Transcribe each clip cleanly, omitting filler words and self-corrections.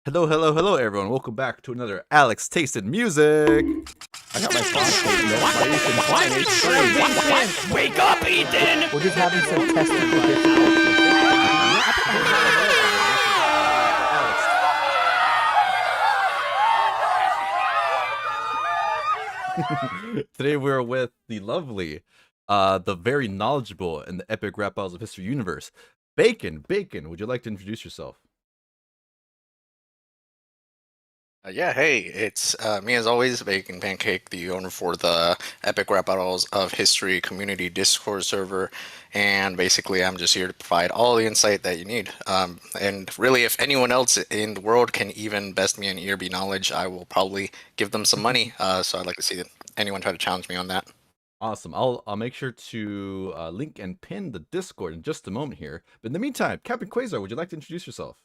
Hello, hello, hello, everyone. Welcome back to another Alex Tasted Music. I got my phosphate milk by Ethan Klein, age 3. Wake up, Ethan! We're just having some technical difficulties. Today we're with the lovely, the very knowledgeable in the epic rap battles of history universe, Bacon. Bacon, would you like to introduce yourself? Yeah, hey, it's me as always, Bacon Pancake, the owner for the Epic Rap Battles of History community Discord server, and basically I'm just here to provide all the insight that you need. And really, if anyone else in the world can even best me in ERB knowledge, I will probably give them some money. So I'd like to see anyone try to challenge me on that. Awesome. I'll make sure to link and pin the Discord in just a moment here. But in the meantime, Captain Quasar, would you like to introduce yourself?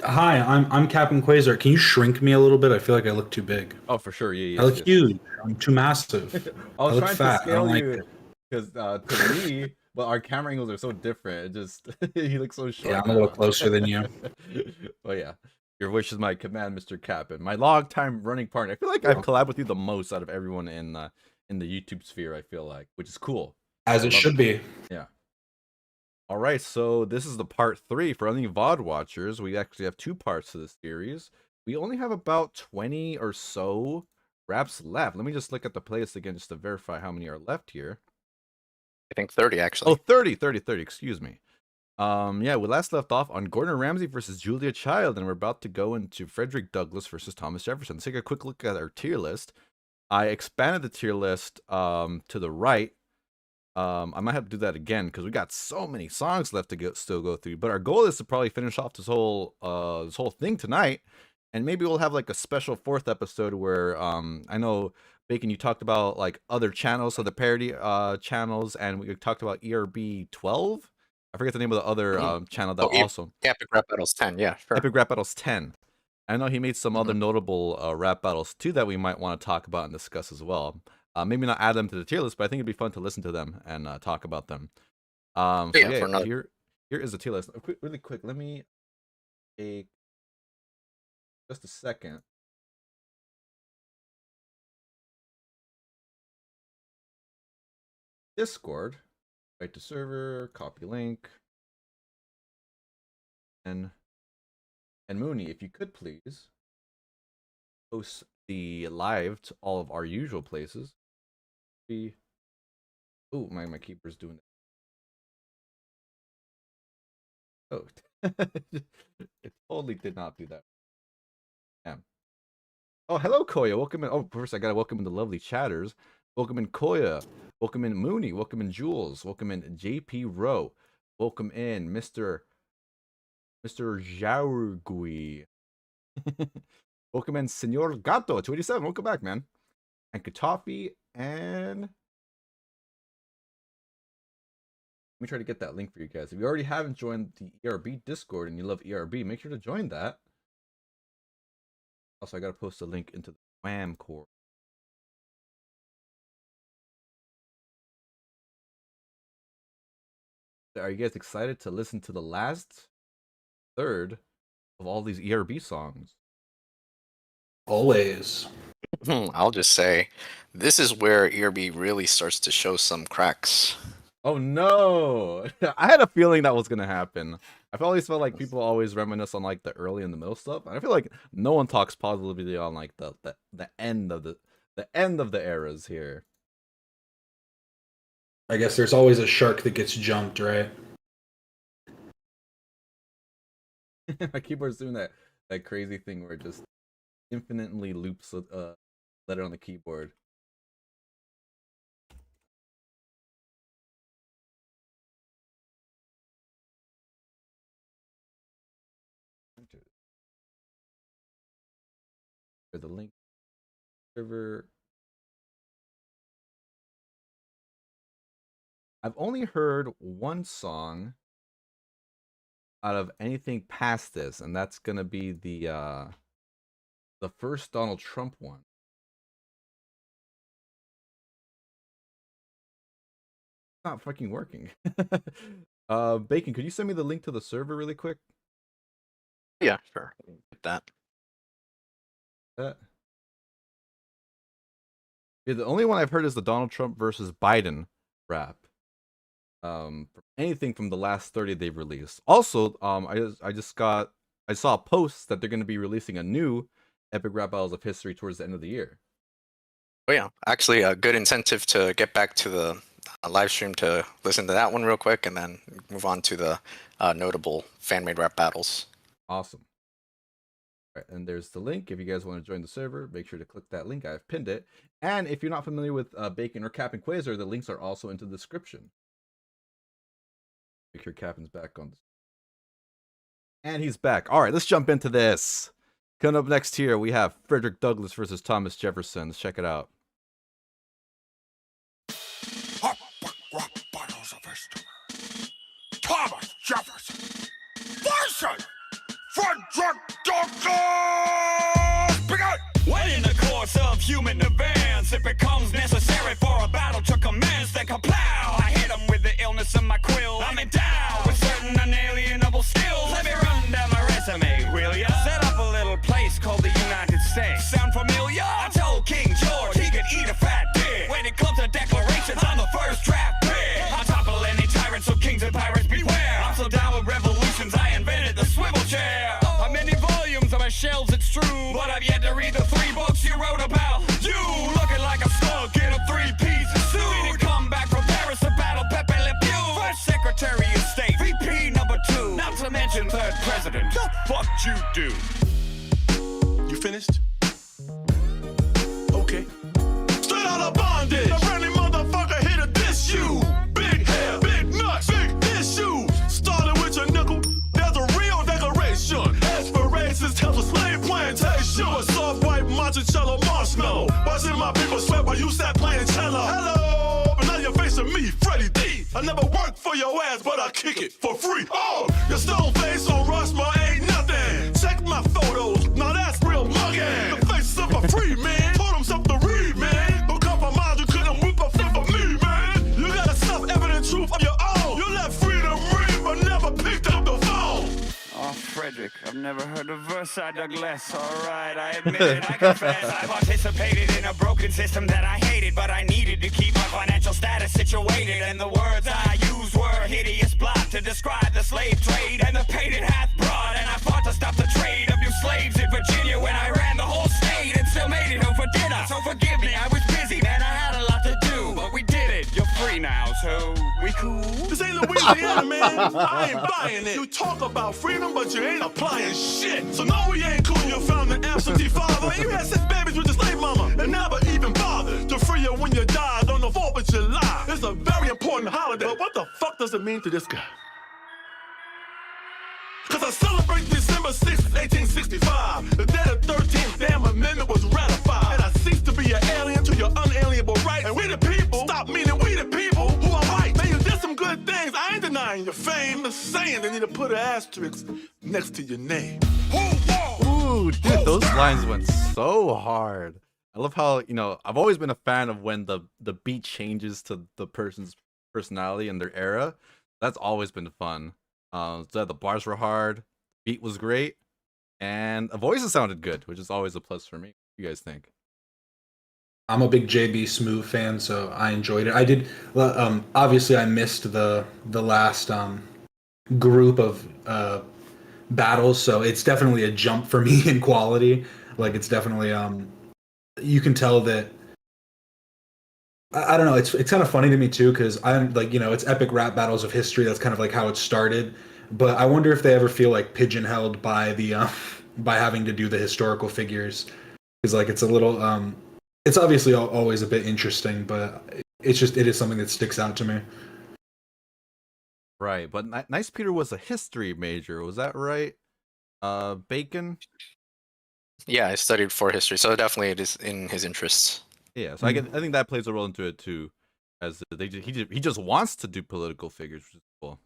Hi, I'm Capn Quasar. Can you shrink me a little bit? I feel like I look too big. Oh, for sure. Yeah, I look huge. I'm too massive. I was look trying fat. to scale I don't you like it. because to me, but our camera angles are so different. It just he looks so short. Yeah, I'm a little closer than you. But yeah, your wish is my command, Mr. Capn. My long-time running partner. I feel like I've collabed with you the most out of everyone in the YouTube sphere. I feel like, which is cool. As it should be. Yeah. All right, so this is the part 3 for any VOD watchers. We actually have 2 parts to this series. We only have about 20 or so raps left. Let me just look at the playlist again just to verify how many are left here. I think 30 actually. Oh, 30, excuse me. Yeah, we last left off on Gordon Ramsay versus Julia Child, and we're about to go into Frederick Douglass versus Thomas Jefferson. Let's take a quick look at our tier list. I expanded the tier list to the right. I might have to do that again because we got so many songs left to still go through. But our goal is to probably finish off this whole thing tonight, and maybe we'll have like a special 4th episode where I know Bacon, you talked about like other channels, so the parody channels, and we talked about ERB 12. I forget the name of the other channel that also Epic Rap Battles 10. Yeah, sure. Epic Rap Battles 10. I know he made some other notable rap battles too that we might want to talk about and discuss as well. Maybe not add them to the tier list, but I think it'd be fun to listen to them and talk about them. So yeah, here is the tier list. Really quick, let me take just a second. Discord, right to server, copy link, and Mooney, if you could please post the live to all of our usual places. Oh, my keyboard's doing it. Oh, it totally did not do that. Yeah. Oh, hello, Koya. Welcome in. Oh, first I gotta welcome in the lovely chatters. Welcome in Koya. Welcome in Mooney. Welcome in Jules. Welcome in JP Rowe. Welcome in Mr. Jaurgui. Welcome in Senor Gato 287. Welcome back, man. And Katafi and let me try to get that link for you guys. If you already haven't joined the ERB Discord and you love ERB, make sure to join that. Also, I gotta post a link into the WAM core. Are you guys excited to listen to the last third of all these ERB songs? Always. I'll just say, this is where ERB really starts to show some cracks. Oh no! I had a feeling that was gonna happen. I've always felt like people always reminisce on like the early and the middle stuff. And I feel like no one talks positively on like the end of the end of the eras here. I guess there's always a shark that gets jumped, right? My keyboard's doing that crazy thing where it just infinitely loops a letter on the keyboard. The link server. I've only heard one song out of anything past this, and that's gonna be the first Donald Trump one. It's not fucking working. Bacon, could you send me the link to the server really quick? Yeah, sure. Get that. Yeah, the only one I've heard is the Donald Trump versus Biden rap. Anything from the last 30 they've released. Also, I saw a post that they're going to be releasing a new Epic Rap Battles of History towards the end of the year. Oh yeah, actually a good incentive to get back to the live stream to listen to that one real quick, and then move on to the notable fan-made rap battles. Awesome. All right, and there's the link. If you guys want to join the server, make sure to click that link. I've pinned it. And if you're not familiar with Bacon or Capn Quasar, the links are also in the description. Make sure Capn's back on. And he's back. All right, let's jump into this. Coming up next here, we have Frederick Douglass versus Thomas Jefferson. Let's check it out. Thomas Jefferson versus Frederick Douglass! Begin! When in the course of human events, it becomes necessary for a battle to commence, then kaplow! I hit him with the illness of my quill. I'm endowed with certain unalienable skills. Let me run down my resume, will ya? Set up a little place called the United States. Sound familiar? I told King George he could eat a fat dick. When it comes to declarations, I'm the first draft pick. I topple any tyrant, so kings and pirates beware. I'm so down with revolutions, I invented the swivel chair. How many volumes on my shelves, it's true, but I've yet to read the 3 books you wrote about. You looking like a slug in a 3-piece suit. We didn't come back from Paris to battle Pepe Le Pew. First Secretary of State, VP number 2, not to mention 3rd President. The fuck you do? You finished? Okay. Straight out of bondage. A friendly motherfucker here to diss you. Big hair, big nuts, big issue. Started with your nickel. There's a real decoration. Aspirations tells a slave plantation. A soft white monticello marshmallow. Watching my people sweat while you sat playing cello. Hello, but now you're facing me, Freddie D. I never worked for your ass, but I kick it for free. Oh, your stone face on Rushmore ain't nothing. Check my photos, now that's real mugging. The face of a free man, told himself to read, man. Don't compromise, you couldn't whip a flip of me, man. You got a self-evident truth of your own. You let freedom ring, but never picked up the phone. Oh, Frederick, I've never heard a verse I dug less. Alright, I admit it, I confess. I participated in a broken system that I hated, but I needed to keep my financial status situated. And the words I used were hideous blot to describe the slave trade and the pain it hath brought. And I fought to stop the trade of new slaves in Virginia when I ran the whole state and still made it home for dinner. So forgive me, I was busy, man, I had a lot to do. But we did it, you're free now, so we cool? This ain't Louisiana, man. I ain't buying it. You talk about freedom, but you ain't applying shit. So no, we ain't cool. You found an absentee father. You had 6 babies with your slave mama and never even bothered to free you when you died on the 4th of July. It's a very important holiday. But what the fuck does it mean to this guy? Cause I celebrate December 6th, 1865. The day the 13th damn amendment was ratified. And I cease to be an alien to your unalienable rights. And we the people, stop meaning we the people who are right. Man, you did some good things, I ain't denying your fame. Just saying they need to put an asterisk next to your name. Ooh, dude, those lines went so hard. I love how, I've always been a fan of when the beat changes to the person's personality and their era. That's always been fun. So the bars were hard, beat was great, and the voices sounded good, which is always a plus for me. What do you guys think? I'm a big JB Smoove fan, so I enjoyed it. I did. Obviously, I missed the last group of battles, so it's definitely a jump for me in quality. Like, it's definitely you can tell that. I don't know. It's kind of funny to me too, because I'm like, it's epic rap battles of history. That's kind of like how it started. But I wonder if they ever feel like pigeonholed by the by having to do the historical figures, because like it's a little it's obviously always a bit interesting, but it is something that sticks out to me. Right, but Nice Peter was a history major. Was that right? Bacon. Yeah, I studied for history, so definitely it is in his interests. Yeah, so I think that plays a role into it too, as he just wants to do political figures, which is cool.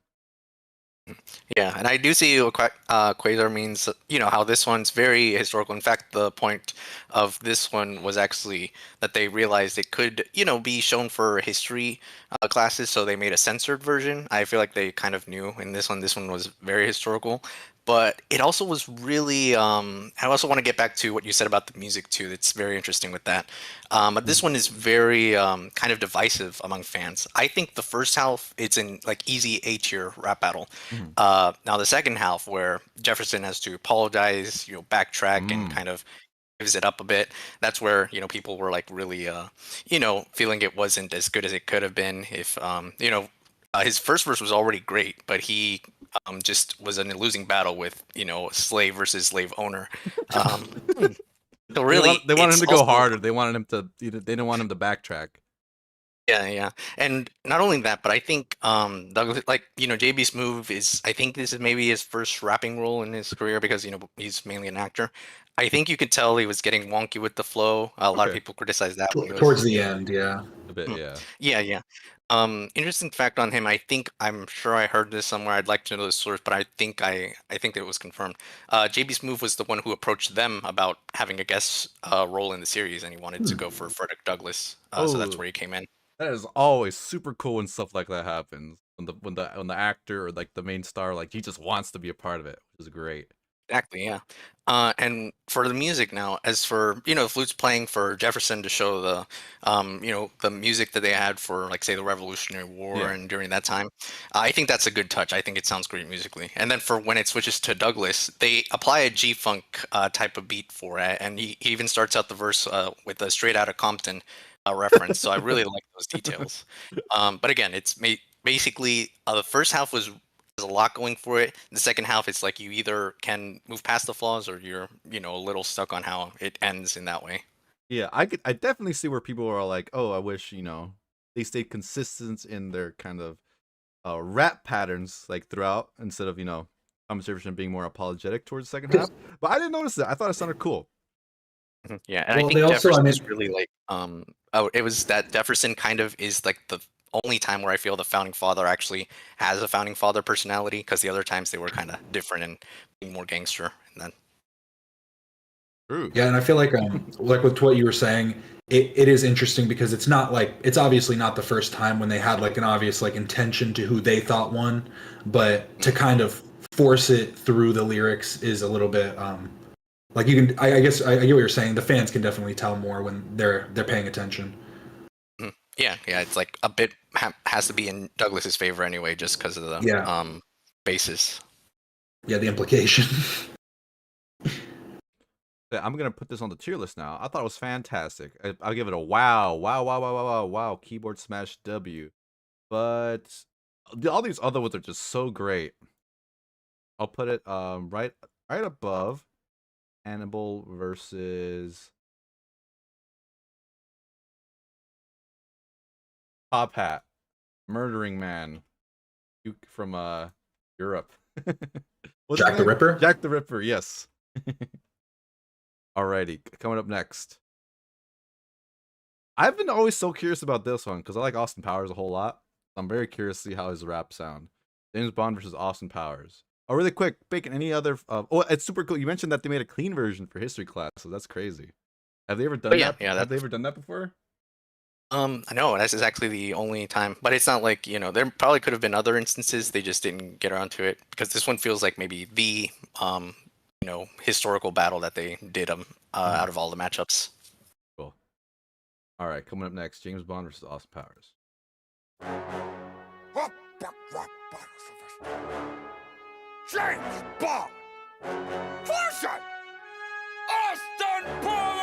Yeah, and I do see what Quasar means, how this one's very historical. In fact, the point of this one was actually that they realized it could, be shown for history classes, so they made a censored version. I feel like they kind of knew in this one was very historical. but it also was really. I also want to get back to what you said about the music too. That's very interesting with that. But this one is very kind of divisive among fans. I think the first half it's in like easy A tier rap battle. Now the second half where Jefferson has to apologize, backtrack and kind of gives it up a bit. That's where people were like really feeling it wasn't as good as it could have been if his first verse was already great, but he just was in a losing battle with slave versus slave owner. So really, they wanted him it's to go also- harder. They wanted him to. They didn't want him to backtrack. Yeah, and not only that, but I think Douglas, like JB's move is. I think this is maybe his first rapping role in his career because he's mainly an actor. I think you could tell he was getting wonky with the flow. A lot of Okay. people criticize that. when he was- Towards the end, yeah. A bit, yeah. Yeah. Interesting fact on him. I'm sure I heard this somewhere. I'd like to know the source, but I think it was confirmed. JB's move was the one who approached them about having a guest role in the series, and he wanted to go for Frederick Douglass. So that's Oh. where he came in. That is always super cool when stuff like that happens. When the actor or like the main star like he just wants to be a part of it, which is great. Exactly, yeah. And for the music now, as for flutes playing for Jefferson to show the the music that they had for like say the Revolutionary War Yeah. and during that time, I think that's a good touch. I think it sounds great musically. And then for when it switches to Douglas, they apply a G-funk type of beat for it, and he even starts out the verse with a Straight Outta Compton reference. So I really like those details. But again, it's basically the first half was. There's a lot going for it. The second half, it's like you either can move past the flaws or you're, a little stuck on how it ends in that way. Yeah, I definitely see where people are like, oh, I wish they stayed consistent in their kind of rap patterns like throughout instead of Thomas Jefferson being more apologetic towards the second half. But I didn't notice that. I thought it sounded cool. Yeah, and Well, I they think also, Jefferson I is mean- really like it was that Jefferson kind of is like the only time where I feel the founding father actually has a founding father personality, because the other times they were kind of different and being more gangster. And then True. Yeah, and I feel like with what you were saying, it is interesting because it's obviously not the first time when they had like an obvious like intention to who they thought won, but to kind of force it through the lyrics is a little bit like you can I guess I get what you're saying. The fans can definitely tell more when they're paying attention. yeah, it's like a bit has to be in Douglas's favor anyway, just because of the basis. Yeah, the implication. Yeah, I'm gonna put this on the tier list now. I thought it was fantastic. I'll give it a wow, keyboard smash W. But all these other ones are just so great. I'll put it right above Hannibal versus Top Hat, Murdering Man, Duke from Europe. What's his Jack the name? Ripper? Jack the Ripper, yes. Alrighty, coming up next. I've been always so curious about this one because I like Austin Powers a whole lot. I'm very curious to see how his raps sound. James Bond versus Austin Powers. Oh, really quick, Bacon, any other... oh, it's super cool. You mentioned that they made a clean version for history class, so that's crazy. Have they ever done that? Yeah, Have they ever done that before? I know this is actually the only time, but it's not like there probably could have been other instances. They just didn't get around to it because this one feels like maybe the historical battle that they did out of all the matchups. Cool. All right, coming up next, James Bond versus Austin Powers. James Bond versus Austin Powers!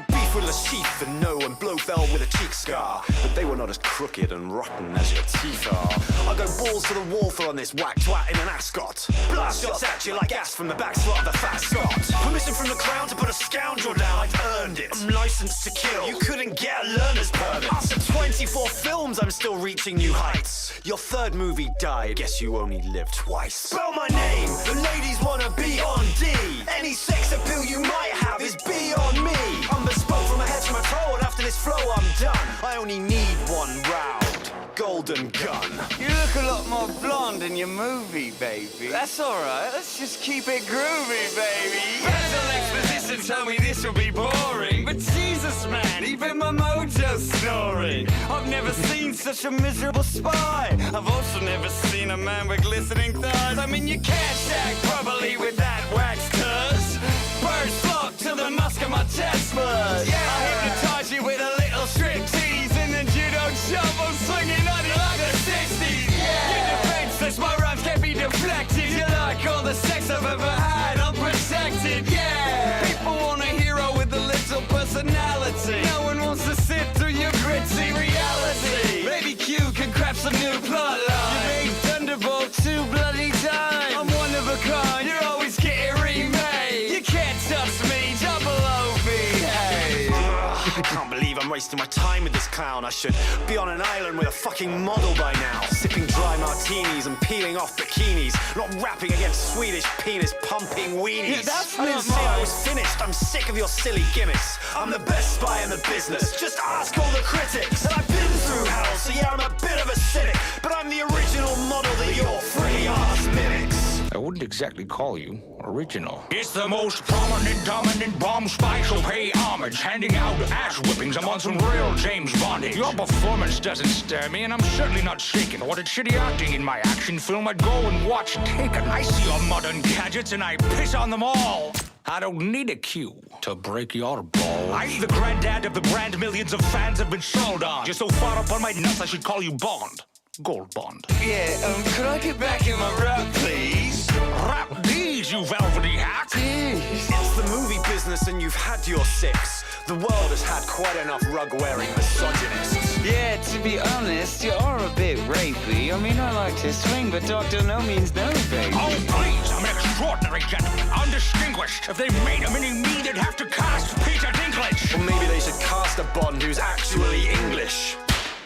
Beef with a sheath and no and Blofeld with a cheek scar, but they were not as crooked and rotten as your teeth are. I go balls to the wall for on this whack twat in an ascot. Blast shots at you like gas from the back slot of the fat Scot. Permission from the crown to put a scoundrel down, I've earned it. I'm licensed to kill, you couldn't get a learner's permit. After 24 films, I'm still reaching new heights. Your third movie died, guess you only lived twice. Spell my name, the ladies wanna be on D. Any sex appeal you might have is beyond me. I'm bespoke from my head to my toe, and after this flow I'm done. I only need one round, golden gun. You look a lot more blonde in your movie, baby. That's alright, let's just keep it groovy, baby. Battle exposition to tell me this will be boring, but Jesus, man, even my mojo's snoring. I've never seen such a miserable spy. I've also never seen a man with glistening thighs. I mean, you can't shag properly with that wax tuss. Birds flock to the musk of my chest buzz. Yeah, I hypnotize you with a little strip tease, and then you don't jump, I'm swinging on you like the 60s. Yeah. You're defenseless, my rhymes can't be deflected. You like all the sex I've ever had, I'm protected. Yeah, people want a hero with a little personality. No one wants to sit through your gritty reality. Maybe Q can craft some new plot line. You made Thunderbolt 2 bloody time. I'm one of a kind, you're always getting remade. You can't touch me, double OB. Hey. I can't believe I'm wasting my time with this clown. I should be on an island with a fucking model by now. Sipping dry martinis and peeling off bikinis. Not rapping against Swedish penis-pumping weenies. Yeah, that's I not didn't say I mine. was finished. I'm sick of your silly gimmicks. I'm the best spy in the business. Just ask all the critics. And I've been through hell, so yeah, I'm a bit of a cynic. But I'm the original model that your frilly-ass mimics. I wouldn't exactly call you original. It's the most prominent, dominant bomb spy, so pay homage. Handing out ass whippings, I'm on some real James Bondage. Your performance doesn't stir me, and I'm certainly not shaken. I wanted shitty acting in my action film, I'd go and watch Taken. I see your modern gadgets, and I piss on them all. I don't need a cue to break your balls. I'm the granddad of the brand millions of fans have been sold on. You're so far up on my nuts, I should call you Bond. Gold Bond. Yeah, could I get back in my rap, please? Rap these, you velvety hack. It's the movie business and you've had your six. The world has had quite enough rug-wearing misogynists. Yeah, to be honest, you are a bit rapey. I mean, I like to swing, but Dr. No means no, baby. Oh, please, I'm an extraordinary gentleman, undistinguished. If they made a mini-me, they'd have to cast Peter Dinklage. Or maybe they should cast a Bond who's actually English.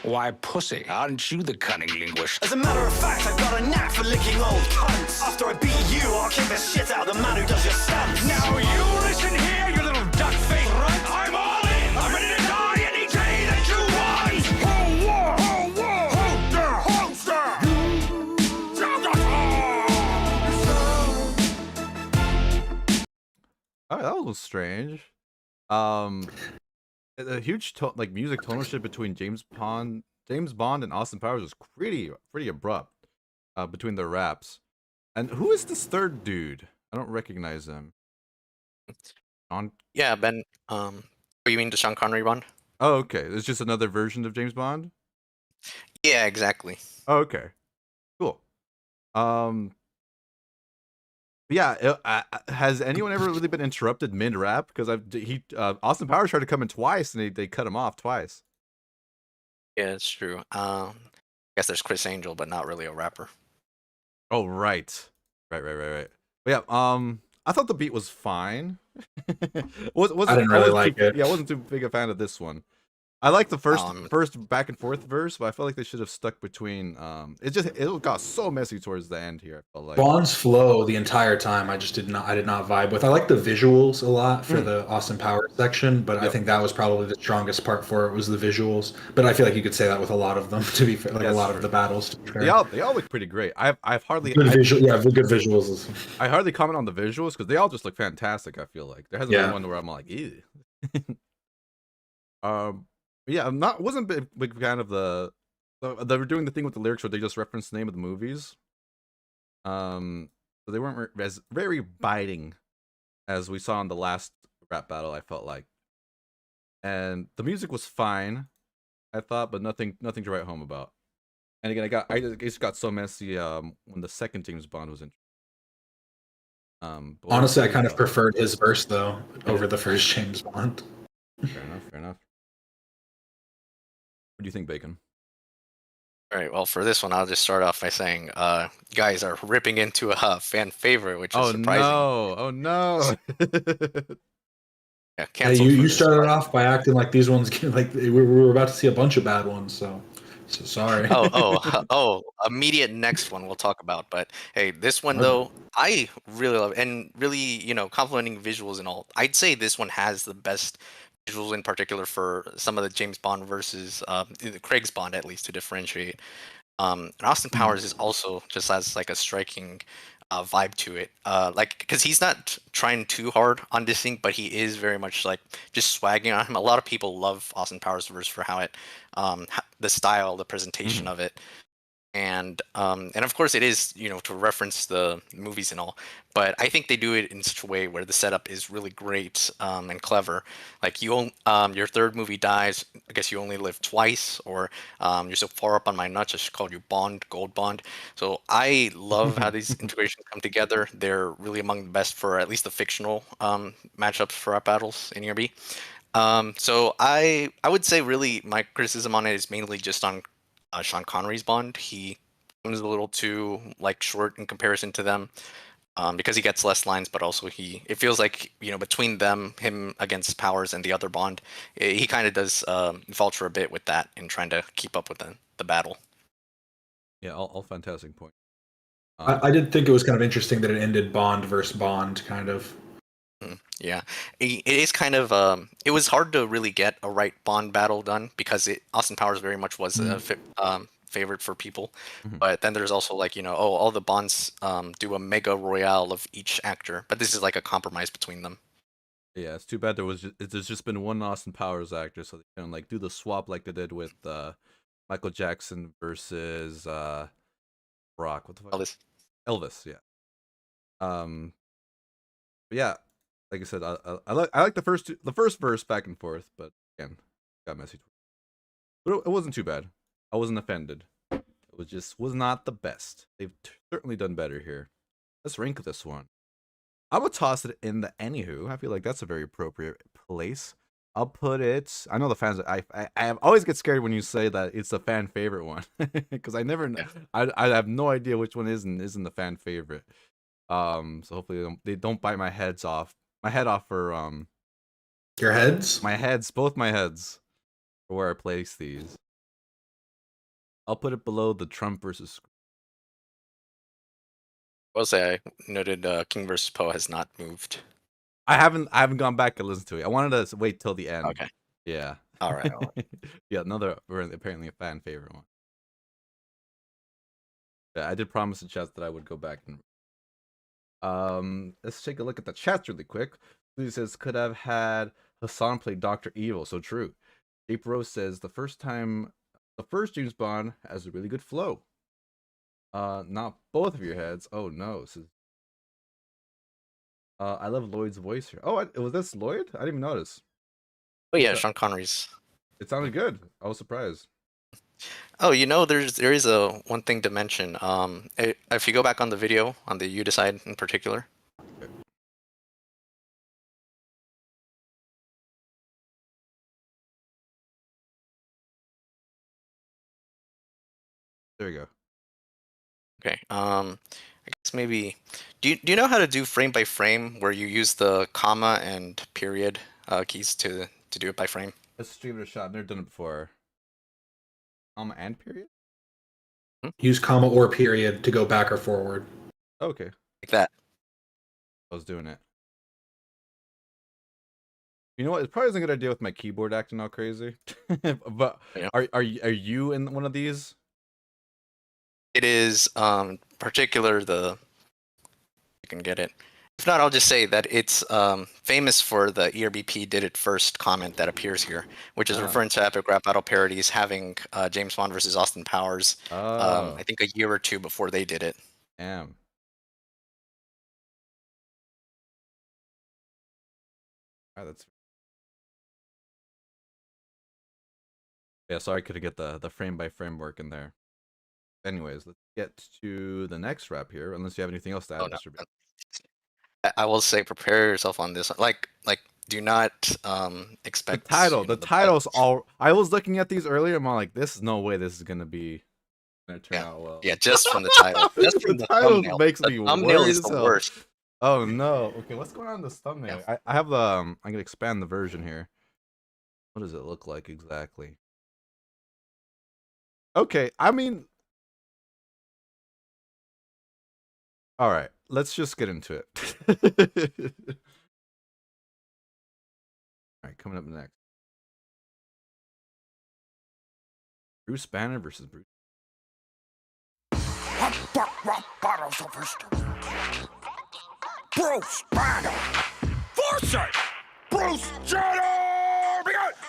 Why, pussy, aren't you the cunning linguist? As a matter of fact, I've got a knack for licking old cunts. After I beat you, I'll kick the shit out of the man who does your stunts. Now you listen here, you little duck-faced runt. I'm all in. I'm ready to die any day that you want. Hold war, hold war, Oh, that was strange. A huge music tonal shift between James Bond and Austin Powers was pretty abrupt between their raps. And who is this third dude? I don't recognize him. Yeah, Ben. You mean the Sean Connery one? Oh, okay. It's just another version of James Bond? Yeah, exactly. Oh, okay. Cool. Yeah, has anyone ever really been interrupted mid-rap? Because Austin Powers tried to come in twice, and they cut him off twice. Yeah, it's true. I guess there's Chris Angel, but not really a rapper. Oh, right. But yeah, I thought the beat was fine. I didn't really like it. Yeah, I wasn't too big a fan of this one. I like the first back and forth verse, but I felt like they should have stuck between. It got so messy towards the end here. I felt like Bond's flow the entire time, I did not vibe with. I like the visuals a lot for the Austin Powers section, but I think that was probably the strongest part for it was the visuals. But I feel like you could say that with a lot of them. To be fair, like a lot of the battles. To be fair. They all look pretty great. I've hardly good visuals. I hardly comment on the visuals because they all just look fantastic. I feel like there hasn't been one where I'm like, ew. Yeah, wasn't a big fan of they were doing the thing with the lyrics where they just referenced the name of the movies. So they weren't as very biting as we saw in the last rap battle, I felt like. And the music was fine, I thought, but nothing to write home about. And again, it just got so messy when the second James Bond was in. Honestly, I kind of preferred his verse though over the first James Bond. Fair enough. What do you think, Bacon? All right. Well, for this one, I'll just start off by saying, guys are ripping into a fan favorite, which is surprising. Oh no! Yeah, Hey, you started off by acting like these ones like we were about to see a bunch of bad ones. So sorry. Immediate next one we'll talk about. But hey, this one though, I really love, and really, complimenting visuals and all. I'd say this one has the best visuals in particular for some of the James Bond versus Craig's Bond, at least, to differentiate. And Austin Powers is also just has like a striking vibe to it. Like, because he's not trying too hard on this thing, but he is very much like just swagging on him. A lot of people love Austin Powers verse for how it, the style, the presentation of it, and of course it is, you know, to reference the movies and all. But I think they do it in such a way where the setup is really great and clever. Like your third movie dies, I guess you only live twice, or you're so far up on my nuts, I should call you Bond, Gold Bond. So I love how these integrations come together. They're really among the best for at least the fictional matchups for rap battles in ERB. So I would say really my criticism on it is mainly just on Sean Connery's Bond. He comes a little too like short in comparison to them, because he gets less lines, but also it feels like, you know, between them, him against Powers and the other Bond, he kind of does falter a bit with that in trying to keep up with the battle. Yeah, all fantastic points. I did think it was kind of interesting that it ended Bond versus Bond, kind of. Yeah, it is kind of it was hard to really get a right Bond battle done because Austin Powers very much was a favorite for people. But then there's also like, you know, all the Bonds do a mega royale of each actor, but this is like a compromise between them. Yeah, it's too bad there's just been one Austin Powers actor, so they can like do the swap like they did with Michael Jackson versus Rock. What the fuck? Elvis, yeah. But yeah, like I said, I like the first verse back and forth, but again, got messy. But it wasn't too bad. I wasn't offended. It was not the best. They've certainly done better here. Let's rank this one. I would toss it in the anywho. I feel like that's a very appropriate place. I'll put it. I know the fans. I always get scared when you say that it's a fan favorite one, because I never. I have no idea which one isn't the fan favorite. So hopefully they don't bite my head off for your heads. Both my heads, for where I place these. I'll put it below the Trump versus. I will say I noted King versus Poe has not moved. I haven't gone back and listened to it. I wanted to wait till the end. Okay. Yeah. All right. Yeah, another apparently a fan favorite one. Yeah, I did promise the chat that I would go back and. Let's take a look at the chats really quick. Lucy says could have had Hassan play Dr. Evil. So true. Ape Rose says the first James Bond has a really good flow. Not both of your heads. Oh no. I love Lloyd's voice here. Oh, was this Lloyd? I didn't even notice. Oh yeah, Sean Connery's. It sounded good. I was surprised. Oh, you know, there is a one thing to mention. If you go back on the video on the You Decide in particular. There you go. Okay. I guess maybe. Do you know how to do frame by frame where you use the comma and period keys to do it by frame? Let's give it a shot. I've never done it before. Comma and period? Use comma or period to go back or forward. Okay. Like that. I was doing it. You know what? It probably isn't a good idea with my keyboard acting all crazy. But Yeah. are you in one of these? It is particular you can get it. If not, I'll just say that it's famous for the ERBP did it first comment that appears here, which is referring to Epic Rap Battle parodies having James Bond versus Austin Powers. I think a year or two before they did it. Damn. That's. Yeah, sorry I couldn't get the frame by frame work in there. Anyways, let's get to the next rap here. Unless you have anything else to add, Mr. B. I will say, prepare yourself on this. Like, do not expect the title. The title's all. I was looking at these earlier. I'm all like, this is no way. This is gonna turn out well. Yeah, just from the title. Just from the title thumbnail. makes the me thumbnail worried is as the hell. worst. Oh no. Okay, what's going on in this thumbnail? Yeah. I have the. I'm gonna expand the version here. What does it look like exactly? Okay, I mean. All right, let's just get into it. All right, coming up next. Bruce Banner versus Bruce. Bottles of history. Bruce Banner. Foresight. Bruce Jenner.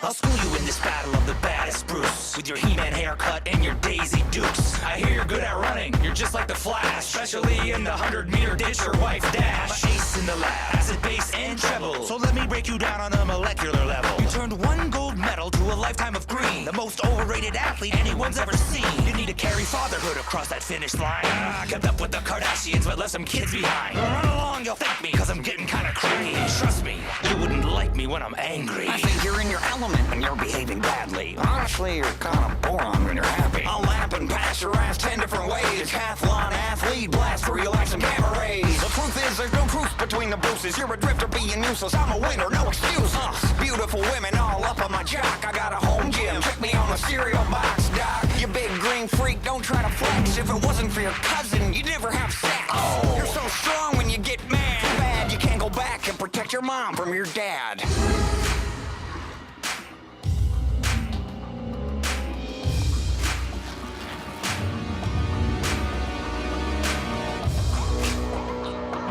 I'll school you in this battle of the baddest Bruce. With your He-Man haircut and your Daisy Dukes. I hear you're good at running, you're just like the Flash. Especially in the 100-meter ditch or wife dash. I'm ace in the lab, acid, bass, and treble. So let me break you down on a molecular level. You turned one gold medal to a lifetime of green. The most overrated athlete anyone's ever seen. You need to carry fatherhood across that finish line. Kept up with the Kardashians but left some kids behind. Run along, you'll thank me, cause I'm getting kinda cranky. Trust me, you wouldn't like me when I'm angry. I think you're in your element when you're behaving badly. Honestly, you're kinda boring when you're happy. I'll lap and pass your ass 10 different ways. Decathlon athlete, blast for your life some gamma rays. The truth is, there's no truth between the Bruces. You're a drifter being useless, I'm a winner, no excuse. Beautiful women all up on my jock. I got a home gym, check me on the cereal box, doc. You big green freak, don't try to flex. If it wasn't for your cousin, you'd never have sex. Oh. You're so strong when you get mad. Too bad you can't go back and protect your mom from your dad.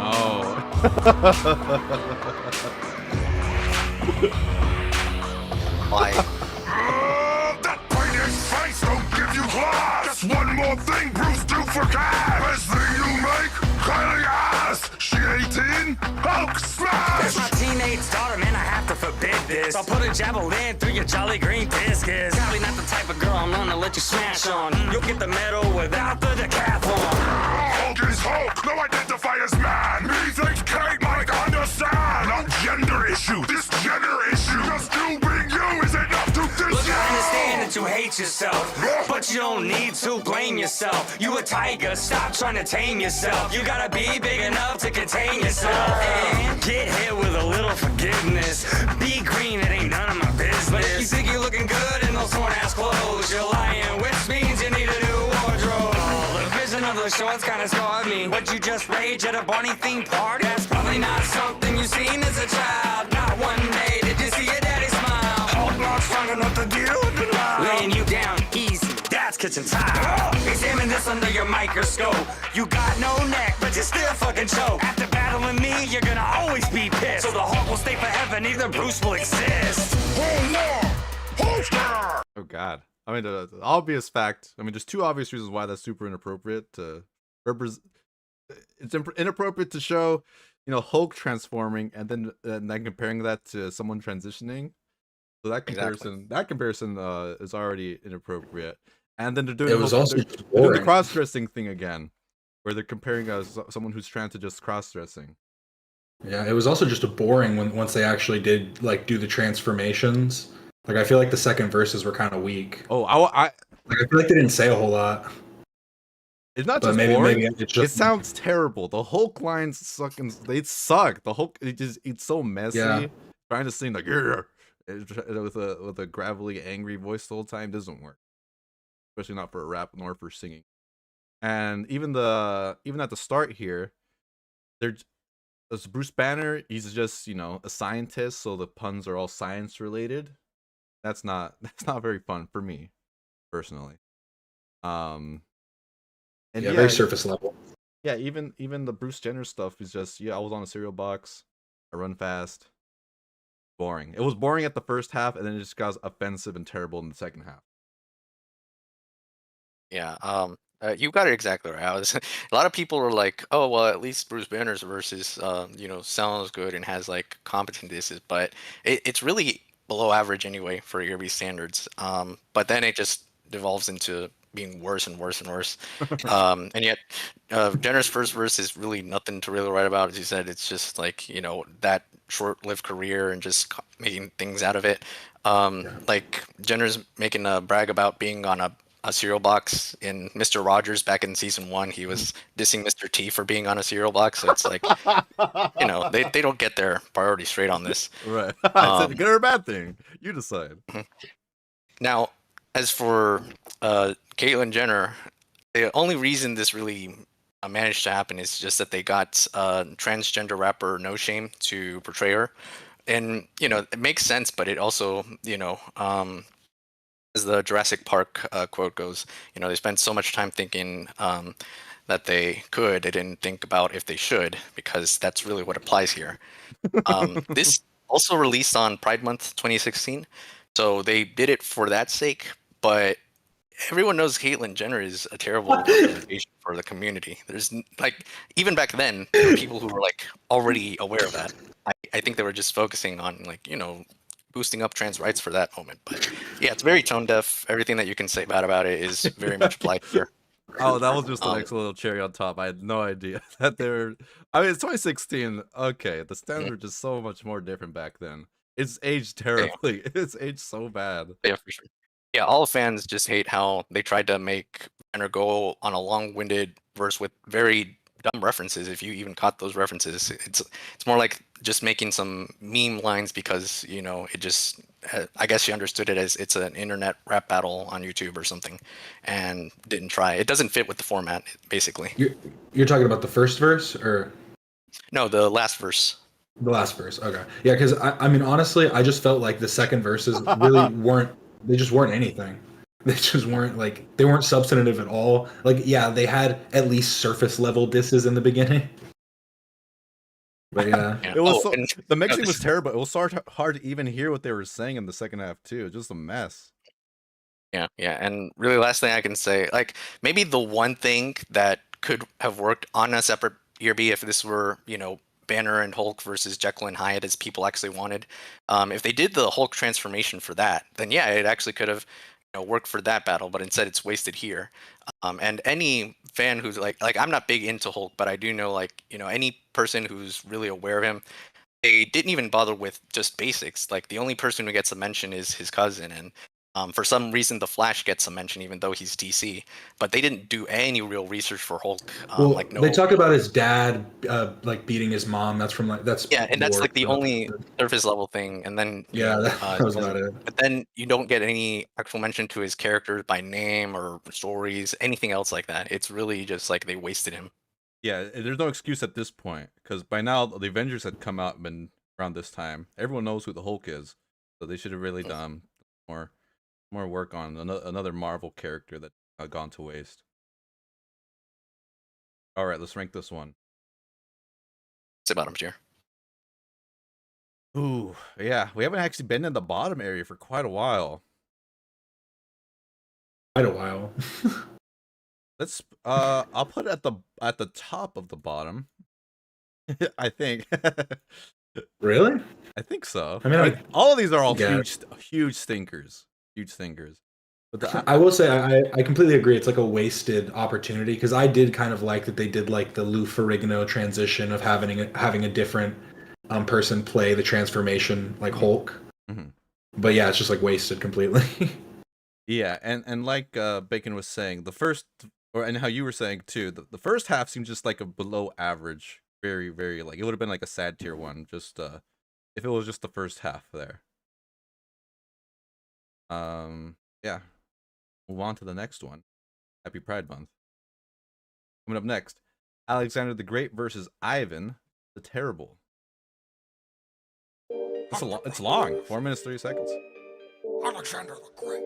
Oh. Why? That pointed face don't give you class. Just one more thing, Bruce, do for cash. Best thing you make, Kylie ass. She 18, Hulk smash. That's my teenage daughter, man, I have to forbid this. I'll put a javelin through your jolly green discus. Probably not the type of girl I'm gonna let you smash on. You'll get the medal without the decathlon. Hulk is Hulk, no identify as man. Me thinks Kate might understand. No gender issue, this gender issue. Just you being you is enough to diss Look, you. I understand that you hate yourself, but you don't need to blame yourself. You a tiger, stop trying to tame yourself. You gotta be big enough to contain yourself. And get hit with a little forgiveness. Be green, it ain't none of my business. You think you're looking good in those torn-ass clothes. You're lying, which means you need a new wardrobe. The vision of the shorts kinda scarred me. What you just rage at a Barney themed party? That's probably not something you seen as a child. Not one day did you see your daddy smile. Hulk not strong enough to deal with the lie. Laying you down easy, that's kitchen tile. Examine this under your microscope. You got no neck, but you still fucking choke. After battling me, you're gonna always be pissed. So the Hulk will stay forever, neither Bruce will exist. Oh God. I mean, the obvious fact. I mean, there's two obvious reasons why that's super inappropriate to represent. It's inappropriate to show, you know, Hulk transforming and then comparing that to someone transitioning. So that comparison is already inappropriate. And then they're doing they're doing the cross-dressing thing again, where they're comparing someone who's trying to just cross-dressing. Yeah, it was also just a boring once they actually did like do the transformations. Like I feel like the second verses were kind of weak. Oh, I feel like they didn't say a whole lot. It's not But just maybe boring. it's just It sounds terrible. The Hulk lines suck, and they suck. The Hulk, it's so messy. Yeah. Trying to sing like with a gravelly, angry voice the whole time doesn't work, especially not for a rap nor for singing. And even at the start here, there's Bruce Banner. He's just, you know, a scientist, so the puns are all science related. That's not very fun for me personally. And yeah, very surface level. Yeah, even the Bruce Jenner stuff is just, I was on a cereal box, I run fast. Boring. It was boring at the first half, and then it just got offensive and terrible in the second half. Yeah, you got it exactly right. A lot of people are like, "Oh, well, at least Bruce Banner's versus, sounds good and has like competent disses," but it's really below average anyway for ERB standards. But then it just devolves into being worse and worse and worse. And yet, Jenner's first verse is really nothing to really write about. As you said, it's just like, that short-lived career and just making things out of it. Like Jenner's making a brag about being on a cereal box in Mr. Rogers back in season 1. He was dissing Mr. T for being on a cereal box. So it's like, they don't get their priorities straight on this. Right. It's a good or a bad thing. You decide. Now, as for Caitlyn Jenner, the only reason this really managed to happen is just that they got transgender rapper No Shame to portray her. And, it makes sense, but it also, as the Jurassic Park quote goes, they spent so much time thinking that they could. They didn't think about if they should, because that's really what applies here. This also released on Pride Month 2016, so they did it for that sake. But everyone knows Caitlyn Jenner is a terrible representation for the community. There's like, even back then, there were people who were like already aware of that. I think they were just focusing on, like, you know, boosting up trans rights for that moment. But yeah, it's very tone deaf. Everything that you can say bad about it is very much applied here. Oh, that was just the next little cherry on top. I had no idea that they were. I mean, it's 2016. Okay, the standards were just so much more different back then. It's aged terribly. It's aged so bad. Yeah, for sure. Yeah, all fans just hate how they tried to make Banner go on a long-winded verse with very dumb references. If you even caught those references, it's more like just making some meme lines because, you know, it just, I guess she understood it as it's an internet rap battle on YouTube or something, and didn't try. It doesn't fit with the format, basically. You're talking about the first verse, or No, the last verse. the last verse? Okay, yeah, because I mean, honestly, I just felt like the second verses really weren't. They just weren't anything. They just weren't like, they weren't substantive at all. Like, yeah, they had at least surface level disses in the beginning. But yeah, It was the mixing was terrible. It was so hard to even hear what they were saying in the second half too. Just a mess. Yeah, and really, last thing I can say, like, maybe the one thing that could have worked on a separate ERB if this were, you know, Banner and Hulk versus Jekyll and Hyde as people actually wanted. If they did the Hulk transformation for that, then yeah, it actually could have, you know, worked for that battle. But instead, it's wasted here. And any fan who's like I'm not big into Hulk, but I do know, like, you know, any person who's really aware of him, they didn't even bother with just basics. Like, the only person who gets a mention is his cousin, and for some reason, the Flash gets a mention, even though he's DC. But they didn't do any real research for Hulk. well, they talk about his dad like beating his mom. That's from and that's like the only surface level thing. And then that was about it. But then you don't get any actual mention to his characters by name or stories, anything else like that. It's really just like they wasted him. Yeah, there's no excuse at this point because by now the Avengers had come out and been around this time. Everyone knows who the Hulk is, so they should have really done more work on another Marvel character that gone to waste. All right, let's rank this one. It's a bottom tier. Ooh, yeah, we haven't actually been in the bottom area for quite a while. Let's I'll put it at the top of the bottom. I think. Really? I think so. I mean, all of these are all huge stinkers. Huge stinkers. But I will say I completely agree. It's like a wasted opportunity because I did kind of like that they did like the Lou Ferrigno transition of having a different person play the transformation like Hulk. Mm-hmm. But yeah, it's just like wasted completely. Yeah, and like Bacon was saying, the first, and how you were saying too, the first half seemed just like a below average, very, very, like, it would have been like a sad tier one, just if it was just the first half there. Yeah. Move on to the next one. Happy Pride Month. Coming up next, Alexander the Great versus Ivan the Terrible. It's long. 4 minutes 30 seconds. Alexander the Great.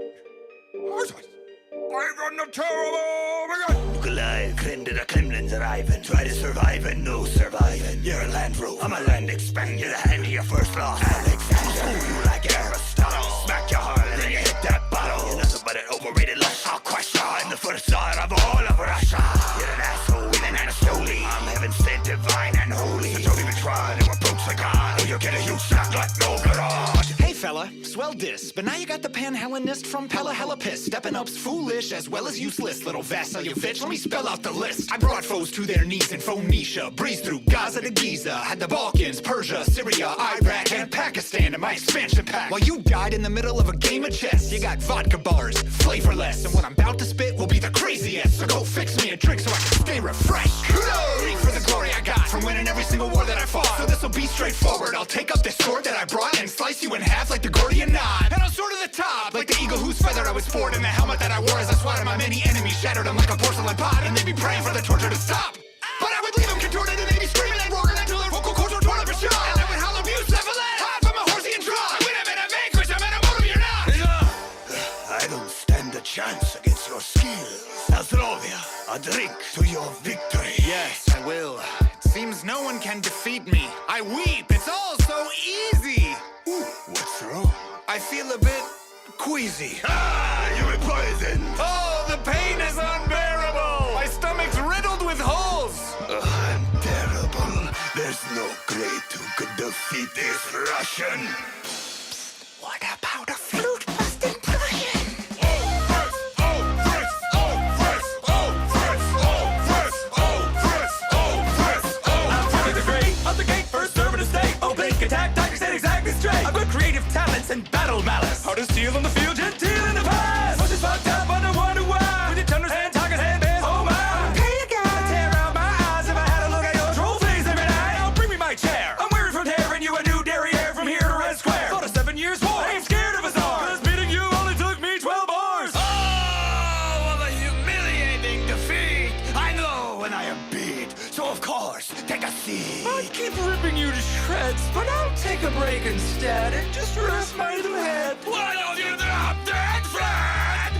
Ivan the Terrible! Look alive, creme de la Kremlin's arriving. Try to survive and no surviving. You're a land rover, I'm a land expander. You're the hand of your first loss, Alexander. Fool you like Aristotle. Smack your heart and then you hit that bottle. You're nothing but an overrated lush. I'll crush you. I'm the first czar of all of Russia. You're an asshole with an Anastoli. I'm heaven sent, divine and holy. So don't even try to approach the god, or you'll get a huge shock like no garage. Hey fella, swell diss, but now you got the Panhellenist from Pella Hella Piss. Stepping up's foolish as well as useless. Little vassal, you bitch, let me spell out the list. I brought foes to their knees in Phoenicia, breezed through Gaza to Giza, had the Balkans, Persia, Syria, Iraq, and Pakistan in my expansion pack. While you died in the middle of a game of chess, you got vodka bars, flavorless, and what I'm about to spit will be the craziest. So go fix me a drink so I can stay refreshed. Kudos for the glory I got from winning every single war that I fought. So this'll be straightforward. I'll take up this sword that I brought and slice you in half like the Gordian knot. And I'll soar to the top like the eagle whose feather I was sporting. And the helmet that I wore as I swatted my many enemies, shattered them like a porcelain pot. And they'd be praying for the torture to stop. But I would leave them contorted and they'd be screaming and roaring until their vocal cords were torn up and shot. And I would howl abuse, cephalad, hot from a horsey and draw. I win them in a vanquish, I'm in a motive, you're not. I don't stand a chance against your skills. Althrovia, A drink to your victory. Yes, I will. It seems no one can defeat me. I weep. It's all so easy. Ooh, what's wrong? I feel a bit queasy. Ah, you were poisoned. Oh, the pain is unbearable. My stomach's riddled with holes. I'm terrible. There's no great who could defeat this Russian. What about a flute-busting Prussian? Attack, tactics ain't exactly straight. I've got creative talents and battle malice. How to steal on the field, genteel in the past. Much is fucked up, but I wonder why. With your tunnels and tigers and bears, oh my. Hey, you guys. Tear out my eyes if I had a look at your trophies every night. Now bring me my chair. I'm weary from tearing you a new derriere from here to Red Square. Fought a 7 years war. I ain't scared of a czar. Cause beating you only took me 12 bars. Oh, what a humiliating defeat. I know when I am beat, so of course, take a seat. I keep ripping you to shreds, but I'll take a break instead and just rest my little head. Why don't you drop that, Fred?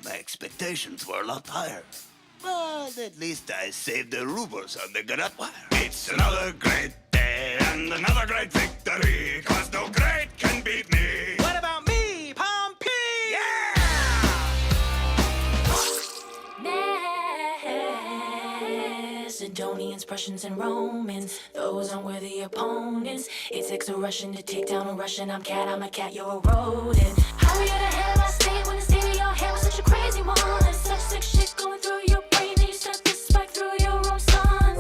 My expectations were a lot higher. But at least I saved the rubles on the garage wire. It's another great day and another great victory, cause no great can beat me. What about me, Pompey? Macedonians, Prussians, and Romans, those unworthy opponents. It takes a Russian to take down a Russian. I'm a cat, you're a rodent. How are you the head of my state when the state of your head was such a crazy one? There's such sick shit going through your brain that you set this spike through your own son.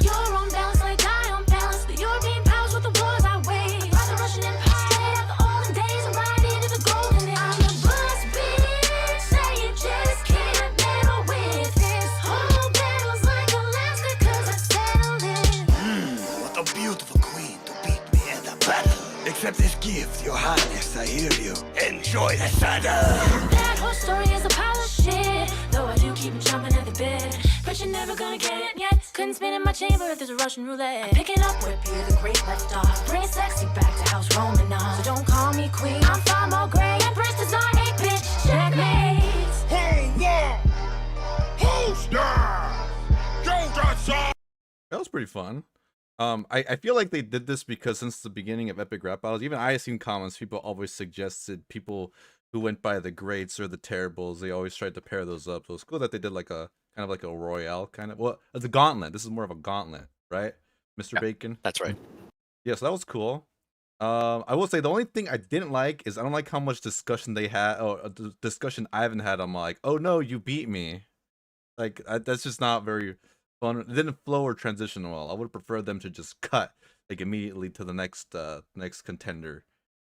You're on balance like I on balance. The European powers with the wars I wage. By the Russian Empire, straight out the olden days and right into the golden age. I'm the boss bitch that you just can't meddle with. This whole battle's like Alaska 'cause I settled it. What a beautiful queen to beat me in a battle. Accept this gift, your highness, I hear you. Enjoy the saddle. That whole story is a pile of shit, though I do keep chomping at the bit. But you're never gonna get it yet. Couldn't spin in my chamber if there's a Russian roulette. I'm picking up where Peter the Great left off. Bring sexy back to House Romanov. So don't call me queen, I'm far more great. Empress Design 8 bitch, checkmate. Hey, yeah! Who's there? Don't outside! That was pretty fun. I feel like they did this because since the beginning of Epic Rap Battles, even I have seen comments, people always suggested people who went by the greats or the terribles, they always tried to pair those up. So it's cool that they did like a kind of like a royale kind of, well, it's a gauntlet. This is more of a gauntlet, right, Mr. Bacon? That's right. Yeah, so that was cool. I will say the only thing I didn't like is I don't like how much discussion they had, or the discussion I haven't had. I'm like, oh no, you beat me. Like that's just not very fun. It didn't flow or transition well. I would prefer them to just cut like immediately to the next next contender.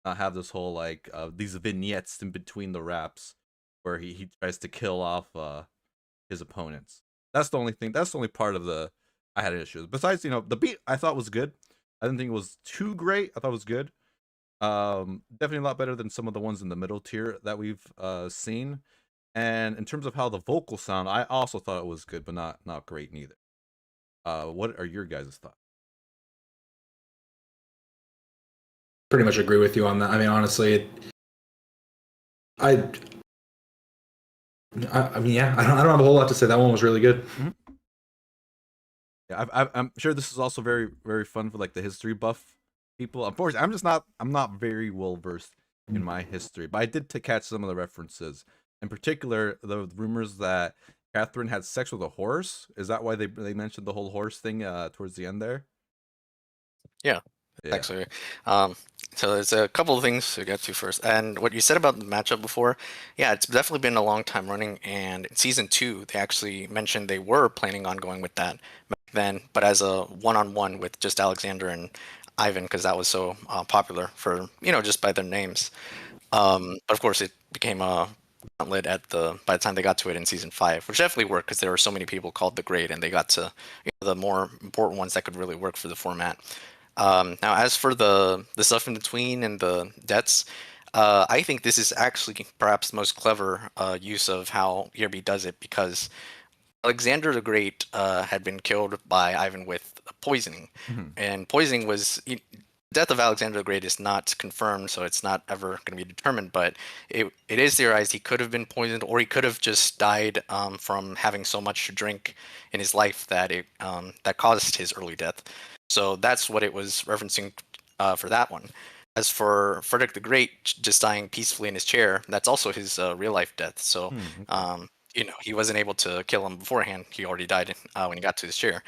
Not have this whole like these vignettes in between the raps where he tries to kill off his opponents. That's the only thing. That's the only part of the I had issues. Besides, you know, the beat I thought was good. I didn't think it was too great. I thought it was good. Definitely a lot better than some of the ones in the middle tier that we've seen. And in terms of how the vocals sound, I also thought it was good, but not great neither. What are your guys' thoughts? Pretty much agree with you on that. I mean, honestly, I mean, yeah, I don't have a whole lot to say. That one was really good. Mm-hmm. Yeah, I'm sure this is also very, very fun for like the history buff people. Unfortunately, I'm not very well versed in my history, but I did catch some of the references. In particular, the rumors that Catherine had sex with a horse. Is that why they mentioned the whole horse thing towards the end there? Yeah. Actually, so there's a couple of things to get to first. And what you said about the matchup before, yeah, it's definitely been a long time running. And in season 2, they actually mentioned they were planning on going with that back then, but as a one-on-one with just Alexander and Ivan, because that was so popular for, you know, just by their names. But of course, it became a gauntlet by the time they got to it in season 5, which definitely worked because there were so many people called the Great, and they got to, you know, the more important ones that could really work for the format. Now, as for the stuff in between and the deaths, I think this is actually perhaps the most clever use of how ERB does it, because Alexander the Great had been killed by Ivan with poisoning, and poisoning was death of Alexander the Great is not confirmed, so it's not ever going to be determined. But it is theorized he could have been poisoned, or he could have just died from having so much to drink in his life that that caused his early death. So that's what it was referencing for that one. As for Frederick the Great just dying peacefully in his chair, that's also his real life death. So he wasn't able to kill him beforehand. He already died when he got to his chair.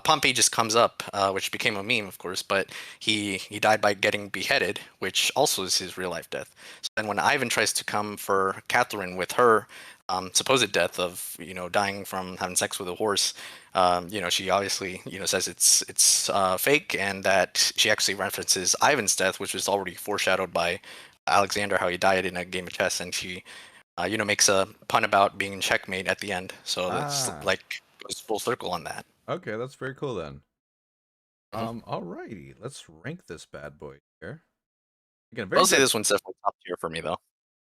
Pompey just comes up, which became a meme, of course, but he died by getting beheaded, which also is his real life death. So then when Ivan tries to come for Catherine with her supposed death of dying from having sex with a horse, she obviously says it's fake, and that she actually references Ivan's death, which was already foreshadowed by Alexander, how he died in a game of chess, and she makes a pun about being checkmate at the end. So that's like goes full circle on that. Okay, that's very cool then. Alrighty, let's rank this bad boy here. Again, I'll say this one's definitely top tier for me, though.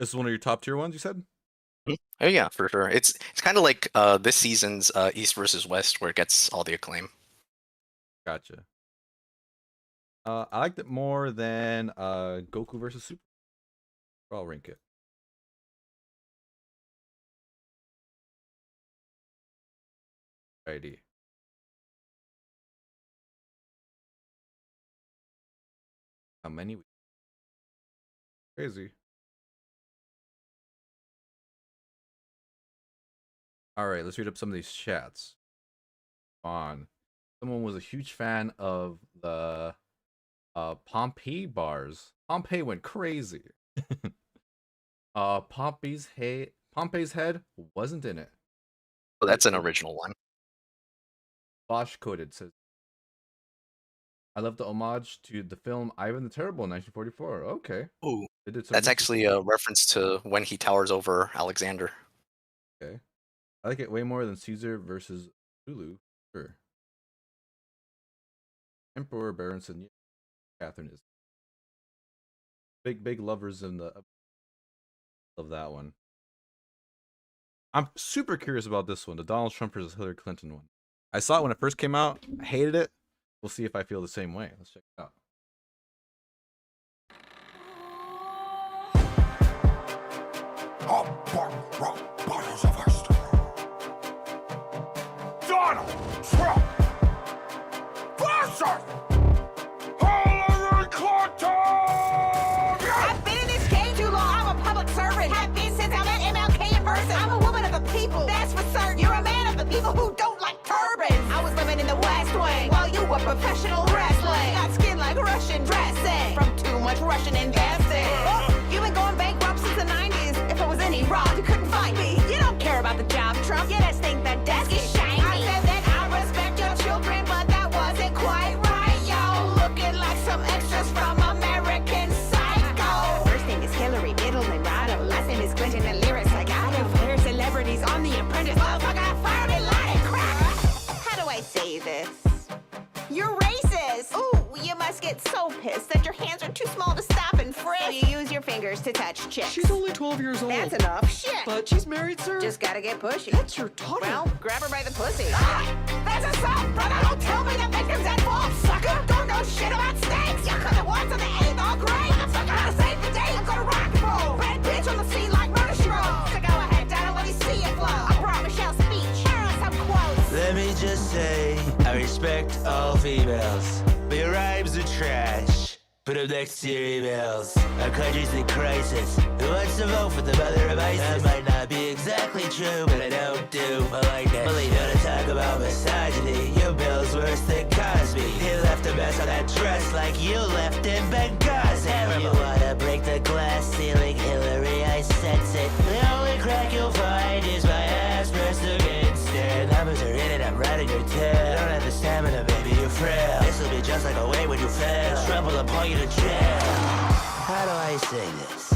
This is one of your top tier ones, you said? Oh yeah, for sure. It's kind of like this season's East versus West, where it gets all the acclaim. Gotcha. I liked it more than Goku versus Super. I'll rank it. Alrighty. How many? Crazy. All right, let's read up some of these chats. On. Someone was a huge fan of the Pompeii bars. Pompeii went crazy. Pompey's head wasn't in it. Oh, that's an original one. Bosch Coded says, I love the homage to the film Ivan the Terrible in 1944. Okay. Ooh, that's actually a reference to when he towers over Alexander. Okay. I like it way more than Caesar versus Zulu. Sure. Emperor Berenson, Catherine is big lovers in the of that one. I'm super curious about this one, the Donald Trump versus Hillary Clinton one. I saw it when it first came out. I hated it. We'll see if I feel the same way. Let's check it out. Donald Trump versus Hillary Clinton! I've been in this game too long. I'm a public servant. Have been since I met MLK in person. I'm a woman of the people. That's for certain. You're a man of the people who don't like turbans. I was living in the West Wing while you were professional wrestling. Got skin like Russian dressing from too much Russian investing. Oh, you've been going bankrupt since the 90s. If it was any wrong, you couldn't find me. You don't care about the job, Trump. You just think that desk is shiny. I said that I respect your children, but that wasn't quite right. Y'all looking like some extras from American Psycho. First name is Hillary, middle name Rado, last name is Clinton, and lyrics like I don't fire celebrities on The Apprentice. Motherfucker, I fired it like crack. How do I say this? You're racist. Ooh, you must get so pissed that your hands are too small to stop and frisk. So you use your fingers to touch chicks. She's only 12 years old. That's enough. Shit. But she's married, sir. Just gotta get pushy. That's your daughter. Well, grab her by the pussy. Ah! That's assault, brother. Don't tell me the victim's at fault, sucker. Don't know shit about snakes. You could've watched on the 8th grade. Motherfucker, gotta save the day. I'm gonna rock and roll. Bad bitch on the scene like murder she wrote. So go ahead, Donna, let me see it flow. I brought Michelle's speech. Here are some quotes. Let me just say, I respect all females, but your rhymes are trash. Put them next to your emails. Our country's in crisis. Who wants to vote for the mother of ISIS? That might not be exactly true, but I don't do politeness. Only know to talk about misogyny. Your bill's worse than Cosby. He left a mess on that dress like you left in Benghazi. You wanna break the glass ceiling, Hillary, I sense it. The only crack you'll find is my ass pressed against it. Numbers are in it, I'm riding your tail. You don't have the stamina, baby, you're frail. This'll be just like a way when you fail. Trouble will point you to jail. How do I say this?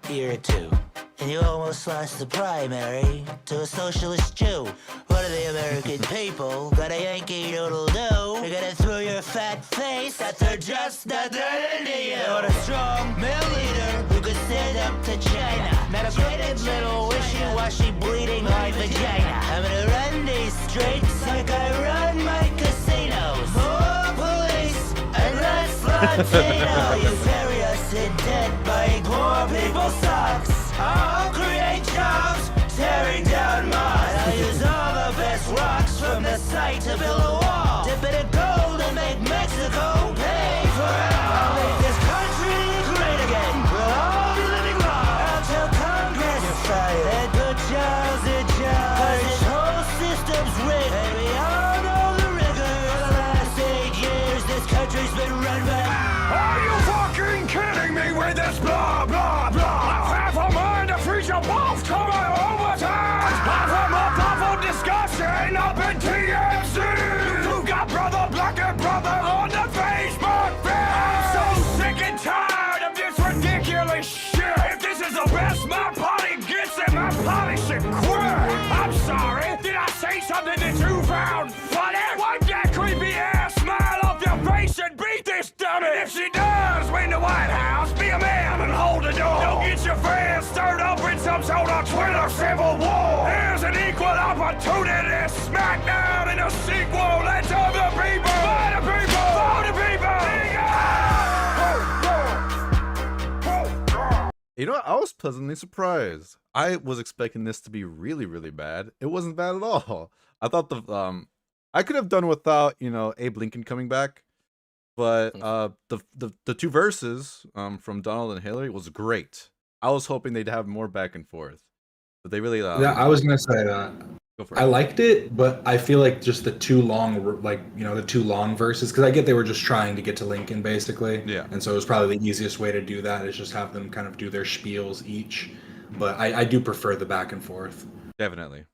Year or two, and you almost lost the primary to a socialist Jew. What do the American people got a Yankee doodle do? You're gonna throw your fat face that they're just not that into you. What a strong male leader who could stand up to China. Not a faded little wishy-washy bleeding heart vagina. I'm gonna run these streets like I run my casinos. More police and less lies. potato, you serious and dead by poor people sucks. I'll create jobs, tearing down mosques. I'll use all the best rocks from the site to build a wall. Dip it in gold and make Mexico pay for it. I'll make this country great again. We'll all be living long. I'll tell Congress you're fired and put Charles in charge. 'Cause this whole system's rigged, and we all know the rigor. For the last 8 years, this country's been run by. Are you fucking kidding me with this blah blah blah? I have a mind to freeze you both to my overtime. I'm from a awful discussion up in TMZ. You got brother black and brother on the Facebook feed. I'm so sick and tired of this ridiculous shit. If this is the best my party gets, then my party should quit. I'm sorry, did I say something that you found funny? Wipe that creepy ass smile off your face and beat this dummy. If she does win the White House, be a man and hold the door. Don't get your fans stirred up in some sort of Twitter civil war. Here's an equal opportunity smackdown in a sequel. Let's have the people, by the people, for the people. You know what? I was pleasantly surprised. I was expecting this to be really, really bad. It wasn't bad at all. I thought I could have done without, you know, Abe Lincoln coming back, but the two verses from Donald and Hillary was great. I was hoping they'd have more back and forth, but they really Yeah, I was gonna say that. go for I it. liked it, but I feel like just the too long, like, you know, the too long verses, because I get they were just trying to get to Lincoln, basically. Yeah. And so it was probably the easiest way to do that is just have them kind of do their spiels each. But I do prefer the back and forth. Definitely.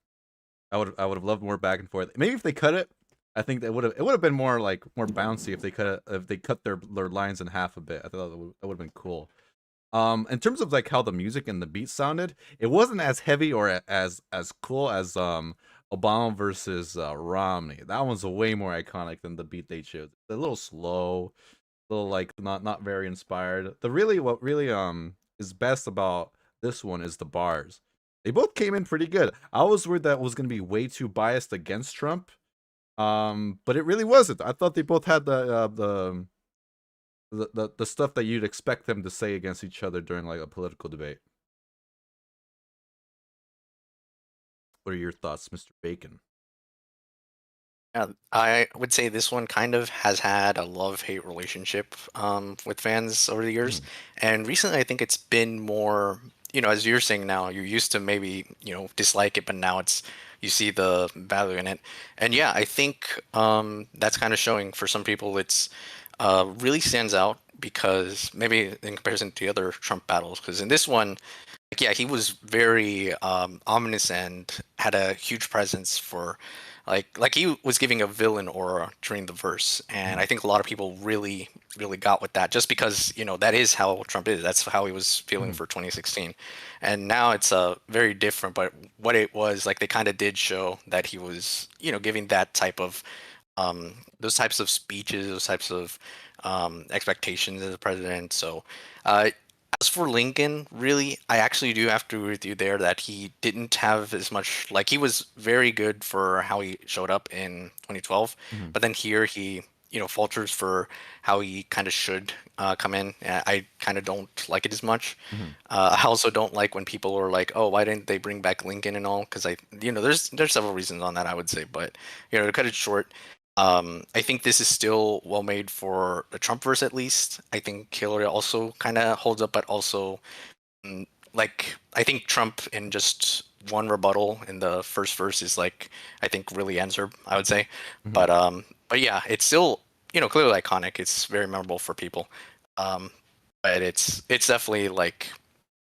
I would have loved more back and forth. Maybe if they cut it, I think it would have been more bouncy if they cut their lines in half a bit. I thought that would have been cool. In terms of like how the music and the beats sounded, it wasn't as heavy or as cool as Obama versus Romney. That one's way more iconic than the beat they chose. It's a little slow, a little like not very inspired. What really is best about this one is the bars. They both came in pretty good. I was worried that it was going to be way too biased against Trump, but it really wasn't. I thought they both had the stuff that you'd expect them to say against each other during like a political debate. What are your thoughts, Mr. Bacon? Yeah, I would say this one kind of has had a love-hate relationship with fans over the years. And recently I think it's been more, as you're saying now, you're used to maybe, dislike it, but now you see the value in it. And yeah, I think that's kind of showing for some people. It's really stands out because maybe in comparison to the other Trump battles, because in this one, he was very ominous and had a huge presence for like he was giving a villain aura during the verse, and I think a lot of people really got with that, just because that is how Trump is. That's how he was feeling for 2016, and now it's very different. But what it was like, they kind of did show that he was giving that type of those types of speeches, those types of expectations as a president. So as for Lincoln, really, I actually do have to agree with you there that he didn't have as much, like, he was very good for how he showed up in 2012, but then here he, falters for how he kind of should come in. I kind of don't like it as much. I also don't like when people are like, oh, why didn't they bring back Lincoln and all? Because there's several reasons on that, I would say, but, to cut it short, I think this is still well made for the Trump verse, at least. I think Hillary also kind of holds up, but also I think Trump in just one rebuttal in the first verse is I think really ends her, I would say. But yeah, it's still clearly iconic. It's very memorable for people. But it's definitely I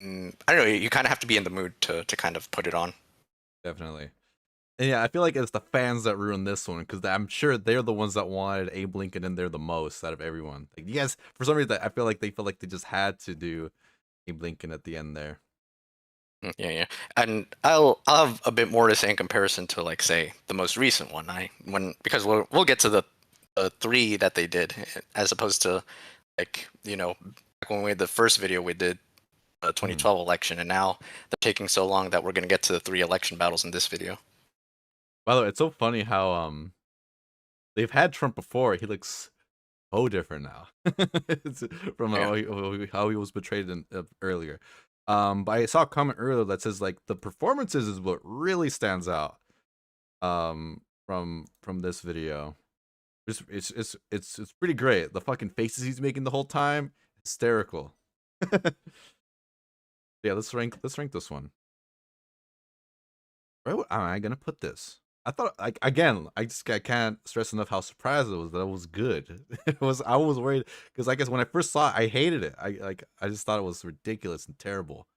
don't know, you kind of have to be in the mood to kind of put it on. Definitely. And yeah, I feel like it's the fans that ruined this one, because I'm sure they're the ones that wanted Abe Lincoln in there the most out of everyone. Like, yes, for some reason, I feel like they just had to do Abe Lincoln at the end there. Yeah, and I'll have a bit more to say in comparison to say the most recent one. Because we'll get to the three that they did, as opposed to back when we had the first video we did. 2012 election, and now they're taking so long that we're going to get to the 3 election battles in this video. By the way, it's so funny how they've had Trump before. He looks so different now It's from how he was portrayed in, earlier. But I saw a comment earlier that says like the performances is what really stands out from this video. It's pretty great. The fucking faces he's making the whole time, hysterical. Yeah, let's rank this one. Where am I gonna put this? I thought, like, again, I can't stress enough how surprised I was that it was good. I was worried because I guess when I first saw it, I hated it. I just thought it was ridiculous and terrible.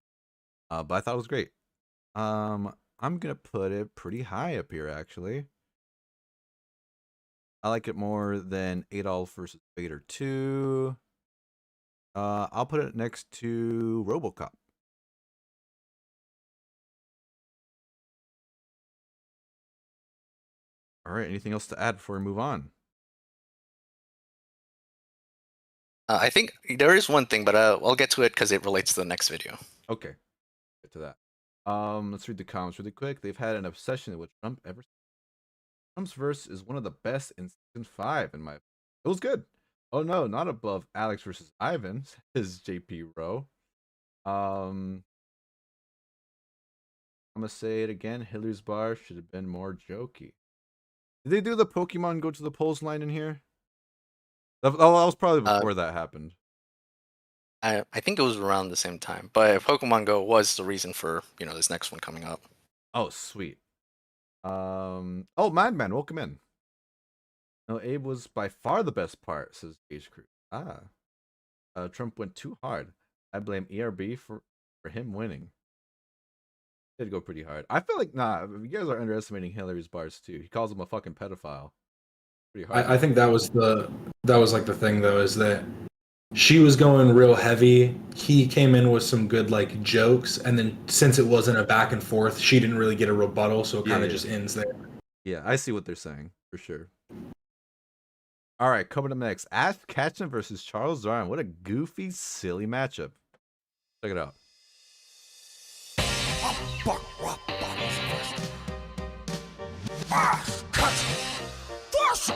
But I thought it was great. I'm gonna put it pretty high up here actually. I like it more than Adolf versus Vader 2. I'll put it next to RoboCop. All right, anything else to add before we move on? I think there is one thing, but I'll get to it because it relates to the next video. Okay, get to that. Let's read the comments really quick. They've had an obsession with Trump ever since. Trump's verse is one of the best in season 5 in my. It was good. Oh no, not above Alex versus Ivan, says JP Rowe. I'm gonna say it again. Hillary's bar should have been more jokey. Did they do the Pokemon go to the polls line in here? That was probably before that happened. I think it was around the same time, but Pokemon Go was the reason for this next one coming up. Oh sweet. Oh, Madman, welcome in. No, Abe was by far the best part, says Age Crew. Trump went too hard. I blame ERB for him winning. Did go pretty hard. I feel like you guys are underestimating Hillary's bars too. He calls him a fucking pedophile. Pretty hard. I think that was like the thing though, is that she was going real heavy. He came in with some good like jokes, and then since it wasn't a back and forth, she didn't really get a rebuttal, so it kind of just ends there. Yeah, I see what they're saying for sure. All right, coming up next, Ash Ketchum versus Charles Darwin. What a goofy, silly matchup. Check it out. Ash Ketchum versus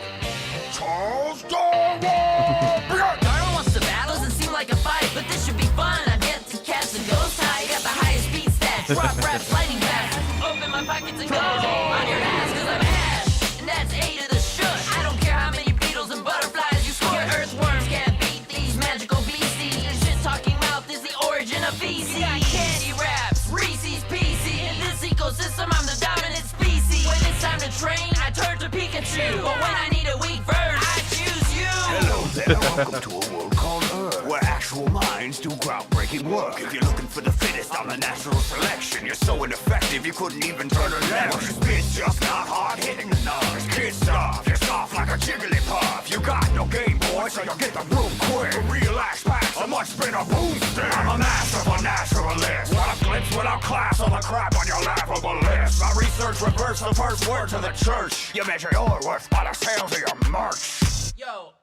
Charles Darwin. Darwin wants to battle, doesn't seem like a fight, but this should be fun. I'm yet to catch the ghost high. Got the highest beat stats, rough raps, lightning fast. Open my pockets and go on your ass, cause I'm Ash, and that's A to the shush. I don't care how many beetles and butterflies you score. Earthworms can't beat these magical beasties. Shit talking mouth is the origin of feces. You got candy wraps, Reese's Pieces. In this ecosystem, I'm the dominant species. When it's time to train, I turn to Pikachu. But when I need a weak verse, I choose you. Hello there, welcome to a world called Earth, where actual minds do groundbreaking work. If you're looking for the fittest, I'm the natural selection. You're so ineffective, you couldn't even turn a left. What you spit's just not hard hitting enough. It's kid stuff, you're soft like a jigglypuff. You got no Game Boy, so you'll get the room quick. A real axe packs a much better boomstick. I'm a masterful naturalist. What a glimpse without class, all the crap on your laughable list. My research reverts the first word to the church. You measure your worth by the sales of your merch. Yo,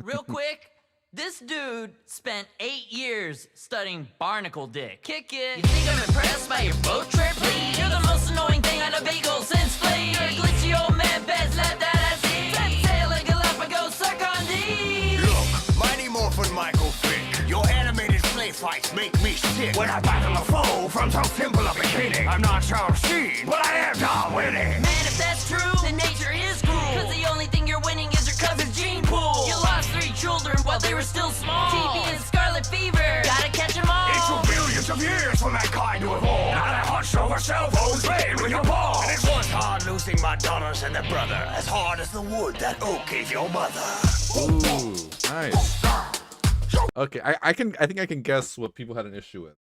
real quick, this dude spent 8 years studying barnacle dick. Kick it. You think I'm impressed by your boat trip? Please. You're the most annoying thing on a bagel since flea. You're a glitchy old man, best let that I see. Set sail and Galapagos, suck on D. Look, Mighty Morphin Michael Vick. Your animated play fights make me sick. When I battle a foe from so simple a beginning, I'm not Charles Sheen, but I am Tom winning. Man, if that's true, then nature is cruel. Cause the only thing you're winning is your cousin's gene pool. You lost 3 children while they were still small. TB and scarlet fever, gotta catch 'em all. It took billions of years for mankind to evolve. Now they're hunched over cell phones, playing with your balls. And it was hard losing my daughters and their brother, as hard as the wood that oak gave your mother. Ooh, nice. Okay, I think I can guess what people had an issue with.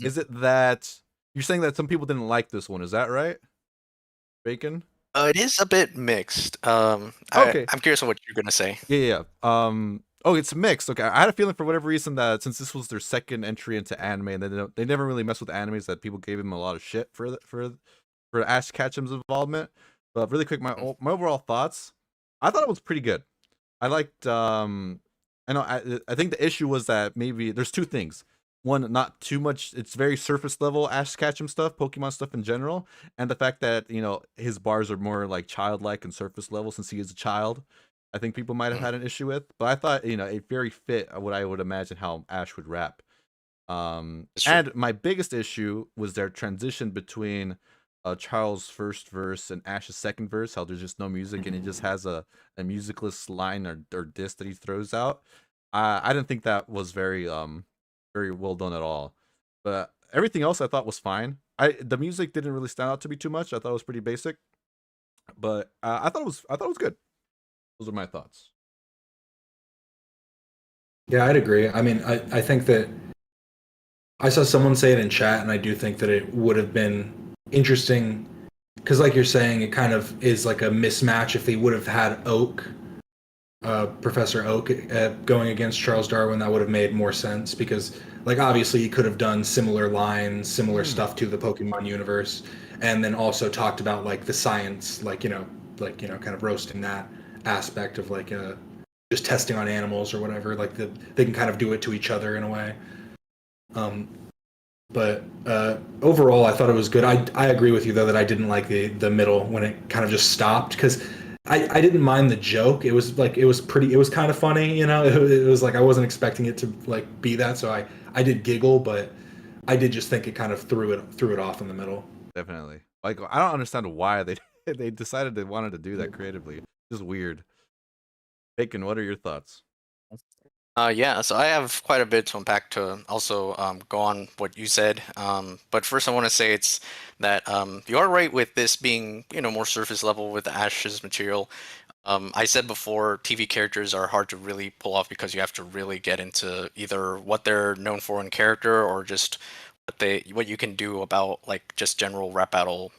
Is it that you're saying that some people didn't like this one? Is that right, Bacon? It is a bit mixed. Okay. I'm curious on what you're gonna say. Yeah. Oh, it's mixed. Okay, I had a feeling for whatever reason that since this was their second entry into anime, and they never really messed with animes, that people gave him a lot of shit for Ash Ketchum's involvement. But really quick, my overall thoughts. I thought it was pretty good. I liked. I think the issue was that maybe there's 2 things. One, not too much. It's very surface level Ash Ketchum stuff, Pokemon stuff in general, and the fact that his bars are more like childlike and surface level since he is a child. I think people might have had an issue with, but I thought, it very fit what I would imagine how Ash would rap. And my biggest issue was their transition between Charles' first verse and Ash's second verse, how there's just no music and he just has a musicless line or diss that he throws out. I didn't think that was very well done at all. But everything else I thought was fine. The music didn't really stand out to me too much. I thought it was pretty basic. But I thought it was good. Those are my thoughts. Yeah, I'd agree. I mean, I think that I saw someone say it in chat, and I do think that it would have been interesting because, like you're saying, it kind of is like a mismatch if they would have had Oak, Professor Oak, going against Charles Darwin. That would have made more sense because, like, obviously, he could have done similar lines, similar stuff to the Pokemon universe, and then also talked about like the science, kind of roasting that aspect of like just testing on animals or whatever. Like they can kind of do it to each other in a way. But overall, I thought it was good. I agree with you though that I didn't like the middle when it kind of just stopped because I didn't mind the joke. It was kind of funny, It was like I wasn't expecting it to like be that, so I did giggle, but I did just think it kind of threw it off in the middle. Definitely. Like I don't understand why they decided they wanted to do that creatively. Just weird. Bacon, what are your thoughts? Yeah, so I have quite a bit to unpack to also go on what you said. But first, I want to say it's that you are right with this being, more surface level with Ash's material. I said before, TV characters are hard to really pull off because you have to really get into either what they're known for in character or just what you can do about like just general rap battle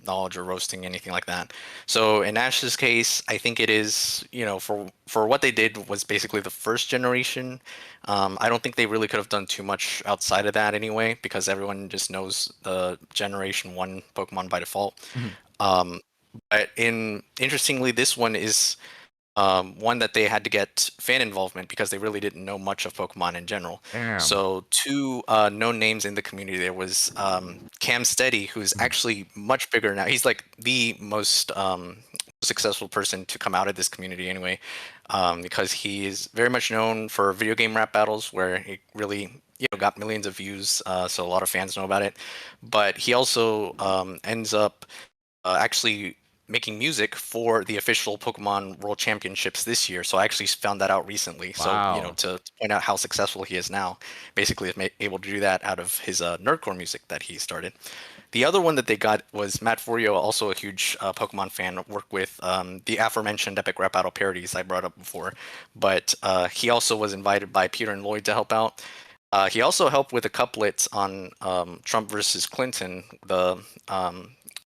knowledge or roasting, anything like that. So in Ash's case, I think it is, for what they did was basically the first generation. I don't think they really could have done too much outside of that anyway, because everyone just knows the Generation 1 Pokemon by default. But interestingly, this one is one that they had to get fan involvement because they really didn't know much of Pokemon in general. Damn. So two known names in the community. There was Cam Steady, who's actually much bigger now. He's like the most successful person to come out of this community anyway, because he is very much known for video game rap battles where he really got millions of views. So a lot of fans know about it. But he also ends up actually making music for the official Pokemon World Championships this year. So I actually found that out recently. Wow. So to point out how successful he is now, basically is able to do that out of his nerdcore music that he started. The other one that they got was Matt Furio, also a huge Pokemon fan, worked with the aforementioned Epic Rap Battle parodies I brought up before. But he also was invited by Peter and Lloyd to help out. He also helped with the couplets on Trump versus Clinton, the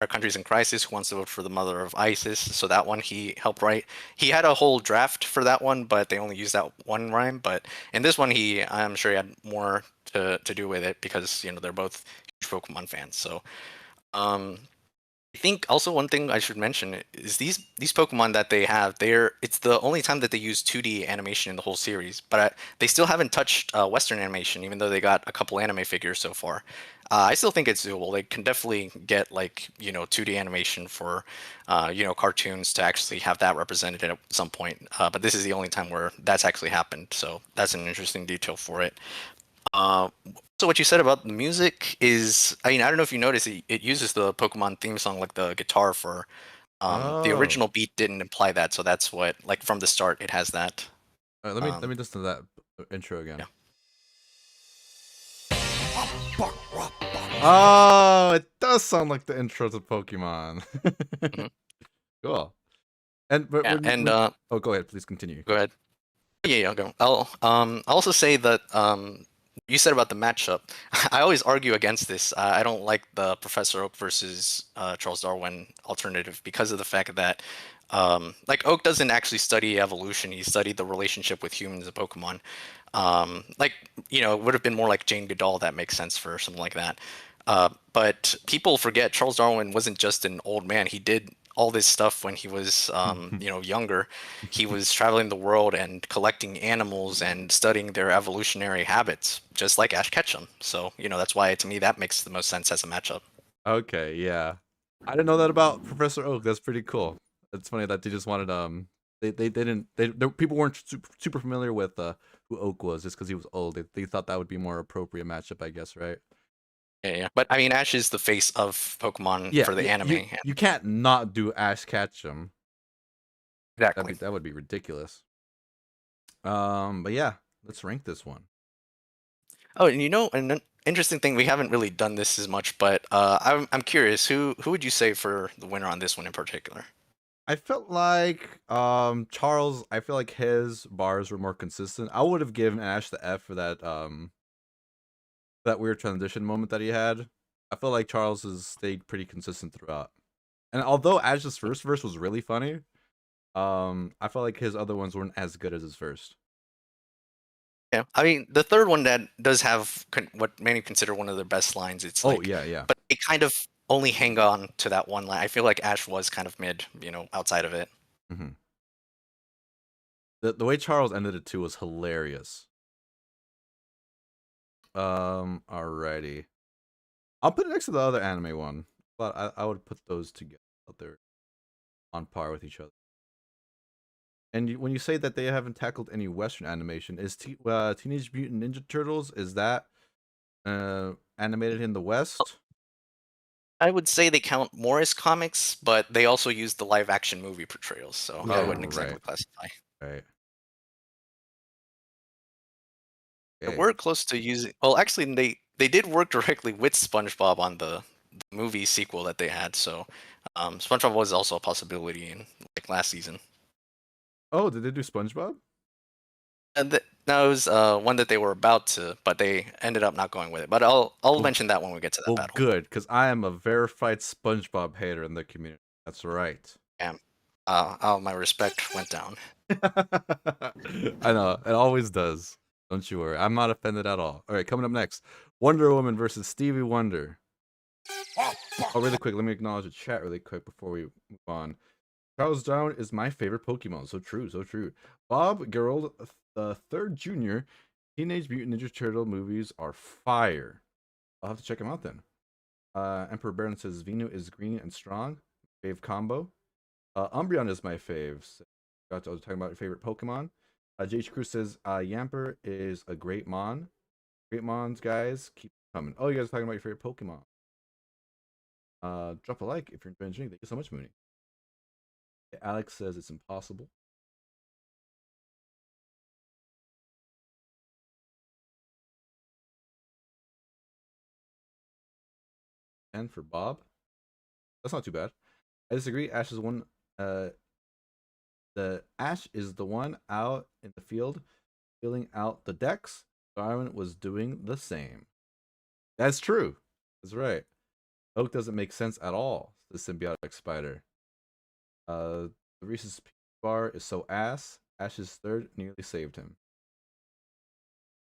Our Country's in Crisis, Who Wants to Vote for the Mother of ISIS. So that one he helped write. He had a whole draft for that one, but they only used that one rhyme. But in this one, I'm sure he had more to do with it because, they're both huge Pokemon fans. So I think also one thing I should mention is these Pokemon that they have, it's the only time that they use 2D animation in the whole series, but they still haven't touched Western animation, even though they got a couple anime figures so far. I still think it's doable. They can definitely get 2D animation for cartoons to actually have that represented at some point. But this is the only time where that's actually happened, so that's an interesting detail for it. So what you said about the music is, I don't know if you noticed, it uses the Pokemon theme song, like the guitar for the original beat didn't imply that, so that's what, from the start, it has that. All right, let me listen to that intro again. Yeah. Oh, it does sound like the intro to Pokemon. Cool. Go ahead, please continue. Go ahead. Yeah, I'll go. I'll also say that you said about the matchup. I always argue against this. I don't like the Professor Oak versus Charles Darwin alternative because of the fact that Oak doesn't actually study evolution. He studied the relationship with humans and Pokemon. It would have been more like Jane Goodall. That makes sense for something like that. But people forget Charles Darwin wasn't just an old man. He did all this stuff when he was younger. He was traveling the world and collecting animals and studying their evolutionary habits, just like Ash Ketchum. So that's why, to me, that makes the most sense as a matchup. Okay, yeah, I didn't know that about Professor Oak. That's pretty cool. It's funny that they just wanted People weren't super familiar with who Oak was just because he was old. They thought that would be more appropriate matchup, I guess, right? Yeah. But I mean, Ash is the face of Pokemon for the anime. You can't not do Ash Ketchum. Exactly. That would be ridiculous. But yeah, let's rank this one. Oh, and an interesting thing, we haven't really done this as much, but I'm curious, who would you say for the winner on this one in particular? I felt like Charles. I feel like his bars were more consistent. I would have given Ash the F for that that weird transition moment that he had. I feel like Charles has stayed pretty consistent throughout. And although Ash's first verse was really funny, I felt like his other ones weren't as good as his first. Yeah, I mean, the third one that does have what many consider one of their best lines. It's like, yeah. But they kind of only hang on to that one line. I feel like Ash was kind of mid, outside of it. Mm-hmm. The way Charles ended it too was hilarious. Alrighty. I'll put it next to the other anime one, but I would put those together out there on par with each other. And when you say that they haven't tackled any Western animation, is Teenage Mutant Ninja Turtles, is that animated in the West? I would say they count more as comics, but they also use the live action movie portrayals, so I wouldn't exactly classify. Right. They were close to using. Well, actually, they did work directly with SpongeBob on the movie sequel that they had. So, SpongeBob was also a possibility in last season. Oh, did they do SpongeBob? And that was one that they were about to, but they ended up not going with it. But I'll mention that when we get to that battle. Good, because I am a verified SpongeBob hater in the community. That's right. Yeah. My respect went down. I know, it always does. Don't you worry. I'm not offended at all. All right, coming up next, Wonder Woman versus Stevie Wonder. Oh, really quick, let me acknowledge the chat really quick before we move on. Charles Darwin is my favorite Pokemon. So true, so true. Bob Gerold the Third Jr. Teenage Mutant Ninja Turtle movies are fire. I'll have to check them out then. Emperor Baron says Venu is green and strong. Fave combo. Umbreon is my fave. I was talking about your favorite Pokemon. JH Cruz says Yamper is a great mon. Great mons, guys. Keep coming. Oh, you guys are talking about your favorite Pokemon. Drop a like if you're enjoying the stream. Thank you so much, Mooney. Alex says it's impossible. And for Bob, that's not too bad. I disagree. Ash is one. The Ash is the one out in the field filling out the decks. Darwin was doing the same. That's true. That's right. Oak doesn't make sense at all. The symbiotic spider. The Reese's Peanut bar is so ass. Ash's third nearly saved him.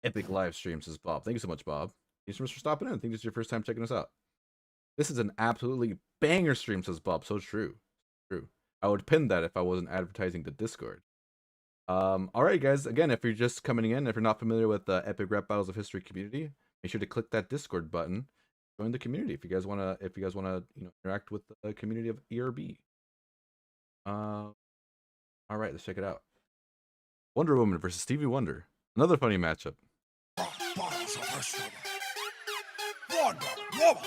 Epic live stream, says Bob. Thank you so much, Bob. Thanks so much for stopping in. I think this is your first time checking us out. This is an absolutely banger stream, says Bob. So true. True. I would pin that if I wasn't advertising the Discord. Alright, guys. Again, if you're just coming in, if you're not familiar with the Epic Rap Battles of History community, make sure to click that Discord button. Join the community if you guys wanna interact with the community of ERB. Alright, let's check it out. Wonder Woman versus Stevie Wonder. Another funny matchup. Wonder Woman.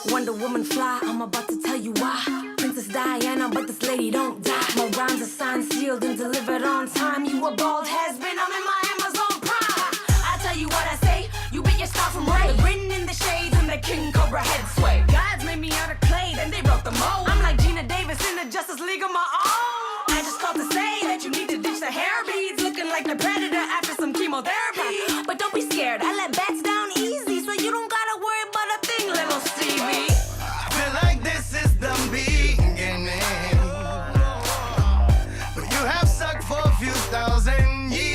Wonder Woman fly, I'm about to tell you why. Princess Diana, but this lady don't die. My rhymes are signed, sealed, and delivered on time. You a bald has-been, I'm in my Amazon Prime. I tell you what I say, you beat your star from Ray. Written in the shades and the King Cobra head sway. Gods made me out of clay, then they broke the mold. I'm like Gina Davis in the Justice League of my own. I just called to say that you need to ditch the hair beads, looking like the Predator after some chemotherapy. But don't be scared, I let bats down easy, so you don't gotta worry about a thing, little Stevie. I feel like this is the beginning, but you have sucked for a few thousand years.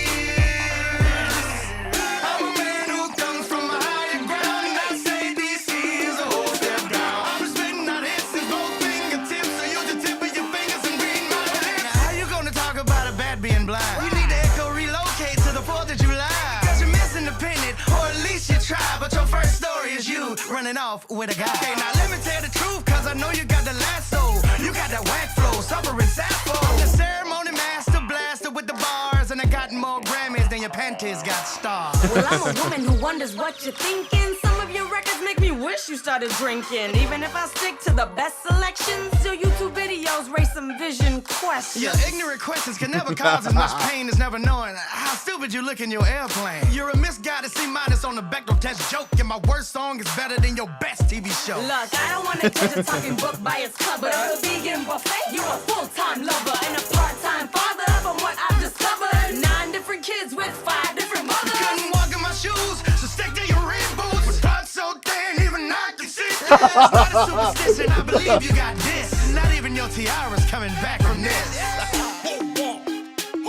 I'm a man who comes from a higher ground, and I say DC is a whole step down. I'm spitting out hits in both fingertips, so use the tip of your fingers and read my lips. Now how you gonna talk about a bat being blind? You need to echo relocate to the 4th of July, cause you're missing the pennant, or at least you try, but your first story is you running off with a guy. Okay, now let me tell the truth, cause Cause I know you got the lasso, you got that whack flow, suffering sappho. The ceremony master blaster with the bars, and I got more Grammys than your panties got stars. Well, I'm a woman who wonders what you're thinking. Some of your records make me wish you started drinking. Even if I stick to the best selections, your YouTube videos raise some vision questions. Your ignorant questions can never cause as much pain as never knowing how stupid you look in your airplane. You're a misguided C- on the Bechdel test joke, and my worst song is better than your best TV show. Look, I don't want to judge a talking book by its cover. But a vegan buffet, you're a full-time lover and a part-time father. From what I've discovered, 9 different kids with 5 different mothers. Couldn't walk in my shoes, so stick to your red boots. With spots so thin, even I can see this. Not a superstition, I believe you got this. Not even your tiara's coming back from this.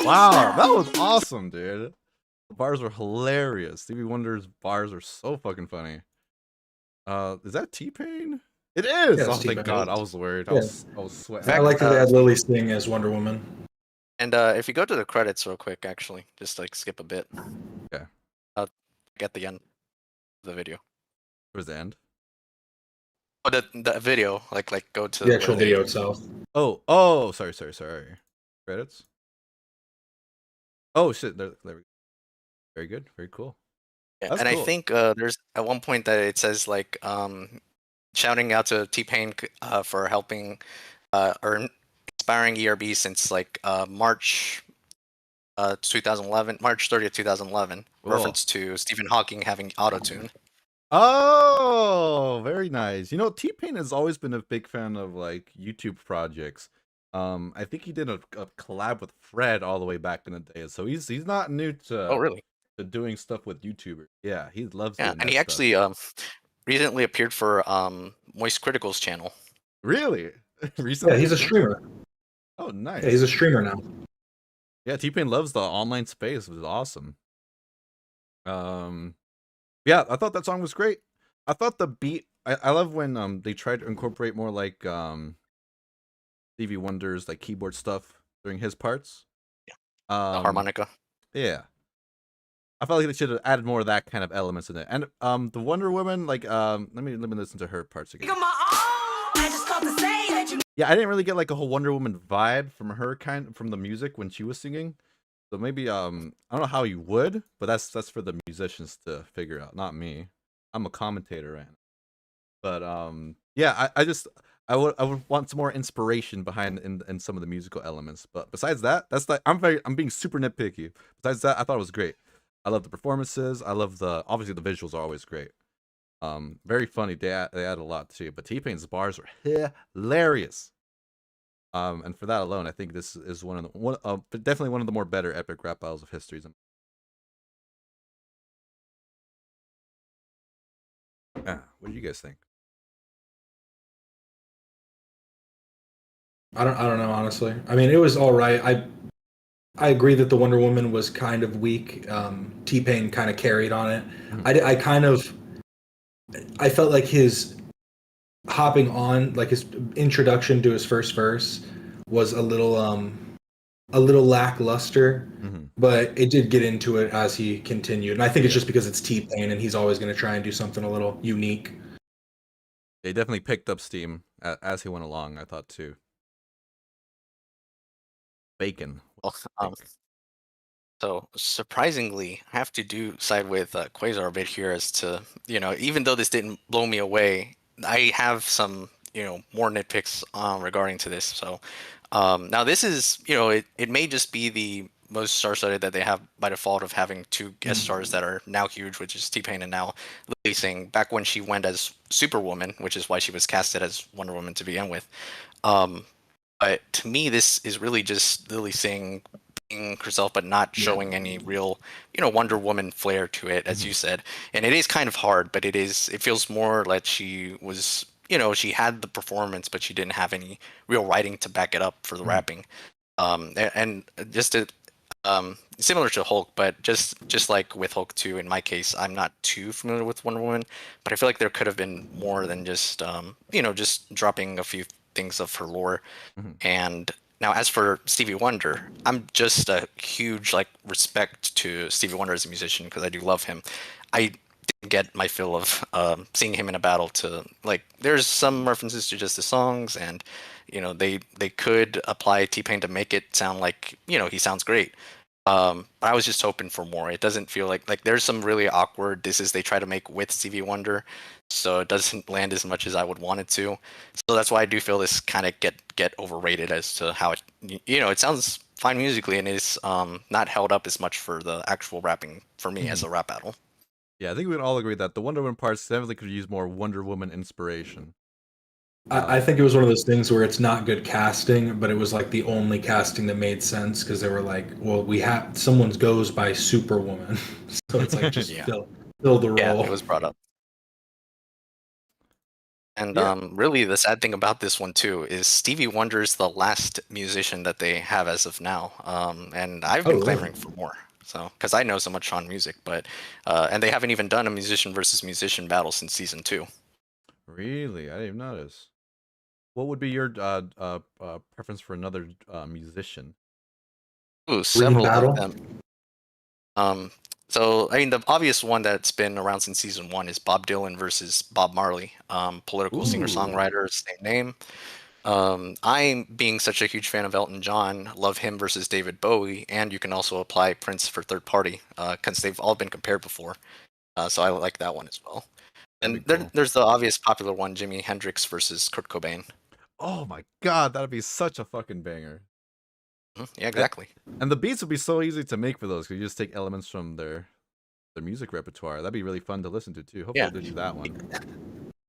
Wow, that was awesome, dude. The bars were hilarious. Stevie Wonder's bars are so fucking funny. Is that T-Pain? It is. Yeah, Oh, it's thank T-Pain. God. I was worried. I Yeah. was sweating. I like that they had Lily sing as Wonder Woman. And if you go to the credits real quick, actually, just like skip a bit. Okay. Get the end of the video. Where's the end? Oh, the video, like go to The actual where they- video itself. Oh, sorry. Credits? Oh, shit. There we go. Very good. Very cool. Yeah, That's and cool. I think there's at one point that it says like shouting out to T-Pain for helping or inspiring ERB since like March 2011, March 30th, 2011. Cool. Reference to Stephen Hawking having autotune. Oh, very nice. You know, T-Pain has always been a big fan of like YouTube projects. I think he did a collab with Fred all the way back in the day, so he's not new to Oh, really? to doing stuff with YouTubers. Yeah, he loves. Yeah, doing and that he stuff. actually recently appeared for Moist Critical's channel. Really recently. Yeah, he's a streamer. Oh, nice. Yeah, he's a streamer now. Yeah, T-Pain loves the online space. It was awesome. Yeah, I thought that song was great. I thought the beat. I love when they tried to incorporate more like Stevie Wonder's like keyboard stuff during his parts. The Um, harmonica. Yeah, I felt like they should have added more of that kind of elements in it. And the Wonder Woman, like let me listen to her parts again. Come on, I just called to say that you. Yeah, I didn't really get like a whole Wonder Woman vibe from her from the music when she was singing. So maybe I don't know how you would, but that's for the musicians to figure out, not me. I'm a commentator right now. But yeah, I would want some more inspiration behind in some of the musical elements. But besides that, that's like I'm being super nitpicky. Besides that, I thought it was great. I love the performances. I love obviously the visuals are always great. Very funny. They add a lot too. But T-Pain's bars were hilarious. And for that alone, I think this is definitely one of the more better epic rap battles of history. What do you guys think? I don't know, honestly. I mean, it was all right. I agree that the Wonder Woman was kind of weak. T-Pain kind of carried on it. I felt like his hopping on, like his introduction to his first verse, was a little lackluster. But it did get into it as he continued, and I think it's just because it's T-Pain, and he's always going to try and do something a little unique. They definitely picked up steam as he went along, I thought too. Bacon. Well, so surprisingly, I have to side with Quasar a bit here as to, even though this didn't blow me away, I have some, more nitpicks regarding to this. So now this is, it may just be the most star-studded that they have by default of having 2 guest stars that are now huge, which is T-Pain and now Lily Singh, back when she went as Superwoman, which is why she was casted as Wonder Woman to begin with. But to me, this is really just Lily Singh being herself, but not showing any real, Wonder Woman flair to it, as you said. And it is kind of hard, but it feels more like she was, she had the performance, but she didn't have any real writing to back it up for the rapping. And just to, similar to Hulk, but just like with Hulk 2, in my case, I'm not too familiar with Wonder Woman, but I feel like there could have been more than just, just dropping a few things of her lore. And now as for Stevie Wonder, I'm just a huge respect to Stevie Wonder as a musician because I do love him. I didn't get my fill of seeing him in a battle. To like, there's some references to just the songs, and they could apply T-Pain to make it sound like he sounds great. But I was just hoping for more. It doesn't feel like there's some really awkward disses they try to make with Stevie Wonder, so it doesn't land as much as I would want it to. So that's why I do feel this kind of get overrated as to how it it sounds fine musically and is not held up as much for the actual rapping for me as a rap battle. Yeah, I think we can all agree that the Wonder Woman parts definitely could use more Wonder Woman inspiration. I think it was one of those things where it's not good casting, but it was like the only casting that made sense because they were like, well, someone goes by Superwoman, so it's like just fill the role. Yeah, it was brought up. And really, the sad thing about this one too is Stevie Wonder's the last musician that they have as of now, and I've been clamoring for more. So, because I know so much on music, but and they haven't even done a musician versus musician battle since season 2. Really, I didn't even notice. What would be your preference for another musician? Ooh, several of them. So I mean, the obvious one that's been around since season 1 is Bob Dylan versus Bob Marley. Political singer-songwriter, same name. I'm being such a huge fan of Elton John, love him versus David Bowie, and you can also apply Prince for third party because they've all been compared before. So I like that one as well. And there's the obvious popular one, Jimi Hendrix versus Kurt Cobain. Oh my god, that'd be such a fucking banger. Yeah, exactly. And the beats would be so easy to make for those because you just take elements from their music repertoire. That'd be really fun to listen to too. Hopefully they do that one.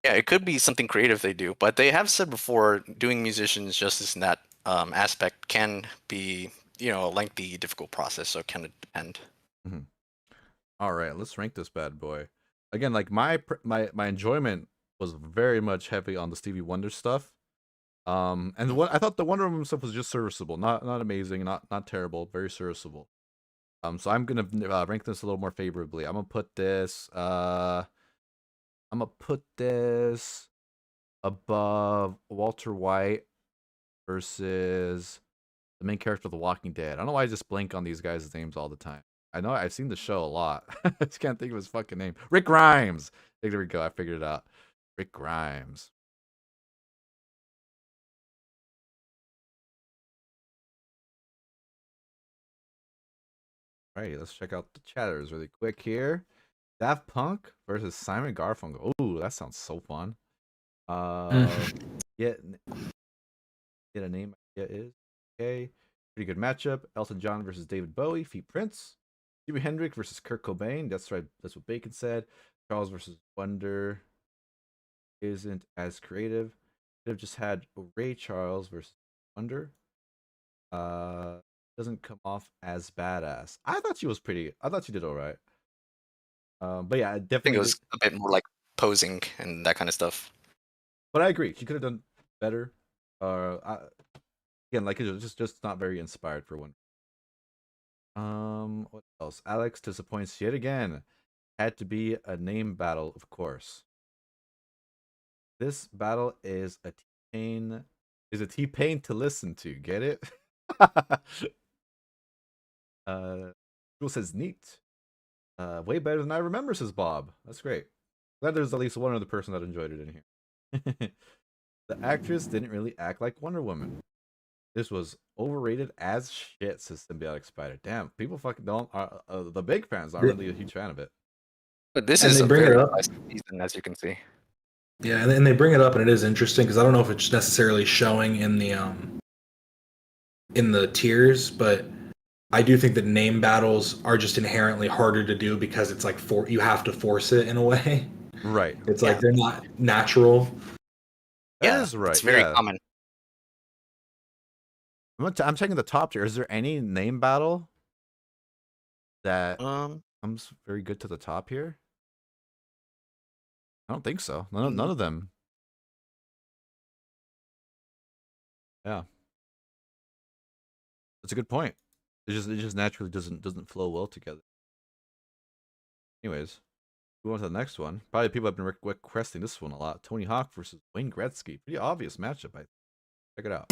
Yeah, it could be something creative they do, but they have said before doing musicians justice in that aspect can be, a lengthy, difficult process. So it kind of depend. All right, let's rank this bad boy. Again, like my enjoyment was very much heavy on the Stevie Wonder stuff. And I thought the Wonder Woman stuff was just serviceable, not amazing, not terrible, very serviceable. So I'm gonna rank this a little more favorably. I'm gonna put this above Walter White versus the main character of The Walking Dead. I don't know why I just blank on these guys' names all the time. I know I've seen the show a lot. I just can't think of his fucking name. Rick Grimes. There we go. I figured it out. Rick Grimes. All right, let's check out the chatters really quick here. Daft Punk versus Simon Garfunkel. Oh, that sounds so fun. Get a name is okay. Pretty good matchup. Elton John versus David Bowie. Feat Prince. Jimi Hendrix versus Kurt Cobain. That's right. That's what Bacon said. Charles versus Wonder isn't as creative. Could have just had Ray Charles versus Wonder. Doesn't come off as badass. I thought she did all right. But yeah, definitely. I think it was a bit more like posing and that kind of stuff. But I agree, she could have done better. Again, like it was just not very inspired for one. What else? Alex disappoints yet again. Had to be a name battle, of course. This battle is a T-Pain to listen to. Get it? Jewel says neat. Way better than I remember, says Bob. That's great. Glad there's at least one other person that enjoyed it in here. The actress didn't really act like Wonder Woman. This was overrated as shit, says Symbiotic Spider. Damn, people fucking don't. The big fans aren't really a huge fan of it. But this is a very nice season, as you can see. Yeah, and they bring it up, and it is interesting because I don't know if it's necessarily showing in the tiers, but I do think that name battles are just inherently harder to do because it's like you have to force it in a way. Right. It's like they're not natural. That is right. It's very common. I'm checking the top tier. Is there any name battle that comes very good to the top here? I don't think so. None of them. Yeah, that's a good point. It just naturally doesn't flow well together. Anyways, move on to the next one. Probably people have been requesting this one a lot. Tony Hawk versus Wayne Gretzky. Pretty obvious matchup. Check it out.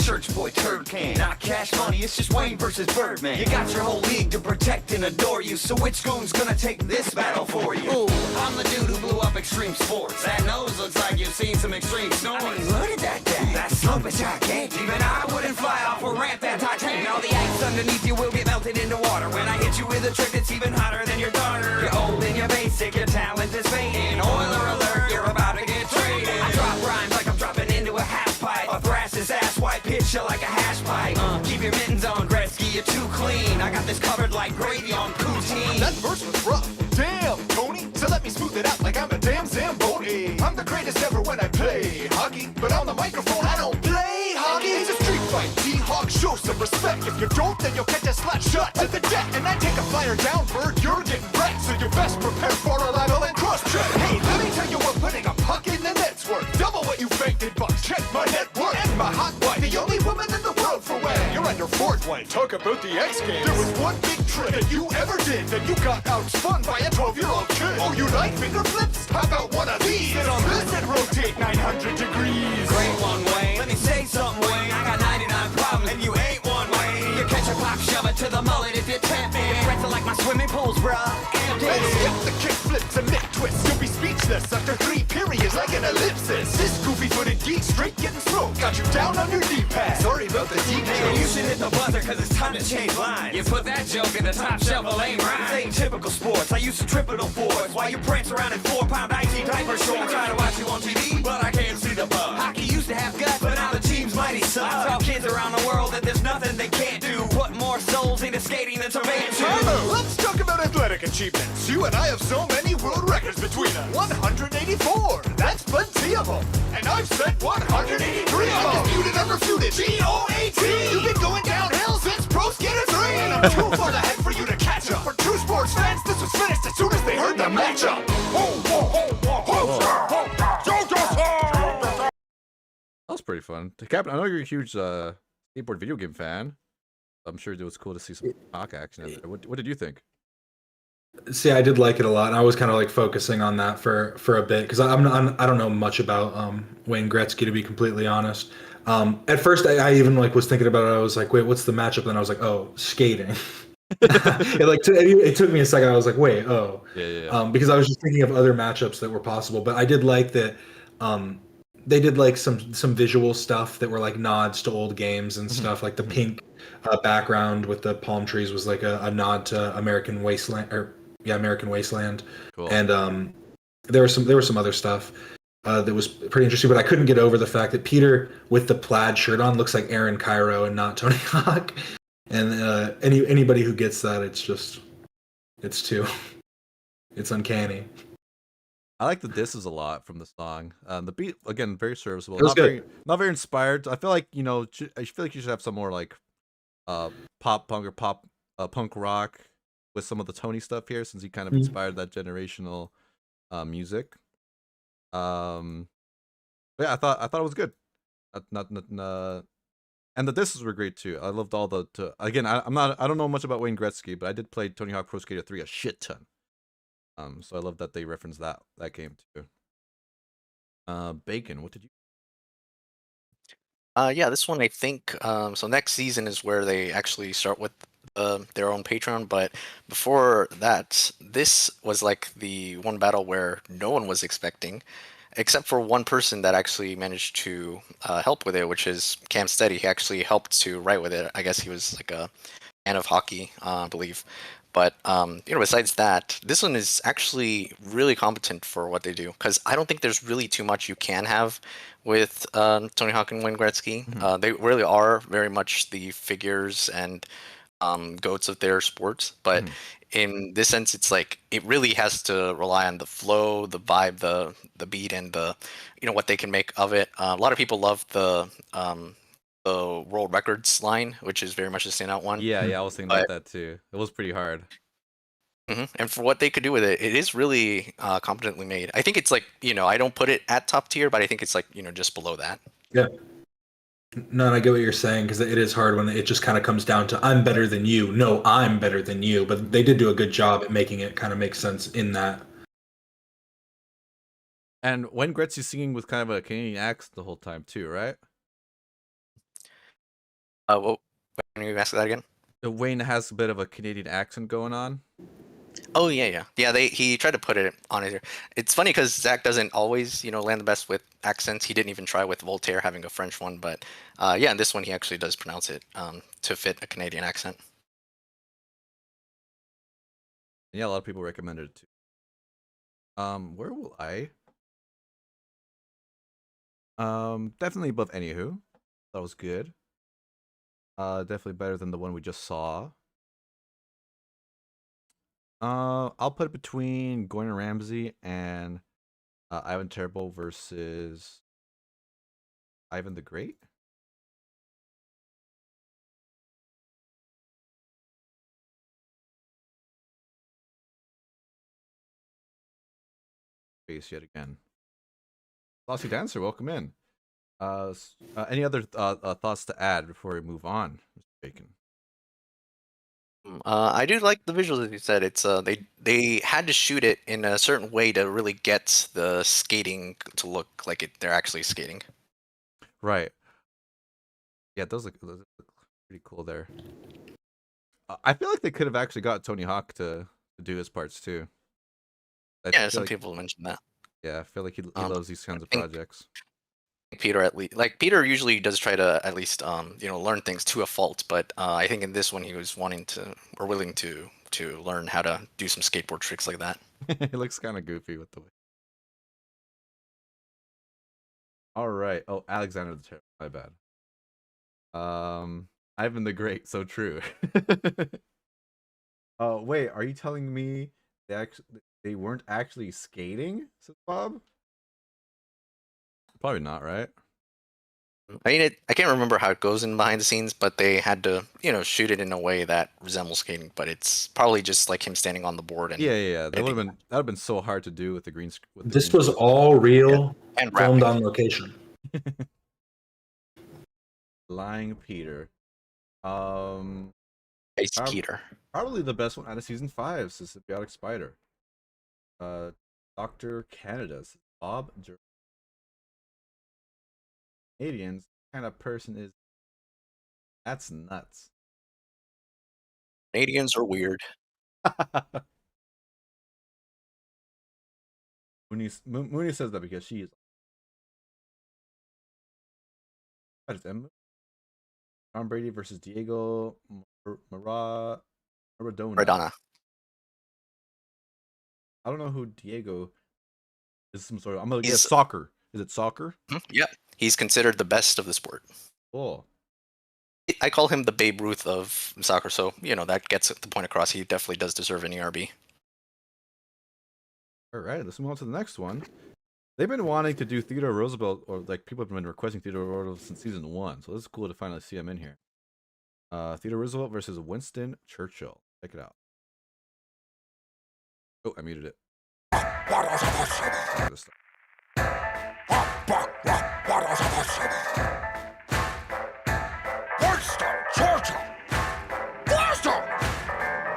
church boy turd can. Not cash money, it's just Wayne versus Birdman. You got your whole league to protect and adore you, so which goon's gonna take this battle for you? Ooh, I'm the dude who blew up extreme sports. That nose looks like you've seen some extreme snorts. I mean, look at that thing. That slope is gigantic. Even I wouldn't fly off a ramp that Titanic. All the ice underneath you will get melted into water when I hit you with a trick that's even hotter than your daughter. You're old and you're basic, your talent is fading. Oiler alert, you're about to get traded. I drop rhymes like I'm dropping into a half pipe. I thrash this ass white pitch you like a hash pipe. Keep your mittens on, Gretzky, you're too clean. I got this covered like gravy on poutine. That verse was rough. Damn, Tony. So let me smooth it out like I'm a damn Zamboni. I'm the greatest ever when I play hockey, but on the microphone I don't play hockey. It's a street fight. D-Hawk, show some respect. If you don't, then you'll catch a slap shot to the deck. And I take a flyer down, bird, you're getting wrecked. So you best prepare for a lateral and cross-check. Hey, let me tell you what putting a puck in the net's worth. Double what you faked in bucks. Check my net worth. And my hot wife, the only woman in the world for wear. You're under fourth wife. Talk about the X Games. There was one big trick that you ever did, then you got outspun by a 12-year-old kid. Oh, you like finger flips? How about one of these? Sit on this and rotate 900 degrees. Great one, Wayne. Let me say something, Wayne. I got 99 problems, and you ain't one, Wayne. You catch a pop, shove it to the mullet if you tempt me. Your friends are like my swimming pools, bruh. Empty. Let's skip the kick flips and neck twists. You'll be speechless after 3 periods like an ellipsis. This goofy-footed geek straight getting smoked. Got you down on your D-pad. Sorry about the details. You should hit the buzzer, cause it's time to change lines. You put that joke in the top shelf of lame rhymes. This ain't typical sports. I used to triple boards while you prance around in 4-pound icy diaper shorts. I try to watch you on TV, but I can't see the bug. Hockey used to have guts, but now the team's mighty suck. I tell kids around the world that there's nothing they can't do. Put more souls into skating than Surveyor 2. Let's talk about athletic achievements. You and I have so many world records between us. 184. That's plenty of them. And I've set 183 of them. Undisputed, unrefuted. G-O-A-T. You've been going downhill since Pro Skater 3. And I'm too far ahead for you to catch up. For true sports fans, this was finished as soon as they heard the matchup. That was pretty fun. Capn, I know you're a huge skateboard video game fan. I'm sure it was cool to see some talk action in there. What did you think? See, I did like it a lot, and I was kind of like focusing on that for a bit because I don't know much about Wayne Gretzky, to be completely honest. At first, I even like was thinking about it. I was like, wait, what's the matchup? And I was like, oh, skating. It took me a second. I was like, wait, oh, yeah. Because I was just thinking of other matchups that were possible. But I did like that. They did like some visual stuff that were like nods to old games and stuff. Like the pink background with the palm trees was like a nod to American Wasteland, American Wasteland. Cool. And there was some other stuff that was pretty interesting. But I couldn't get over the fact that Peter with the plaid shirt on looks like Aaron Cairo and not Tony Hawk. And anybody who gets that, it's uncanny. I like the disses a lot from the song. The beat, again, very serviceable. It was Not very inspired. I feel like I feel like you should have some more like pop punk or punk rock with some of the Tony stuff here, since he kind of inspired that generational music. But yeah, I thought it was good. And the disses were great too. I loved all the. Again, I don't know much about Wayne Gretzky, but I did play Tony Hawk Pro Skater 3 a shit ton. So I love that they referenced that game too. Bacon, what did you? Yeah, this one I think. So next season is where they actually start with their own Patreon. But before that, this was like the one battle where no one was expecting, except for one person that actually managed to help with it, which is Cam Steady. He actually helped to write with it. I guess he was like a fan of hockey, I believe. But besides that, this one is actually really competent for what they do, because I don't think there's really too much you can have with Tony Hawk and Wayne Gretzky. They really are very much the figures and goats of their sports. But in this sense, it's like it really has to rely on the flow, the vibe, the beat, and the what they can make of it. A lot of people love the world records line, which is very much a standout one. Yeah, I was thinking about that too. It was pretty hard. And for what they could do with it, it is really competently made. I think it's like, I don't put it at top tier, but I think it's like, just below that. Yeah. No, and I get what you're saying, because it is hard when it just kind of comes down to I'm better than you. No, I'm better than you. But they did do a good job at making it kind of make sense in that. And Wayne Gretzky singing with kind of a Canadian accent the whole time too, right? Well, can you ask that again? Wayne has a bit of a Canadian accent going on. Oh yeah. He tried to put it on here. It's funny because Zach doesn't always, land the best with accents. He didn't even try with Voltaire having a French one, but in this one he actually does pronounce it to fit a Canadian accent. Yeah, a lot of people recommended it too. Where will I? Definitely above Anywho. That was good. Definitely better than the one we just saw. I'll put it between Gordon Ramsay and Ivan Terrible versus Ivan the Great. Face yet again. Lossy Dancer, welcome in. Any other thoughts to add before we move on, Mr. Bacon? I do like the visuals, as you said. It's they had to shoot it in a certain way to really get the skating to look like they're actually skating. Right. Yeah, those look pretty cool there. I feel like they could have actually got Tony Hawk to do his parts too. Some people mentioned that. Yeah, I feel like he loves these kinds of projects. Peter Peter usually does try to at least learn things to a fault, but I think in this one he was willing to learn how to do some skateboard tricks like that. It looks kind of goofy with the way. All right. Oh, Alexander the Terrible. My bad. Ivan the Great. So true. Oh wait, are you telling me they weren't actually skating? Says Bob. Probably not, right? I mean, I can't remember how it goes in behind the scenes, but they had to, shoot it in a way that resembles skating. But it's probably just like him standing on the board. And yeah. That would have been so hard to do with the green screen. This was all real, and filmed on location. Lying Peter. Ice Peter. Probably the best one out of season 5, Symbiotic Spider. Dr. Canada's Bob. Canadians, what kind of person is that's nuts. Canadians are weird. Mooney says that because she is. What is Emma? Tom Brady versus Diego Maradona. I don't know who Diego is. Some sort of. I'm gonna guess soccer. Is it soccer? Yeah, he's considered the best of the sport. Cool. I call him the Babe Ruth of soccer, so that gets the point across. He definitely does deserve an ERB. All right, let's move on to the next one. They've been wanting to do Theodore Roosevelt, or like people have been requesting Theodore Roosevelt since season 1, so this is cool to finally see him in here. Theodore Roosevelt versus Winston Churchill. Check it out. Oh, I muted it. Winston Churchill! Winston!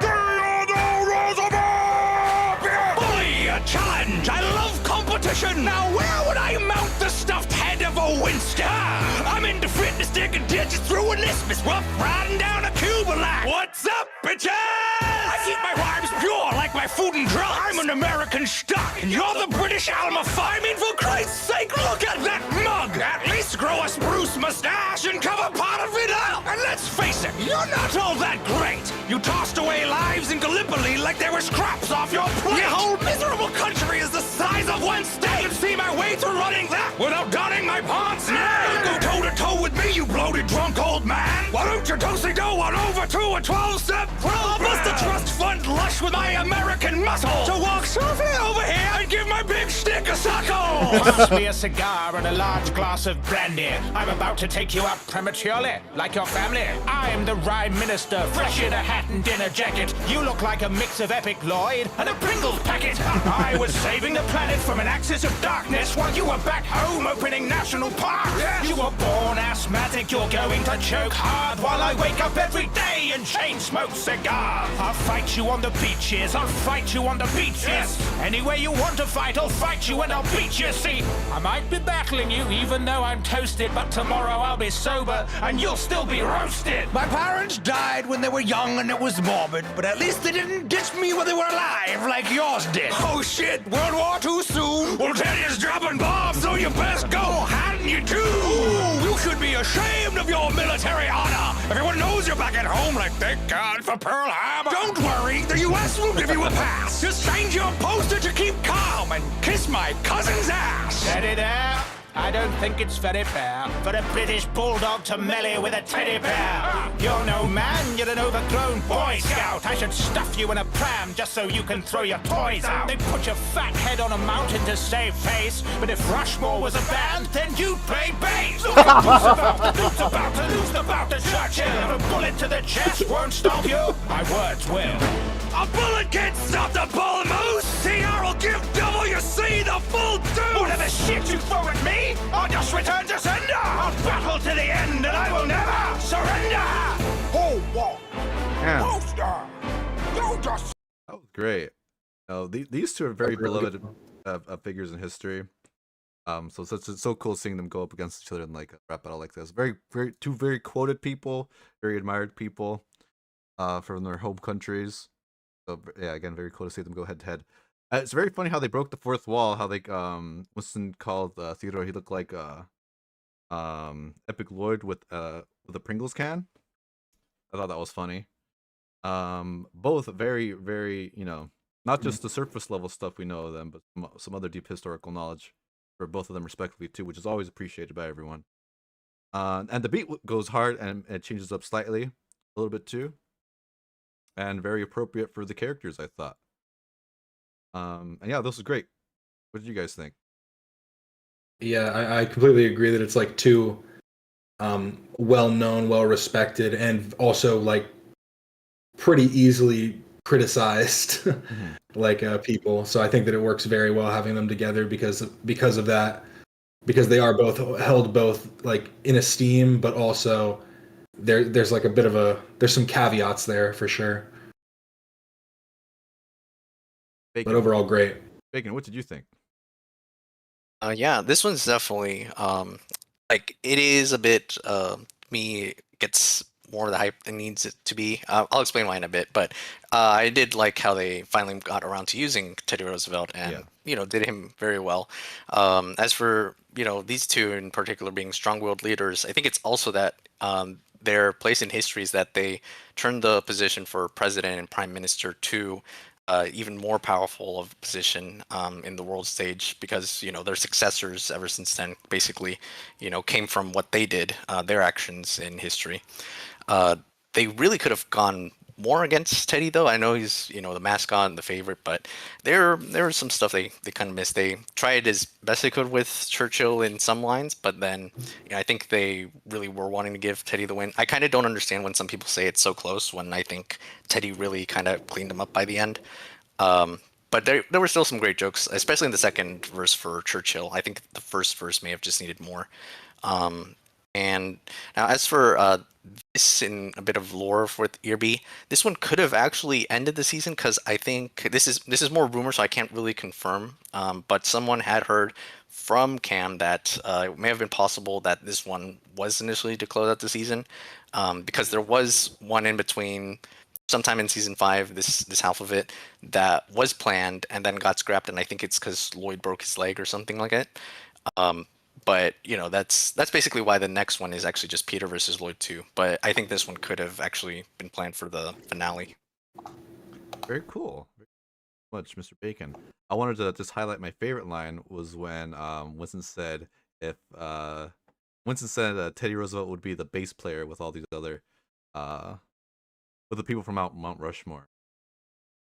Theodore Roosevelt! Bully, a challenge! I love competition! Now where would I mount the stuffed head of a Winston? I'm into fitness, digging ditches through an isthmus, rough riding down a Cuba line. What's up, bitches? I keep my rhymes pure like my food and drugs. I'm an American stock, and you're the British Alma Phi. I mean, for Christ's sake, look at that mug! At least grow a spruce mustache and cover part of it up! And let's face it, you're not all that great! You tossed away lives in Gallipoli like they were scraps off your plate! Your whole miserable country is the size of one state! I can see my way through running that without donning my pants! Now go toe-to-toe with me, you bloated drunk old man! Why don't you do-si-do on over to a 12-step program? I'll bust a trust fund lush with my American muscle! So walk softly over here and give my big stick a suckle! Pass me a cigar and a large glass of brandy. I'm about to take you out prematurely, like your family. I am the Rhyme Minister, fresh in a hat and dinner jacket. You look like a mix of EpicLLOYD and a Pringles packet. I was saving the planet from an axis of darkness while you were back home opening national parks. You were born asthmatic, you're going to choke hard while I wake up every day and chain smoke cigars. I'll fight you on the beaches, I'll fight you on the beaches. Any way you want to fight, I'll fight you and I'll beat you. See, I might be battling you even though I'm toasted, but tomorrow I'll be sober and you'll still be roasted. My parents died when they were young and it was morbid, but at least they didn't ditch me when they were alive like yours did. Oh shit, World War II soon. Well, Teddy's dropping bombs, so you best go, hadn't you too? Ooh, you should be ashamed of your military honor. Everyone knows you're back at home like thank God for Pearl Harbor. Don't worry, the US will give you a pass. Just change your poster to keep calm and kiss my cousin's ass. Teddy there? I don't think it's very fair for a British bulldog to melee with a teddy bear. You're no man, you're an overgrown Boy Scout. I should stuff you in a pram just so you can throw your toys out. They put your fat head on a mountain to save face, but if Rushmore was a band, then you'd play bass. Look at who's about to lose the bout to Churchill. If a bullet to the chest won't stop you, my words will. A bullet can't stop the bull moose. TR will give WC the full deuce. Whatever shit you throw at me, I'll just return to sender. I'll battle to the end and I will never surrender. Oh, whoa. Yeah. Poster. You just... That was great. These two are very beloved figures in history. So it's so cool seeing them go up against each other in like a rap battle like this. Two very quoted people, very admired people, from their home countries. So yeah, again, very cool to see them go head to head. It's very funny how they broke the fourth wall. How they Winston called Theodore. He looked like EpicLLOYD with a Pringles can. I thought that was funny. Both very, very, not just the surface level stuff we know of them, but some other deep historical knowledge for both of them respectively too, which is always appreciated by everyone. And the beat goes hard and it changes up slightly, a little bit too, and very appropriate for the characters, I thought. And yeah, this was great. What did you guys think? Yeah, I completely agree that it's like two well-known, well-respected, and also like pretty easily criticized like people. So I think that it works very well having them together because of that, because they are both held both like in esteem, but also there's like a bit of there's some caveats there for sure. Bacon. But overall, great. Bacon, what did you think? Yeah, this one's definitely like it is a bit me gets more of the hype than needs it to be. I'll explain why in a bit, but I did like how they finally got around to using Teddy Roosevelt and did him very well. As for these two in particular being strong-willed leaders, I think it's also that their place in history is that they turned the position for president and prime minister to even more powerful of a position in the world stage, because their successors ever since then basically came from what they did, their actions in history. They really could have gone more against Teddy, though. I know he's the mascot and the favorite, but there was some stuff they kind of missed. They tried as best they could with Churchill in some lines, but then I think they really were wanting to give Teddy the win. I kind of don't understand when some people say it's so close, when I think Teddy really kind of cleaned him up by the end. But there were still some great jokes, especially in the second verse for Churchill. I think the first verse may have just needed more. And now as for this in a bit of lore with Earby, this one could have actually ended the season, because I think this is more rumor, so I can't really confirm. But someone had heard from Cam that it may have been possible that this one was initially to close out the season, because there was one in between sometime in season 5, this half of it, that was planned and then got scrapped, and I think it's because Lloyd broke his leg or something like that. But that's basically why the next one is actually just Peter versus Lloyd 2. But I think this one could have actually been planned for the finale. Very cool. Very much, Mr. Bacon. I wanted to just highlight my favorite line was when Winston said Teddy Roosevelt would be the bass player with all these other with the people from Mount Rushmore.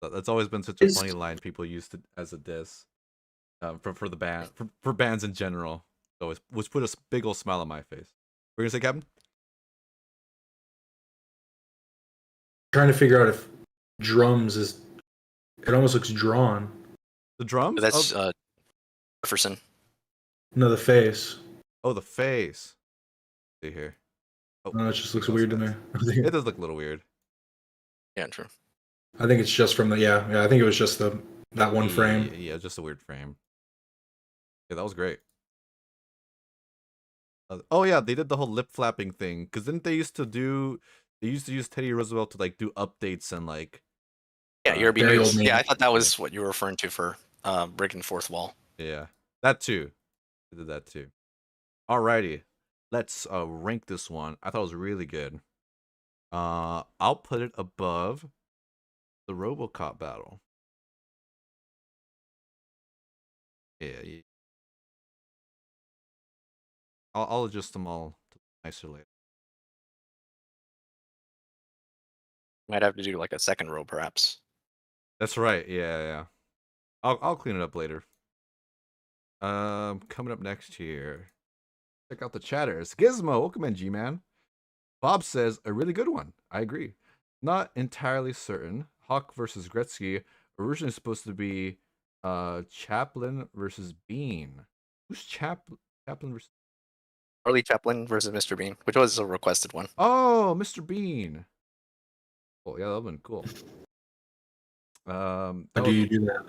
That's always been such a funny line people used as a diss for the band, for bands in general. So which put a big old smile on my face. We're gonna say, Capn? Trying to figure out if drums is. It almost looks drawn. The drums? That's Jefferson. No, the face. Oh, the face. Let's see here. No, it just looks weird to me. It does look a little weird. Yeah, true. I think it's just from the yeah. I think it was just that one frame. Yeah, just a weird frame. Yeah, that was great. Oh yeah, they did the whole lip flapping thing. Because didn't they used to use Teddy Roosevelt to like do updates and like. Yeah, ERB very News. old Yeah, I name. thought that was what you were referring to for breaking the fourth wall. Yeah, that too. They did that too. Alrighty, let's rank this one. I thought it was really good. I'll put it above the RoboCop battle. Yeah. I'll adjust them all to nicer later. Might have to do like a second row, perhaps. That's right. Yeah. I'll clean it up later. Coming up next here. Check out the chatters. Gizmo, welcome in, G-Man. Bob says a really good one. I agree. Not entirely certain. Hawk versus Gretzky originally supposed to be Chaplin versus Bean. Who's Chaplin versus? Charlie Chaplin versus Mr. Bean, which was a requested one. Oh, Mr. Bean. Oh yeah, that would've been cool. How do you do that?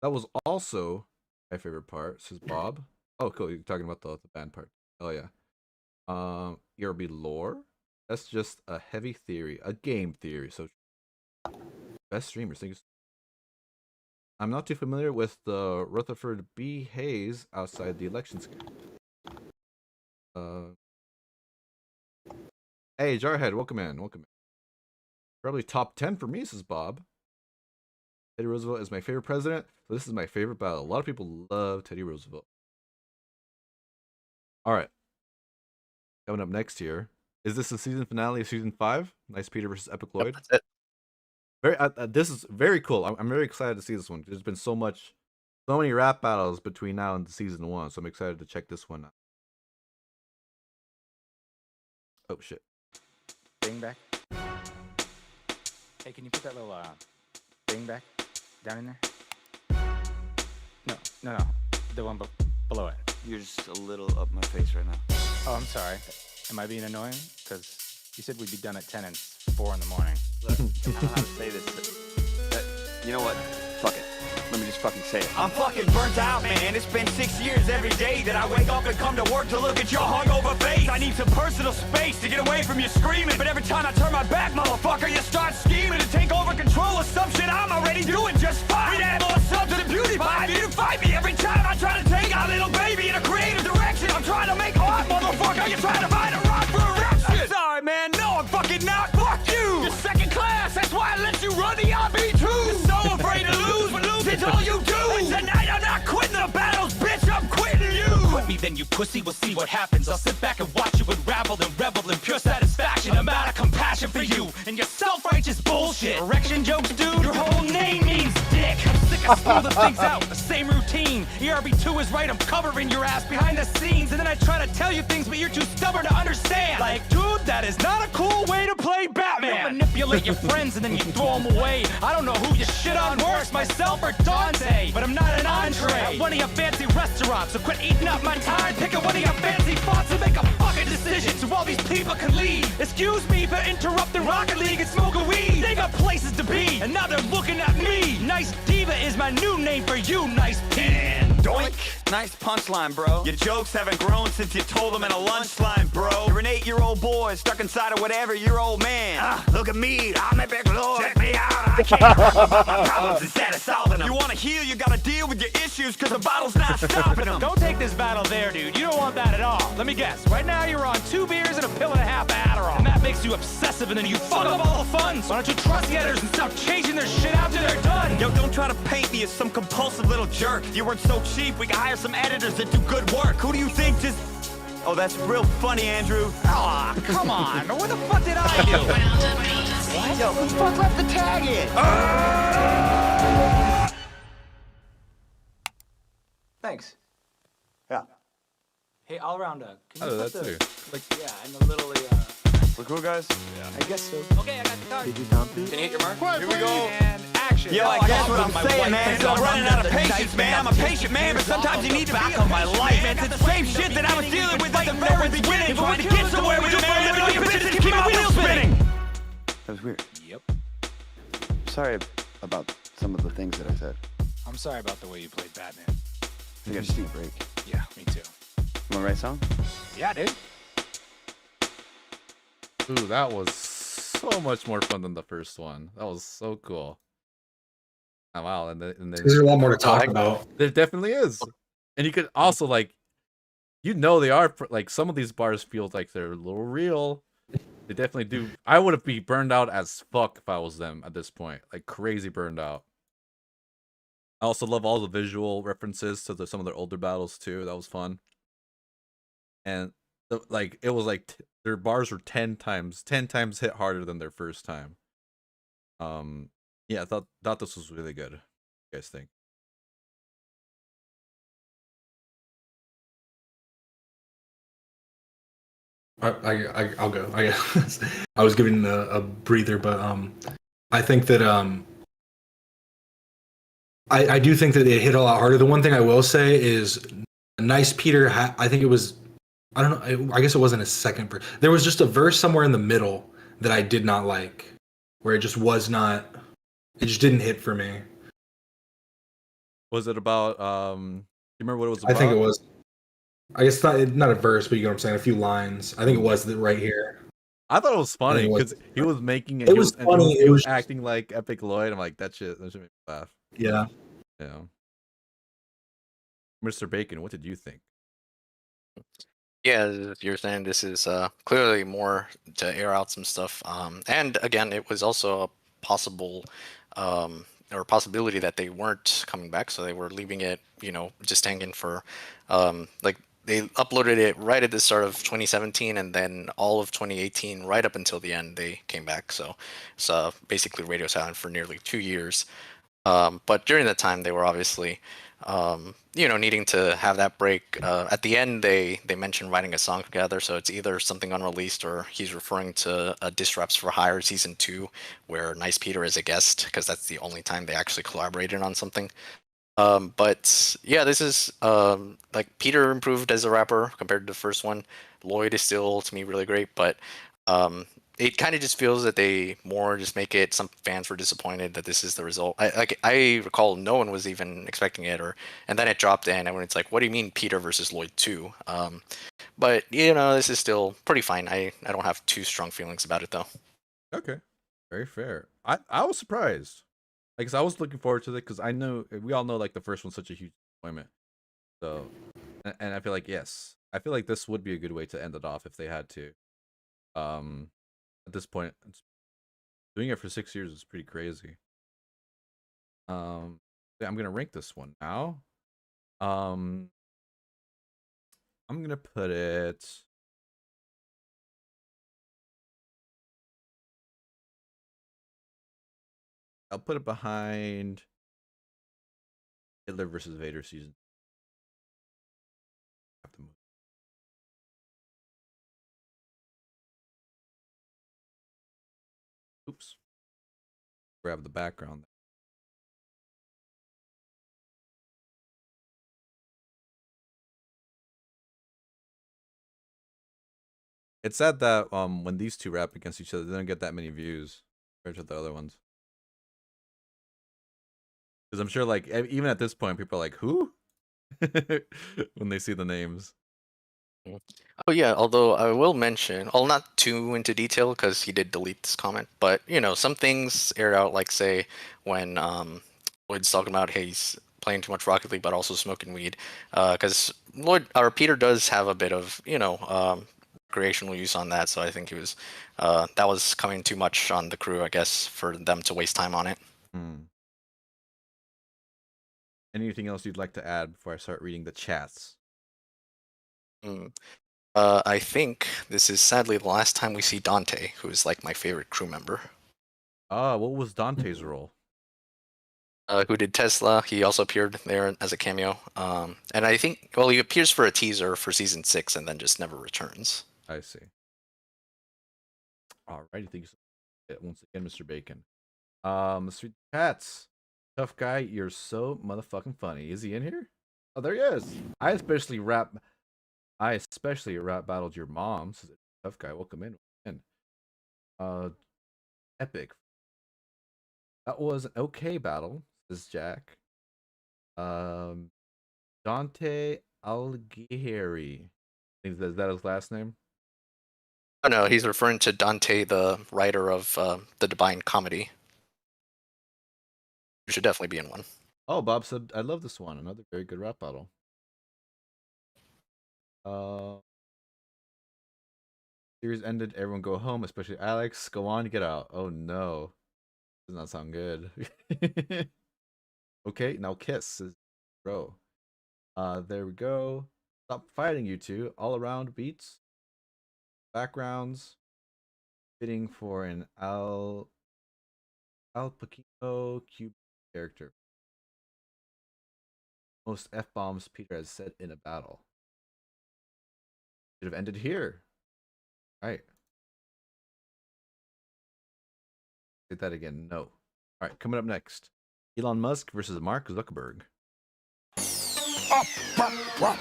That was also my favorite part, says Bob. Oh, cool. You're talking about the band part. Oh yeah. ERB lore. That's just a heavy theory, a game theory. So best streamers. Thank you. I'm not too familiar with the Rutherford B. Hayes outside the elections. Hey, Jarhead, welcome in. Probably top 10 for me, says Bob. Teddy Roosevelt is my favorite president, so this is my favorite battle. A lot of people love Teddy Roosevelt. All right. Coming up next here. Is this the season finale of season 5? Nice Peter versus EpicLLOYD. Yep, that's it. This is very cool. I'm very excited to see this one. There's been so many rap battles between now and season 1, so I'm excited to check this one out. Oh shit. Thing back. Hey, can you put that little thing back down in there? No. The one below it. You're just a little up my face right now. Oh, I'm sorry. Am I being annoying? Because you said we'd be done at 10 and it's 4 in the morning. Look, I don't know how to say this. You know what? Fuck it. Let me just fucking say it. I'm fucking burnt out, man. It's been 6 years every day that I wake up and come to work to look at your hungover face. I need some personal space to get away from you screaming. But every time I turn my back, motherfucker, you start scheming to take over control of some shit I'm already doing just fine. We'd add more sub to the beauty pie. You fight me every time I try to take our little baby in a creative direction. I'm trying to make art, motherfucker. You're trying to find a rock for erection. I'm sorry, man. No, I'm fucking not. Fuck you. You're second class. That's why I let you run the RB2. You're so afraid to lose, but losing's all you do. And tonight I'm not quitting the battles, bitch. I'm quitting you. Quit me, then you pussy. We'll see what happens. I'll sit back and watch you unravel and revel in pure satisfaction. I'm out of compassion for you and your self-righteous bullshit. Erection jokes, dude. Your whole name means dick. I'm sick of smoothing things out. The same routine. ERB2 is right. I'm covering your ass behind the scenes, and then I try to tell you things, but you're too stubborn to understand. Like, dude, that is not a cool way to play Batman. You manipulate your friends and then you throw them away. I don't know who you shit on worse, myself or Dante, but I'm not an entree at one of your fancy restaurants. So quit eating up my time, picking one of your fancy fonts and make a fucking decision so all these people can leave. Excuse me for interrupting Rocket League and smoking weed. They got places to be, and now they're looking at me. Nice Diva is my new name for you, Nice Pan. Doink. Nice punchline, bro. Your jokes haven't grown since you told them in a lunch line, bro. You're an 8-year-old boy stuck inside of whatever-year-old man. Look at me, I'm EpicLLOYD. Check me out, I can't talk about my problems instead of solving them. You wanna heal, you gotta deal with your issues, cause the bottle's not stopping them. Don't take this battle there, dude. You don't want that at all. Let me guess. Right now you're on 2 beers and a pill and a half of Adderall. And that makes you obsessive and then you fuck up all the fun. Why don't you trust the editors and stop changing their shit after they're done? Yo, don't try to paint me as some compulsive little jerk. You weren't so cheap, we could hire some editors that do good work. Who do you think just... Oh, that's real funny, Andrew. Aw, come on. What the fuck did I do? What? Yo, who the fuck left the tag in? Thanks. Yeah. Hey, all around, can you Oh, put that the... too. Yeah, and the little, We're cool, guys? I guess so. Okay, I got the card. Did you dump it? Can you hit your mark? Here we go. And action. action. Yo, I guess what I'm saying, man, is I'm running out of patience, man. I'm a patient man, but sometimes you need to back on my life, man. It's the same shit that I was dealing with at the very beginning, trying to get somewhere with it, man. Let me know you bitches to keep my wheels spinning. That was weird. Yep. Sorry about some of the things that I said. I'm sorry about the way you played Batman. I think I just need a break. Yeah, me too. You want to write a song? Yeah, dude. Ooh, that was so much more fun than the first one. That was so cool. Oh, wow, and then There's a lot more to talk about. There definitely is, and you could also like, you know, they are like some of these bars feel like they're a little real. They definitely do. I would have been burned out as fuck if I was them at this point, like crazy burned out. I also love all the visual references to some of their older battles too. That was fun. And like it was like their bars were 10 times hit harder than their first time. Yeah, I thought this was really good. What do you guys think? I'll go. I was giving a breather, but I think that I do think that it hit a lot harder. The one thing I will say is, Nice Peter. I think it was, I don't know. I guess it wasn't a second verse. There was just a verse somewhere in the middle that I did not like, where it just was not. It just didn't hit for me. Was it about? Do you remember what it was about? I think it was. I guess not a verse, but you know what I'm saying. A few lines. I think it was right here. I thought it was funny because he was making it. It was funny. He was acting like EpicLLOYD. I'm like, that shit make me laugh. Yeah. Yeah. Mr. Bacon, what did you think? Yeah, you're saying this is clearly more to air out some stuff. And again, it was also a possible or possibility that they weren't coming back, so they were leaving it, you know, just hanging for like they uploaded it right at the start of 2017, and then all of 2018, right up until the end, they came back. So it's basically radio silent for nearly 2 years. But during that time, they were obviously, you know, needing to have that break. At the end, they mentioned writing a song together, so it's either something unreleased or he's referring to Diss Raps for Hire Season 2, where Nice Peter is a guest, because that's the only time they actually collaborated on something. But yeah, this is like Peter improved as a rapper compared to the first one. Lloyd is still, to me, really great, but it kind of just feels that they more just make it. Some fans were disappointed that this is the result. I recall no one was even expecting it, and then it dropped in, and when it's like, what do you mean Peter versus Lloyd 2? But you know, this is still pretty fine. I don't have too strong feelings about it though. Okay, very fair. I was surprised, like, 'cause I was looking forward to it because I know we all know like the first one's such a huge disappointment. So, and I feel like I feel like this would be a good way to end it off if they had to. At this point, doing it for 6 years is pretty crazy. Yeah, I'm gonna rank this one now. I'm gonna put it. I'll put it behind Hitler versus Vader season. Have to move. Oops. Grab the background. It's sad that when these two rap against each other, they don't get that many views compared to the other ones. Because I'm sure, like, even at this point, people are like, "Who?" when they see the names. Oh yeah, although I will mention, I'll not too into detail because he did delete this comment, but you know, some things aired out, like say when Lloyd's talking about, hey, he's playing too much Rocket League but also smoking weed, because Lloyd or Peter does have a bit of, you know, recreational use on that, so I think it was that was coming too much on the crew, I guess, for them to waste time on it. Anything else you'd like to add before I start reading the chats? I think this is sadly the last time we see Dante, who is like my favorite crew member. What was Dante's role? Who did Tesla? He also appeared there as a cameo. And I think, well, he appears for a teaser for season 6 and then just never returns. I see. Alrighty, thank you so much once again, Mr. Bacon. Sweet Cats. Tough guy, you're so motherfucking funny. Is he in here? Oh, there he is. I especially rap battled your mom. So tough guy, welcome in. Epic. That was an okay battle, says Jack. Dante Alighieri. Is that his last name? Oh no, he's referring to Dante, the writer of the Divine Comedy. You should definitely be in one. Oh, Bob said, I love this one. Another very good rap battle. Series ended. Everyone go home, especially Alex. Go on, get out. Oh no. Does not sound good. Okay, now kiss. Bro. There we go. Stop fighting, you two. All around beats. Backgrounds. Fitting for an Al Pacino cube character. Most F-bombs Peter has said in a battle. Should have ended here. Right. Say that again. No. Alright, coming up next. Elon Musk versus Mark Zuckerberg. Elon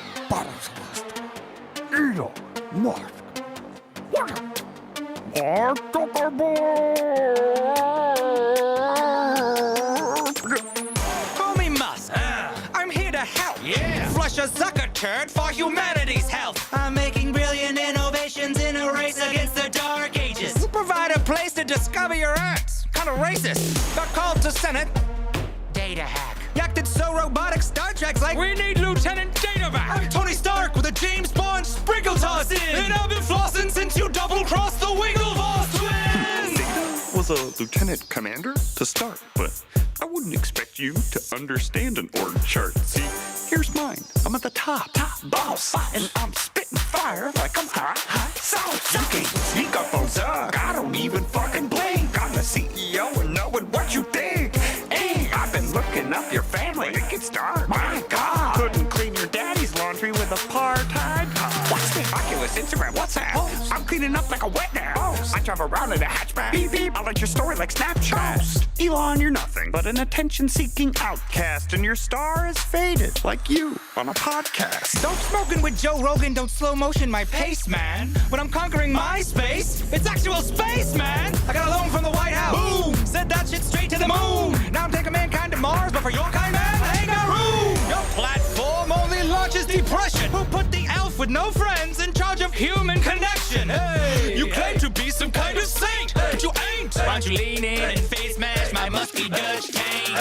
Musk. Mark Call me Musk. I'm here to help. Yeah. Flush a Zucker turd for humanity's health. I'm making brilliant innovations in a race against the dark ages. Provide a place to discover your arts. Kind of racist. Got called to Senate. Data hack. Acted so robotic, Star Trek's like, we need Lieutenant Datavac. I'm Tony Stark with a James Bond sprinkle toss in. And I've been flossing since you double-crossed the Wigglevoss twins. Vader was a lieutenant commander to start, but I wouldn't expect you to understand an org chart. See, here's mine. I'm at the top boss, and I'm spitting fire like I'm hot sauce. You can't sneak up on Zuck. I don't even fucking blink. I'm the CEO and knowing what you think. Hey, I've been looking up your family. It can start. My God, couldn't clean your daddy's laundry with a part-time car. Watch me, Oculus, Instagram, WhatsApp. I'm cleaning up like a wet ass. I drive around in a hatchback. Beep beep. I like your story like Snapchat. Elon, you're nothing but an attention-seeking outcast, and your star is faded like you on a podcast. Don't smoking with Joe Rogan, don't slow motion my pace, man. When I'm conquering my space, it's actual space, man. I got a loan from the White House. Boom! Said that shit straight to the moon. Now I'm taking mankind to Mars, but for your kind, man, I ain't got room. Your platform only launches depression. Who put the elf with no friends in charge of human connection? Hey, you claim to be some kind of saint, but you ain't. Why don't you lean in and face mash my musky Dutch taint?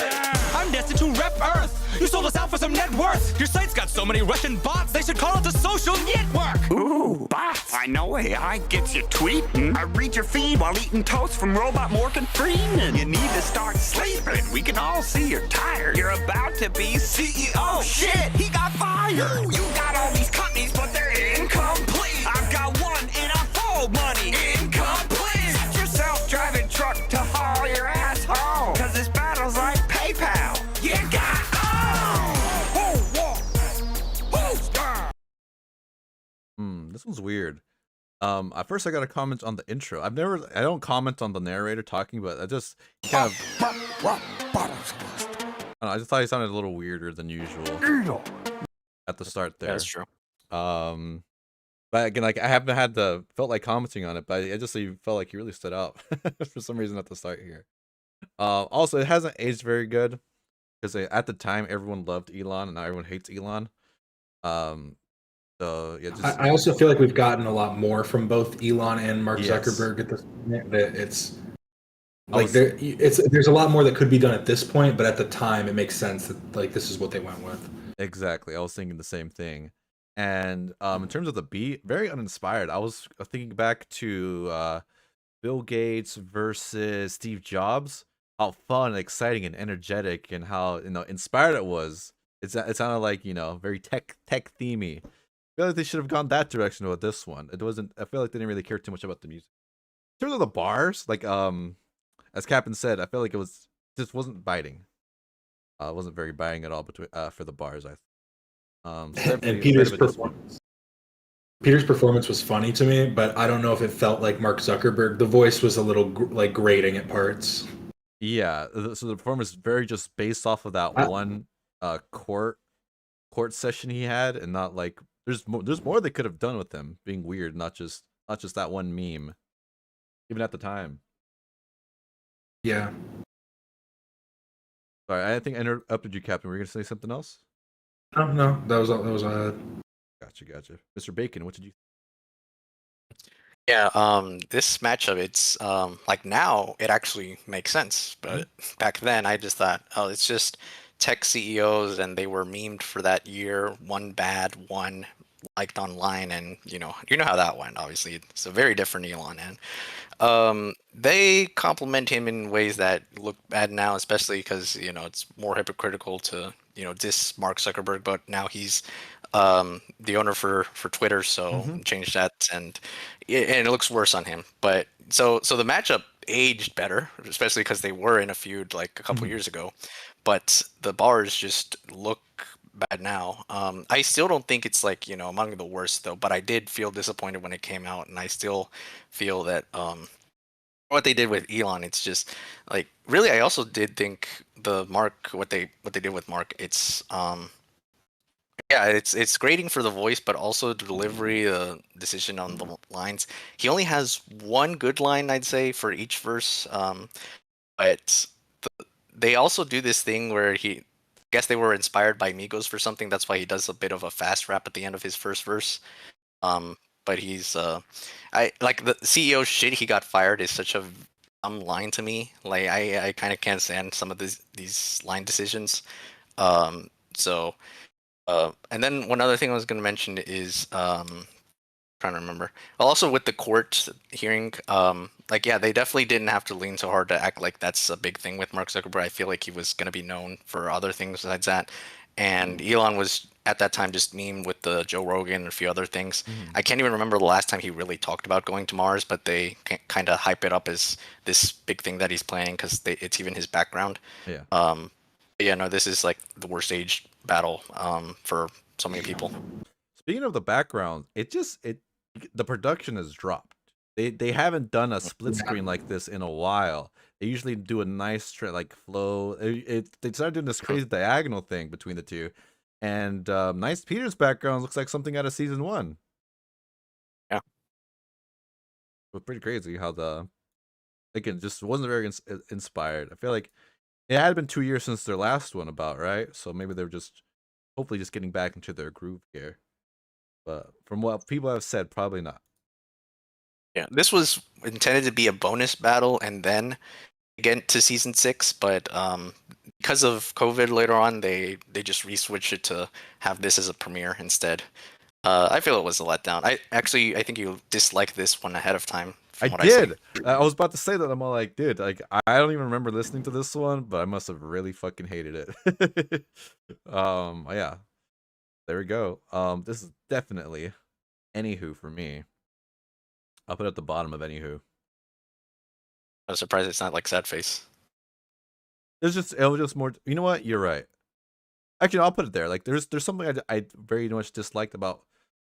I'm destined to rep Earth. You sold us out for some net worth. Your site's got so many Russian bots, they should call it the social network. Ooh, bots. I know AI gets you tweeting. I read your feed while eating toast from Robot Morgan Freeman. You need to start sleeping. We can all see you're tired. You're about to be CEO. Shit, he got fired. You got all these companies, but they're incomplete. I've got one and I fold money. Incomplete. Set your self-driving truck to haul your ass home. Cause this battle's like PayPal. You got This one's weird. At first I got a comment on the intro. I don't comment on the narrator talking, but I just kind of I don't know, I just thought he sounded a little weirder than usual at the start there. That's true. But again, like I haven't had felt like commenting on it, but I just felt like he really stood out for some reason at the start here. Also, it hasn't aged very good because at the time everyone loved Elon and now everyone hates Elon. So yeah, I also feel like we've gotten a lot more from both Elon and Mark Zuckerberg at this point. That it's like there's a lot more that could be done at this point, but at the time it makes sense that like this is what they went with. Exactly, I was thinking the same thing. And in terms of the beat, very uninspired. I was thinking back to Bill Gates versus Steve Jobs. How fun, exciting, and energetic, and how inspired it was. It sounded like very tech themey. I feel like they should have gone that direction with this one. It wasn't. I feel like they didn't really care too much about the music. In terms of the bars, like as Capn said, I feel like it just wasn't biting. It wasn't very biting at all for the bars. And Peter's performance was funny to me, but I don't know if it felt like Mark Zuckerberg. The voice was a little like grating at parts. Yeah, so the performance is very just based off of that one court session he had, and not like there's more they could have done with him being weird, not just that one meme, even at the time. Yeah. Sorry, I think I interrupted you, Captain. Were you gonna say something else? No, that was all. That was Gotcha. Mr. Bacon, what did you? Yeah, this matchup, it's like now it actually makes sense, but back then I just thought, oh, it's just tech CEOs and they were memed for that year, one bad, one liked online, and you know how that went. Obviously, it's a very different Elon, and they compliment him in ways that look bad now, especially because it's more hypocritical to diss Mark Zuckerberg, but now he's the owner for Twitter, so change that, and it looks worse on him. But so the matchup aged better, especially because they were in a feud like a couple years ago, but the bars just look bad now. I still don't think it's like among the worst though, but I did feel disappointed when it came out, and I still feel that what they did with Elon, it's just like really. I also did think what they did with Mark, it's yeah, it's grading for the voice, but also the delivery, the decision on the lines. He only has one good line, I'd say, for each verse. But they also do this thing where I guess they were inspired by Migos for something. That's why he does a bit of a fast rap at the end of his first verse. But he's I like the CEO shit. He got fired is such a dumb line to me. Like I kind of can't stand some of these line decisions. So. And then one other thing I was going to mention is trying to remember. Also with the court hearing, like yeah, they definitely didn't have to lean so hard to act like that's a big thing with Mark Zuckerberg. I feel like he was going to be known for other things besides that. And Elon was at that time just meme with the Joe Rogan and a few other things. I can't even remember the last time he really talked about going to Mars, but they kind of hype it up as this big thing that he's planning because it's even his background. Yeah. Yeah, no, this is like the worst aged battle for so many people. Speaking of the background, the production has dropped. They haven't done a split screen like this in a while. They usually do a nice like flow. They started doing this crazy diagonal thing between the two, and Nice Peter's background looks like something out of season 1. Yeah, but pretty crazy how it just wasn't very inspired. I feel like it had been 2 years since their last one about, right? So maybe they're just hopefully just getting back into their groove here. But from what people have said, probably not. Yeah, this was intended to be a bonus battle and then get to season 6, but because of COVID later on, they just re-switched it to have this as a premiere instead. I feel it was a letdown. I think you disliked this one ahead of time. I did. I was about to say that. I'm all like, dude, like I don't even remember listening to this one, but I must have really fucking hated it. Yeah. There we go. This is definitely Anywho for me. I'll put it at the bottom of Anywho. I'm surprised it's not like Sad Face. It was just more. You know what? You're right. Actually, I'll put it there. Like, there's something I very much disliked about,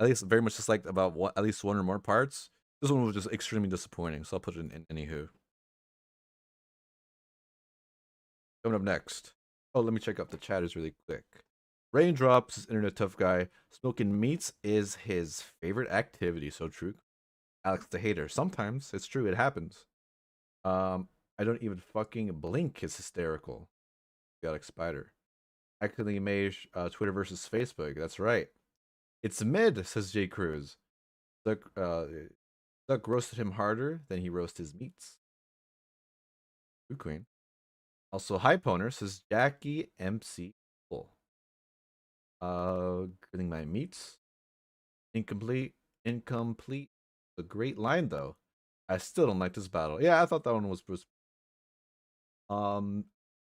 at least very much disliked about at least one or more parts. This one was just extremely disappointing, so I'll put it in Anywho. Coming up next. Oh, let me check out the chatters really quick. Raindrops, internet tough guy. Smoking meats is his favorite activity. So true. Alex the hater. Sometimes it's true. It happens. I don't even fucking blink. Is hysterical. Alex Spider. Accidentally made Twitter versus Facebook. That's right. It's mid, says J. Cruz. Duck roasted him harder than he roasted his meats. Food Queen. Also, Hyponer says Jackie MC Full. Getting my meats. Incomplete. A great line though. I still don't like this battle. Yeah, I thought that one was Bruce.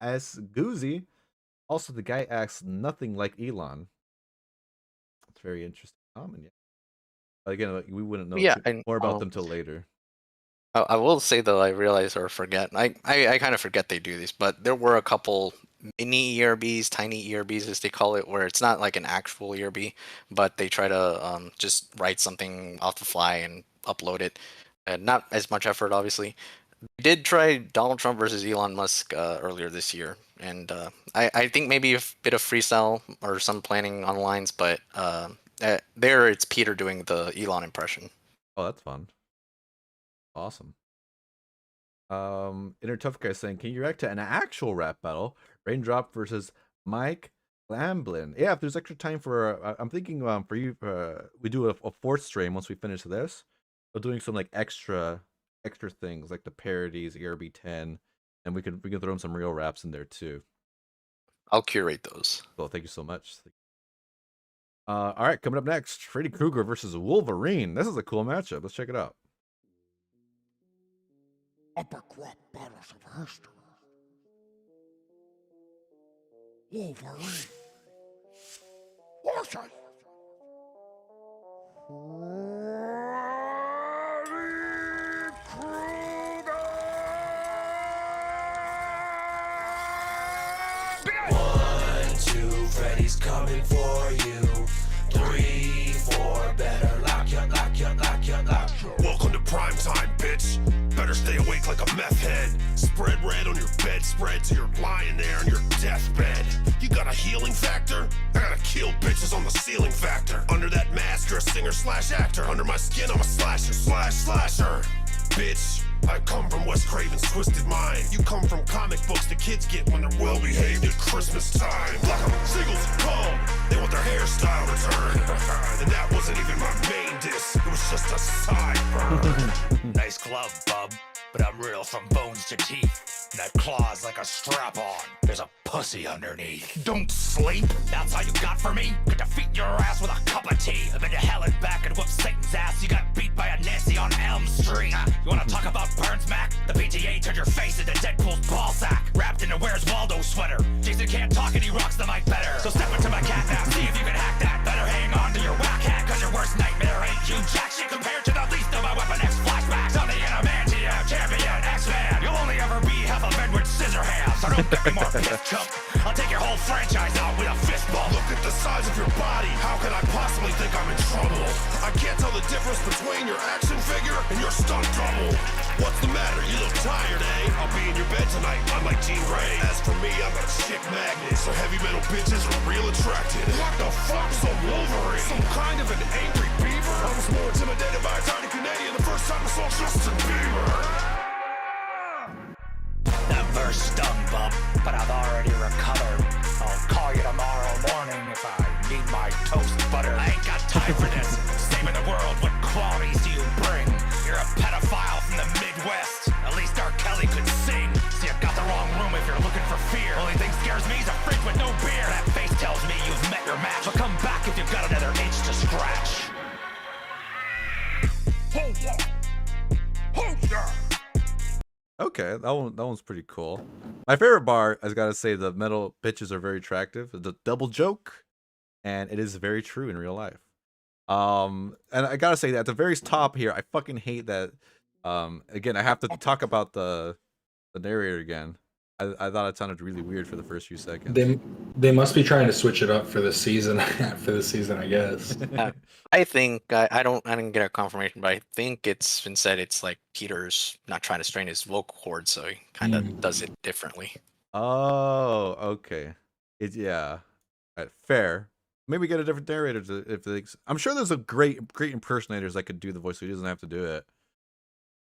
As Goozy, also the guy acts nothing like Elon. It's very interesting. Yeah. Again, like, we wouldn't know more about them till later. I will say though, I realize or forget. I kind of forget they do these, but there were a couple mini ERBs, tiny ERBs as they call it, where it's not like an actual ERB, but they try to just write something off the fly and upload it, and not as much effort, obviously. We did try Donald Trump versus Elon Musk earlier this year, and I think maybe a bit of freestyle or some planning on lines, but there it's Peter doing the Elon impression. Oh, that's fun. Awesome. Inner Tough Guy saying, can you react to an actual rap battle? Raindrop versus Mike Lamblin. Yeah, if there's extra time for, I'm thinking for you, we do a fourth stream once we finish this. We're doing some like extra things like the parodies, ERB10, and we can throw in some real raps in there too. I'll curate those. Well, thank you so much. All right, coming up next, Freddy Krueger versus Wolverine. This is a cool matchup. Let's check it out. Upper crop battles of history. Wolverine. Horse it. One, two, Freddy's coming for you. 3, 4, better lock ya. Welcome to prime time, bitch. Better stay awake like a meth head. Spread red on your bedspread till you're lying there on your deathbed. You got a healing factor? I gotta kill bitches on the ceiling factor. Under that mask, you're a singer/actor. Under my skin, I'm a slasher. Bitch, I come from Wes Craven's twisted mind. You come from comic books the kids get when they're well behaved at Christmas time. Block 'em, Seagulls, calm. They want their hairstyle returned. And that wasn't even my main diss. It was just a sideburn. Nice glove, bub, but I'm real from bones to teeth. That claw's like a strap-on. There's a pussy underneath. Don't sleep. That's all you got for me? Could defeat your ass with a cup of tea. I've been to hell and back and whooped Satan's ass. You got beat by a Nancy on Elm Street. You wanna talk about Burns, Mac? The PTA turned your face into Deadpool's ballsack. Wrapped in a Where's Waldo sweater. Jason can't talk and he rocks the mic better. So step into my cat now, see if you can hack that. Better hang on to your whack hat, cause your worst nightmare ain't you jack shit compared to the least of my Weapon X flashbacks. I'm the Adamantium champion X-Man. You'll only ever be half of Edward Scissorhands. So don't get me more pissed, chump. I'll take your whole franchise out with a fist bump. Look at the size of your body. How can I possibly think I'm in trouble? I can't tell the difference between your action figure and your stunt double. What's the matter? You look tired, eh? I'll be in your bed tonight, unlike Jean Grey. As for me, I'm a chick magnet, so heavy metal bitches are real attracted. What the fuck's a Wolverine? Some kind of an angry beaver? I was more intimidated by a tiny Canadian the first time I saw Justin Bieber. That verse stung, bub, but I've already recovered. I'll call you tomorrow morning if I need my toast butter. I ain't got time for this. Saving the world, what qualities do you bring? You're a pedophile from the Midwest. At least R. Kelly could sing. So you got the wrong room if you're looking for fear. Only thing scares me is a fridge with no beer. That face tells me you've met your match. But come back if you've got another itch to scratch. Hold up. Hold up. Okay, that one's pretty cool. My favorite bar, I gotta say, the metal bitches are very attractive. The double joke, and it is very true in real life. And I gotta say that at the very top here, I fucking hate that. Again, I have to talk about the narrator again. I thought it sounded really weird for the first few seconds. They must be trying to switch it up for the season. I guess. I think I didn't get a confirmation, but I think it's been said it's like Peter's not trying to strain his vocal cords, so he kind of does it differently. Oh, okay. Yeah. All right, fair. Maybe get a different narrator if they. I'm sure there's a great impersonators that could do the voice, so he doesn't have to do it.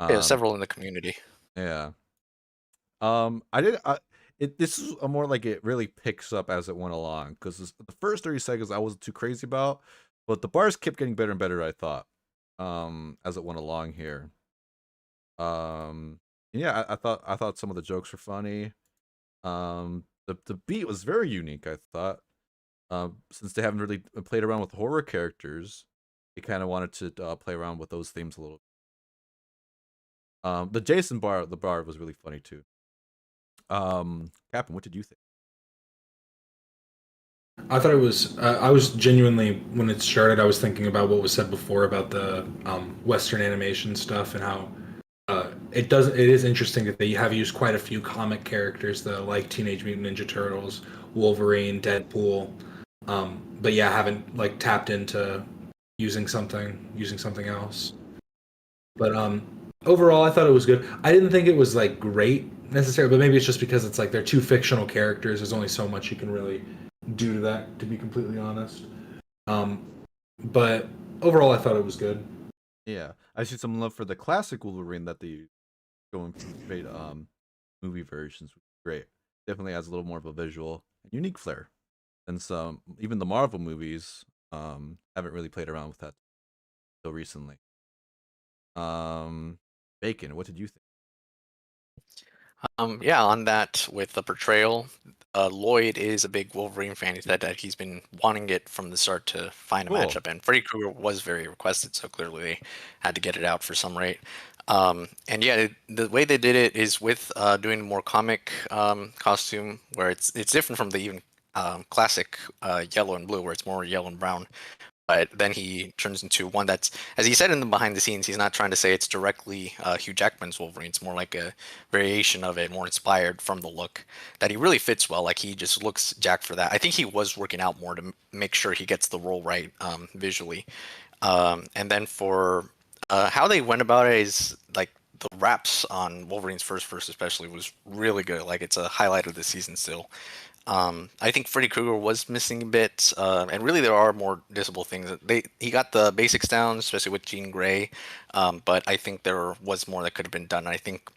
Yeah, several in the community. Yeah. This is a more like it really picks up as it went along, because the first 30 seconds I wasn't too crazy about, but the bars kept getting better and better, I thought, as it went along here. Yeah, I thought some of the jokes were funny. The beat was very unique, I thought. Since they haven't really played around with horror characters, they kind of wanted to play around with those themes a little. The Jason bar was really funny too. Capn, what did you think? I thought it was. I was genuinely, when it started, I was thinking about what was said before about the Western animation stuff and how it is interesting that they have used quite a few comic characters, like Teenage Mutant Ninja Turtles, Wolverine, Deadpool, but yeah, haven't like tapped into using something else. But Overall, I thought it was good. I didn't think it was like great necessarily, but maybe it's just because it's like they're two fictional characters. There's only so much you can really do to that, to be completely honest. But overall, I thought it was good. Yeah, I see some love for the classic Wolverine that they going from straight movie versions. Great, definitely has a little more of a visual and unique flair. And some even the Marvel movies haven't really played around with that until recently. Bacon, what did you think? Yeah, on that with the portrayal, Lloyd is a big Wolverine fan. He said that he's been wanting it from the start to find a Cool. matchup, and Freddy Krueger was very requested, so clearly they had to get it out for some rate. And yeah, the way they did it is with doing more comic costume, where it's different from the even classic yellow and blue, where it's more yellow and brown. But then he turns into one that's, as he said in the behind the scenes, he's not trying to say it's directly Hugh Jackman's Wolverine. It's more like a variation of it, more inspired from the look that he really fits well. Like he just looks jacked for that. I think he was working out more to make sure he gets the role right visually. And then for how they went about it is like the raps on Wolverine's first verse especially was really good. Like it's a highlight of the season still. I think Freddy Krueger was missing a bit, and really there are more visible things. He got the basics down, especially with Jean Grey, but I think there was more that could have been done. I think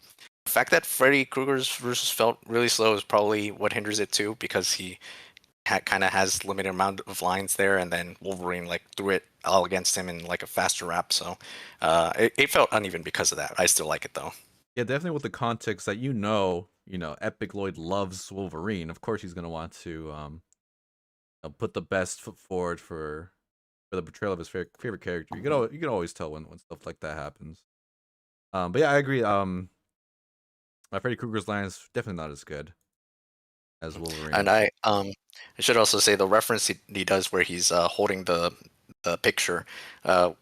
the fact that Freddy Krueger's versus felt really slow is probably what hinders it too, because he kind of has limited amount of lines there, and then Wolverine like threw it all against him in like a faster rap, so it felt uneven because of that. I still like it though. Yeah, definitely with the context that EpicLLOYD loves Wolverine. Of course, he's gonna want to put the best foot forward for the portrayal of his favorite character. You can always tell when stuff like that happens. But yeah, I agree. Freddy Krueger's line is definitely not as good as Wolverine. And I should also say the reference he does where he's holding the picture,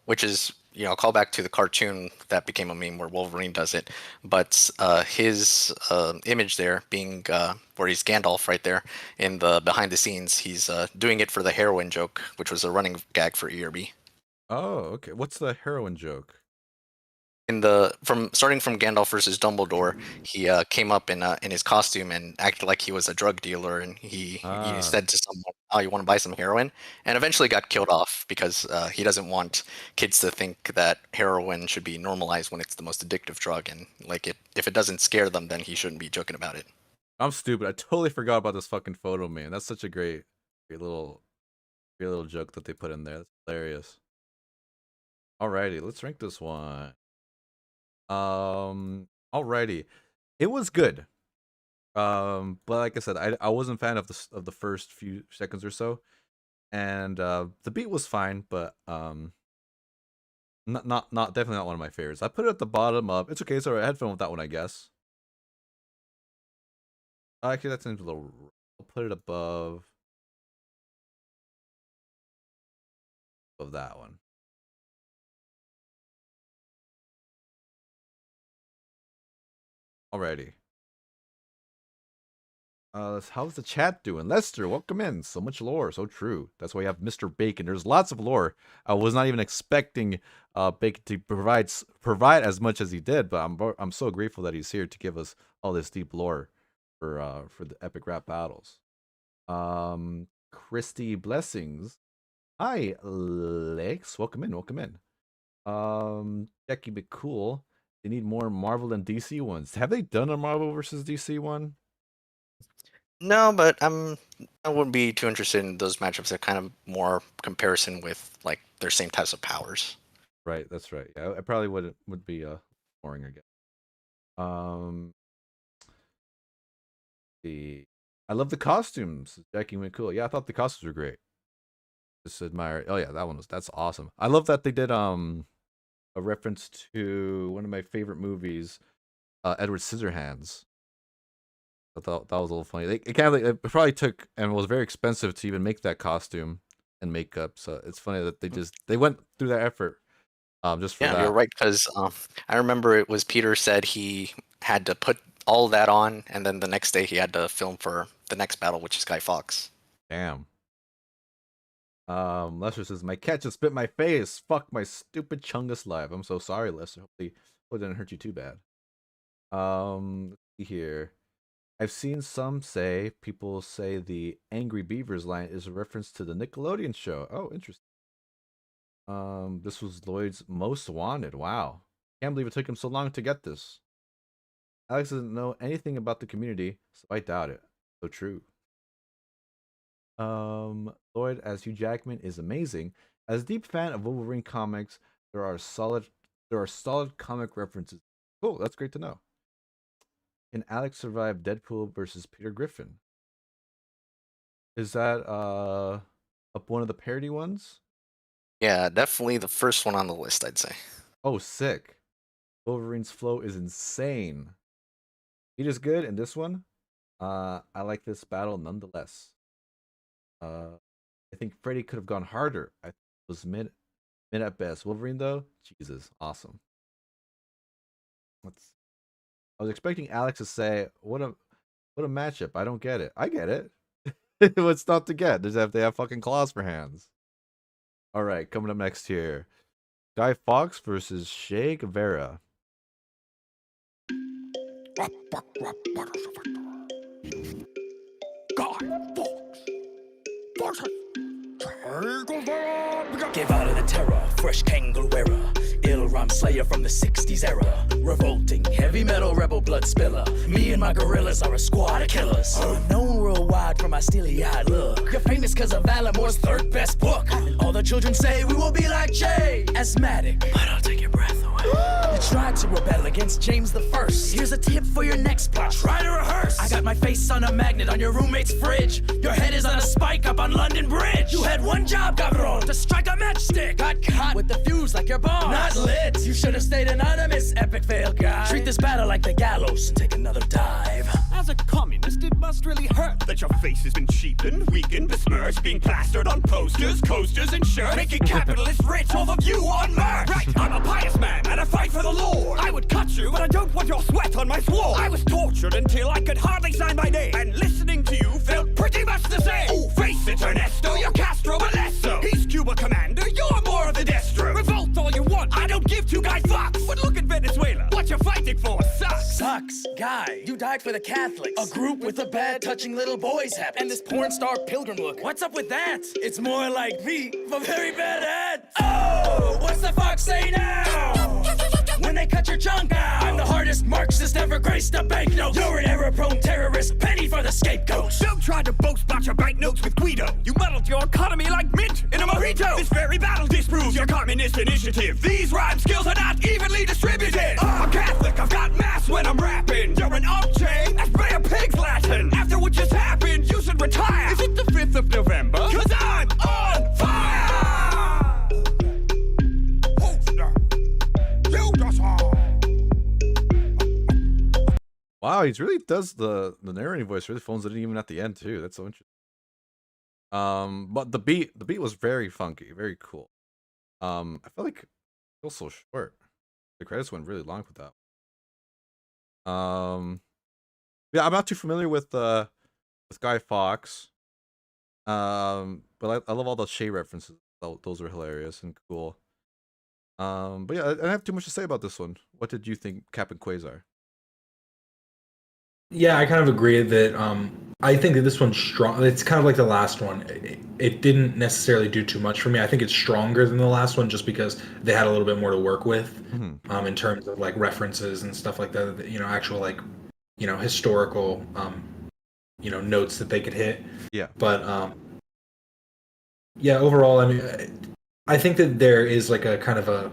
which is a callback to the cartoon that became a meme where Wolverine does it. But his image there being where he's Gandalf right there in the behind the scenes, he's doing it for the heroin joke, which was a running gag for ERB. Oh, okay. What's the heroin joke? Starting from Gandalf versus Dumbledore, he came up in his costume and acted like he was a drug dealer, and he said to someone, "Oh, you want to buy some heroin?" And eventually got killed off because he doesn't want kids to think that heroin should be normalized when it's the most addictive drug, and like if it doesn't scare them, then he shouldn't be joking about it. I'm stupid. I totally forgot about this fucking photo, man. That's such a great little joke that they put in there. That's hilarious. Alrighty, let's rank this one. Alrighty, it was good. But like I said, I wasn't a fan of the first few seconds or so, and the beat was fine, but not definitely not one of my favorites. I put it at the bottom of. It's okay. It's alright. I had fun with that one, I guess. Actually, that seems a little. I'll put it above that one. Alrighty. How's the chat doing? Lester, welcome in. So much lore, so true. That's why you have Mr. Bacon. There's lots of lore. I was not even expecting Bacon to provide as much as he did, but I'm so grateful that he's here to give us all this deep lore for the epic rap battles. Christy Blessings. Hi, Lex. Welcome in. Jackie McCool. They need more Marvel and DC ones. Have they done a Marvel versus DC one? No, but I wouldn't be too interested in those matchups. They're kind of more comparison with like their same types of powers. Right, that's right. Yeah, I probably would be boring again. I love the costumes. Jackie McCool. Yeah, I thought the costumes were great. Just admire. Oh yeah, that's awesome. I love that they did a reference to one of my favorite movies, Edward Scissorhands. I thought that was a little funny. It probably took and was very expensive to even make that costume and makeup. So it's funny that they went through that effort just for that. Yeah, you're right, because I remember it was Peter said he had to put all that on, and then the next day he had to film for the next battle, which is Guy Fawkes. Damn. Lester says, my cat just bit my face. Fuck my stupid Chungus live. I'm so sorry, Lester. Hopefully it didn't hurt you too bad. Let's see here. I've seen people say the Angry Beavers line is a reference to the Nickelodeon show. Oh, interesting. This was Lloyd's most wanted. Wow. Can't believe it took him so long to get this. Alex doesn't know anything about the community, so I doubt it. So true. Lloyd as Hugh Jackman is amazing. As a deep fan of Wolverine comics, there are solid comic references. Cool, that's great to know. Can Alex survive Deadpool versus Peter Griffin? Is that up one of the parody ones? Yeah, definitely the first one on the list, I'd say. Oh, sick. Wolverine's flow is insane. He is good in this one. I like this battle nonetheless. I think Freddy could have gone harder. I was mid at best. Wolverine though, Jesus, awesome. I was expecting Alex to say, "What a matchup! I don't get it. I get it. What's not to get? They have fucking claws for hands." All right, coming up next here, Guy Fawkes versus Che Guevara. Guy Fawkes versus Che Guevara. Gave out of the terror, fresh kangaroo era. Ill rhyme slayer from the 60s era. Revolting, heavy metal rebel blood spiller. Me and my gorillas are a squad of killers. I'm known worldwide for my steely-eyed look. You're famous cause of Alan Moore's third best book. And all the children say we will be like Che. Asthmatic, but I'll take your breath away. You tried to rebel against James the First. Here's a tip for your next plot. Try to rehearse. I got my face on a magnet on your roommate's fridge. Your head is on a spike up on London Bridge. You had one job, cabron, to strike a matchstick. Got caught with the fuse like your boss. Not lit. You should have stayed anonymous, epic fail guy. Treat this battle like the gallows and take another dive. As a communist, it must really hurt that your face has been cheapened, weakened, besmirched, being plastered on posters, coasters, and shirts. Making capitalists rich, all of you on merch. Right, I'm a pious man and I fight for the Lord. I would cut you, but I don't want your sweat on my sword. I was tortured until I could hardly sign my name. And listening to you felt pretty much the same. Oh, face it, Ernesto, you're Castro, but less so. He's Cuba commander, you're more of the Destro. Revolt all you want, I don't give two Guy Fawkes. But look at Venezuela, what you're fighting for sucks. Sucks. Guy, you died for the Catholics. A group with a bad touching little boys habit. And this porn star pilgrim look. What's up with that? It's more like me, but very bad at. Oh, what's the fox say now? When they cut your chunk out. I'm the hardest Marxist ever graced a banknote. You're an error-prone terrorist, penny for the scapegoat. Don't try to boast about your banknotes with Guido. You muddled your economy like mint in a mojito. This very battle disproves your communist initiative. These rhyme skills are not evenly distributed. I'm Catholic, I've got mass when I'm rapping. You're an up-chain, that's Bay of Pigs Latin. After what just happened, you should retire. Is it the 5th of November? Cause I'm on fire! Wow, he really does the narrating voice. Really phones it in even at the end too. That's so interesting. But the beat was very funky, very cool. I felt like it was so short. The credits went really long with that. Yeah, I'm not too familiar with Guy Fawkes. But I love all the Che references. Those are hilarious and cool. But yeah, I don't have too much to say about this one. What did you think, Capn Quasar? Yeah, I kind of agree that I think that this one's strong. It's kind of like the last one. It didn't necessarily do too much for me. I think it's stronger than the last one just because they had a little bit more to work with in terms of like references and stuff like that. You know, actual like, you know, historical you know, notes that they could hit. Yeah. But yeah, overall, I mean, I think that there is like a kind of a,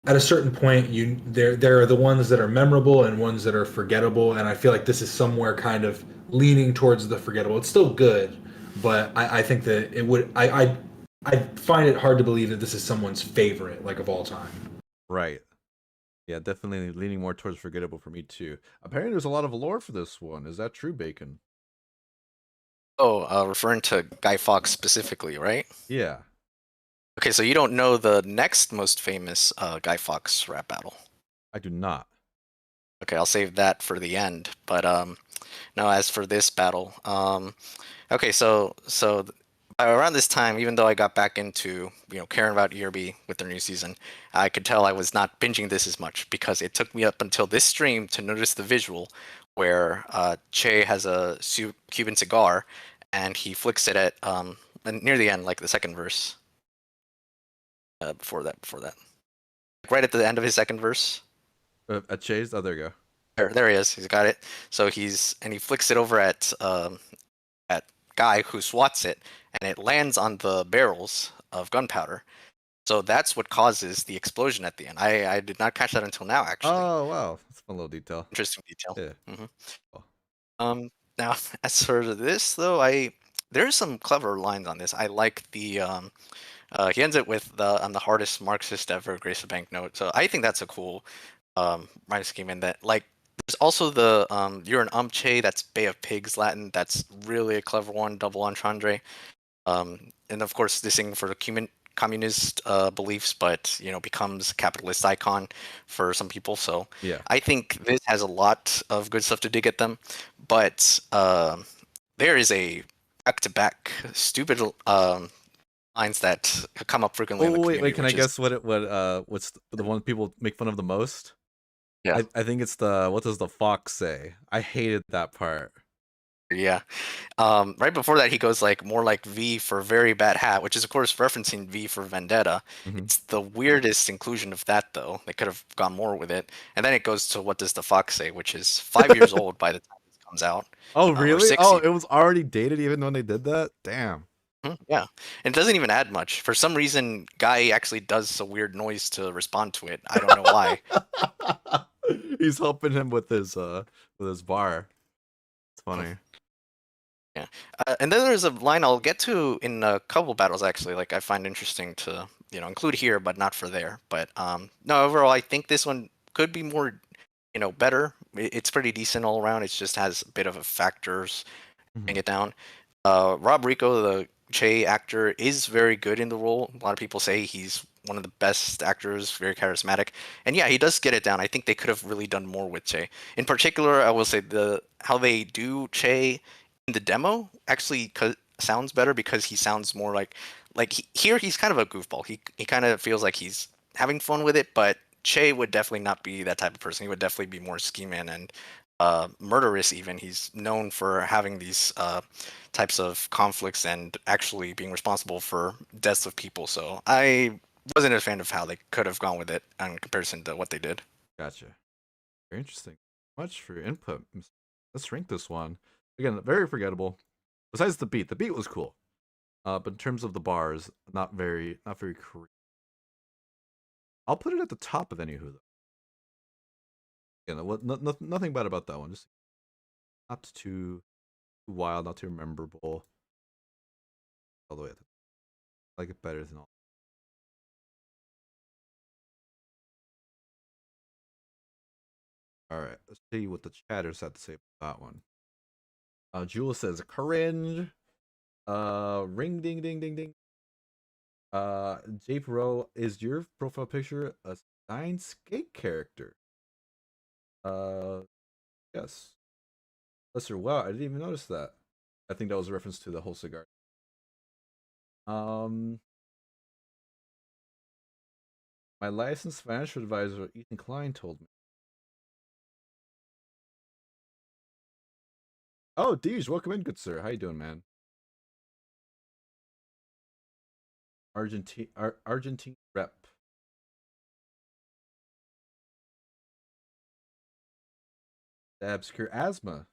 at a certain point, there are the ones that are memorable and ones that are forgettable, and I feel like this is somewhere kind of leaning towards the forgettable. It's still good, but I think that it would. I find it hard to believe that this is someone's favorite, like of all time. Right. Yeah, definitely leaning more towards forgettable for me too. Apparently, there's a lot of lore for this one. Is that true, Bacon? Oh, referring to Guy Fawkes specifically, right? Yeah. Okay, so you don't know the next most famous Guy Fawkes rap battle? I do not. Okay, I'll save that for the end. But no, as for this battle, okay, so Around this time, even though I got back into caring about ERB with their new season, I could tell I was not binging this as much because it took me up until this stream to notice the visual where Che has a Cuban cigar and he flicks it at near the end, like the second verse. Before that, right at the end of his second verse. At Che's? Oh, there you go. There he is. He's got it. So he flicks it over at Guy, who swats it, and it lands on the barrels of gunpowder. So that's what causes the explosion at the end. I did not catch that until now, actually. Oh wow, that's a fun little detail. Interesting detail. Yeah. Now as for this though, there's some clever lines on this. I like the he ends it with I'm the hardest Marxist ever, grace a banknote. So I think that's a cool rhyme scheme, and that like there's also the you're an Che, that's Bay of Pigs Latin. That's really a clever one, double entendre. And of course this thing for the communist beliefs, but becomes capitalist icon for some people. So yeah, I think this has a lot of good stuff to dig at them, but there is a back-to-back stupid lines that come up frequently. Oh wait, can I guess what's the one people make fun of the most? Yeah, I think it's what does the fox say? I hated that part. Yeah. Right before that, he goes like more like V for very bad hat, which is of course referencing V for Vendetta. It's the weirdest inclusion of that though. They could have gone more with it. And then it goes to what does the fox say, which is 5 years old by the time this comes out. Oh really? It was already dated even when they did that? Damn. Yeah, and it doesn't even add much. For some reason, Guy actually does a weird noise to respond to it. I don't know why. He's helping him with his bar. It's funny. Yeah, and then there's a line I'll get to in a couple battles actually. Like I find interesting to include here, but not for there. But no, overall I think this one could be more better. It's pretty decent all around. It just has a bit of a factors bring it down. Rob Rico, the Che actor, is very good in the role. A lot of people say he's one of the best actors, very charismatic, and yeah, he does get it down. I think they could have really done more with Che. In particular, I will say how they do Che in the demo actually sounds better because he sounds more like here he's kind of a goofball. He kind of feels like he's having fun with it, but Che would definitely not be that type of person. He would definitely be more scheming and murderous even. He's known for having these types of conflicts and actually being responsible for deaths of people. So I wasn't a fan of how they could have gone with it in comparison to what they did. Gotcha. Very interesting. Much for your input. Let's rank this one. Again, very forgettable. Besides the beat was cool. But in terms of the bars, not very creative. I'll put it at the top of anywho though. Nothing bad about that one. Just not too wild, not too memorable. All the way at the top. I like it better than all. Alright, let's see what the chatters had to say about that one. Jewel says cringe. Ring ding ding ding ding. J Pro, is your profile picture a Stein skate character? Yes. Lester, wow, I didn't even notice that. I think that was a reference to the whole cigar. My licensed financial advisor, Ethan Klein, told me. Oh, Deej, welcome in, good sir. How you doing, man? Argentine rep. The obscure asthma.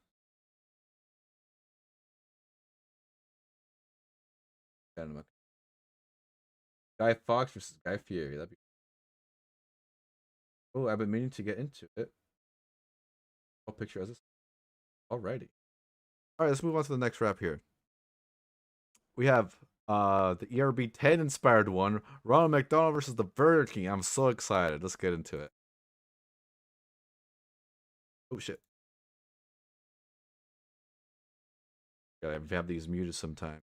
Guy Fawkes versus Guy Fieri. That'd be. Oh, I've been meaning to get into it. I'll picture as this. Alrighty. Alright, let's move on to the next rap here. We have the ERB 10 inspired one, Ronald McDonald versus the Burger King. I'm so excited. Let's get into it. Oh shit. Gotta have these muted sometime.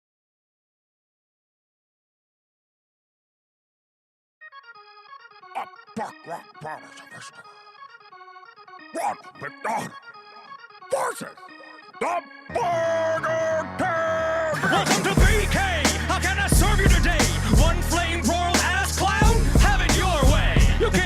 Ronald McDonald versus the Burger King. Welcome to BK.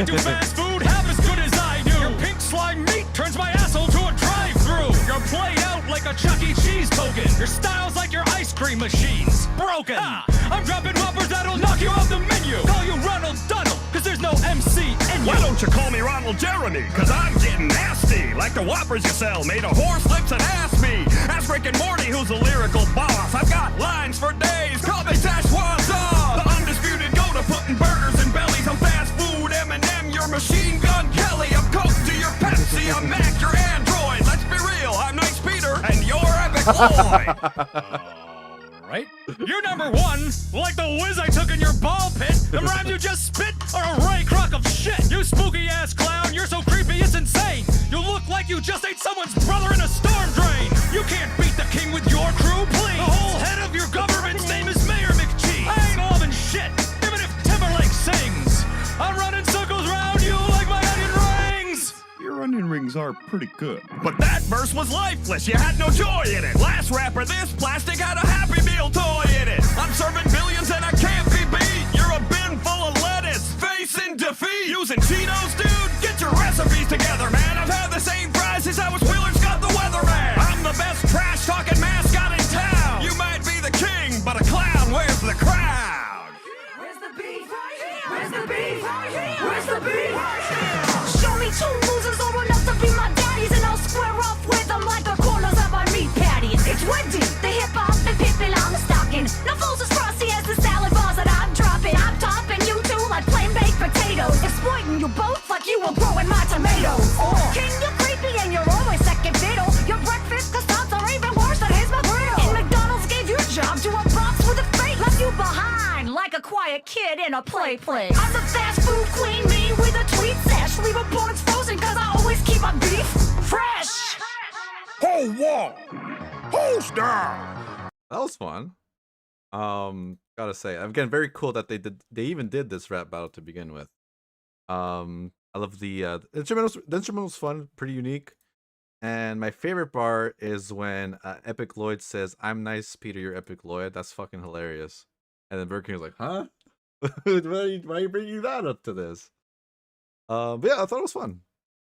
can't do fast food half as good as I do. Your pink slime meat turns my asshole to a drive-through. You're played out like a Chuck E. Cheese token. Your style's like your ice cream machines. Broken. I'm dropping whoppers that'll knock you off the menu. Call you Ronald Donald, cause there's no MC in you. Why don't you call me Ronald Jeremy? Cause I'm getting nasty. Like the whoppers you sell, made a horse lips and ask me. Ask Rick and Morty who's the lyrical boss. I've got lines for days, call me Szechuan. The undisputed go to putting burgers in bellies. I'm fast food M&M, your machine gun Kelly. I'm Coke to your Pepsi, I'm Mac, your Android. Let's be real, I'm Nice Peter, and you're EpicLLOYD. Right? You're number one, like the whiz I took in your ball pit. The rhymes you just spit are a right crock of shit. You spooky ass clown, you're so creepy it's insane. You look like you just ate someone's brother in a storm drain. You can't beat the king with your crew, please. The whole head of your government's name is Mayor McCheese. I ain't loving shit, even if Timberlake sings. I'm running circles round you like my onion rings. Your onion rings are pretty good. But that verse was lifeless, you had no joy in it. Last rapper, this plastic had a Happy Meal toy in it. I'm serving billions and I can't be beat. You're a bin full of lettuce, facing defeat. Using Cheetos, dude? Get your recipes together, man. I've had the same fries since I was Wheeler's got the weatherman. I'm the best trash-talking mascot in town. You might be the king, but a clown wears the crown. Where's the beef? Where's the beef? Where's the beef? Show me two losers old enough to be my daddies, and I'll square off with them like the corners of my meat patties. It's Wendy, the hip-hop and pippin' I'm stocking. No fools as frosty as the salad bars that I'm dropping. I'm topping you two like plain baked potatoes, exploiting you both like you were growing my tomatoes. King, you're creepy and you're always second fiddle. Your breakfast croissants are even worse than his McGriddle. And McDonald's gave your job to a box with a fate, left you behind like a quiet kid in a play place. I'm the fast food queen, me with a tweet sash. Leave a bullets frozen cause I always keep my beef fresh. Whole wall! Who's down? That was fun. Gotta say, again, very cool that they even did this rap battle to begin with. I love the instrumentals. The instrumental's fun, pretty unique. And my favorite bar is when EpicLLOYD says, "I'm Nice Peter, you're EpicLLOYD." That's fucking hilarious. And then Burger King was like, "Huh? why are you bringing that up to this?" But yeah, I thought it was fun.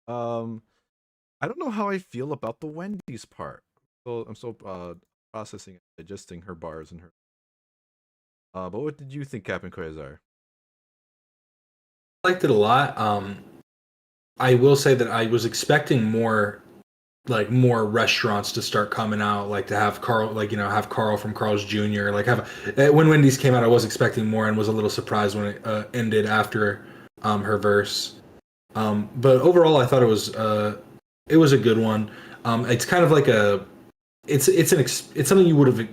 I don't know how I feel about the Wendy's part. So I'm still processing and digesting her bars and her. But what did you think, Capn Quasar? I liked it a lot. I will say that I was expecting more restaurants to start coming out, like to have Carl, have Carl from Carl's Jr. When Wendy's came out, I was expecting more and was a little surprised when it ended after her verse. But overall, I thought it was a good one. It's kind of like it's something you would have,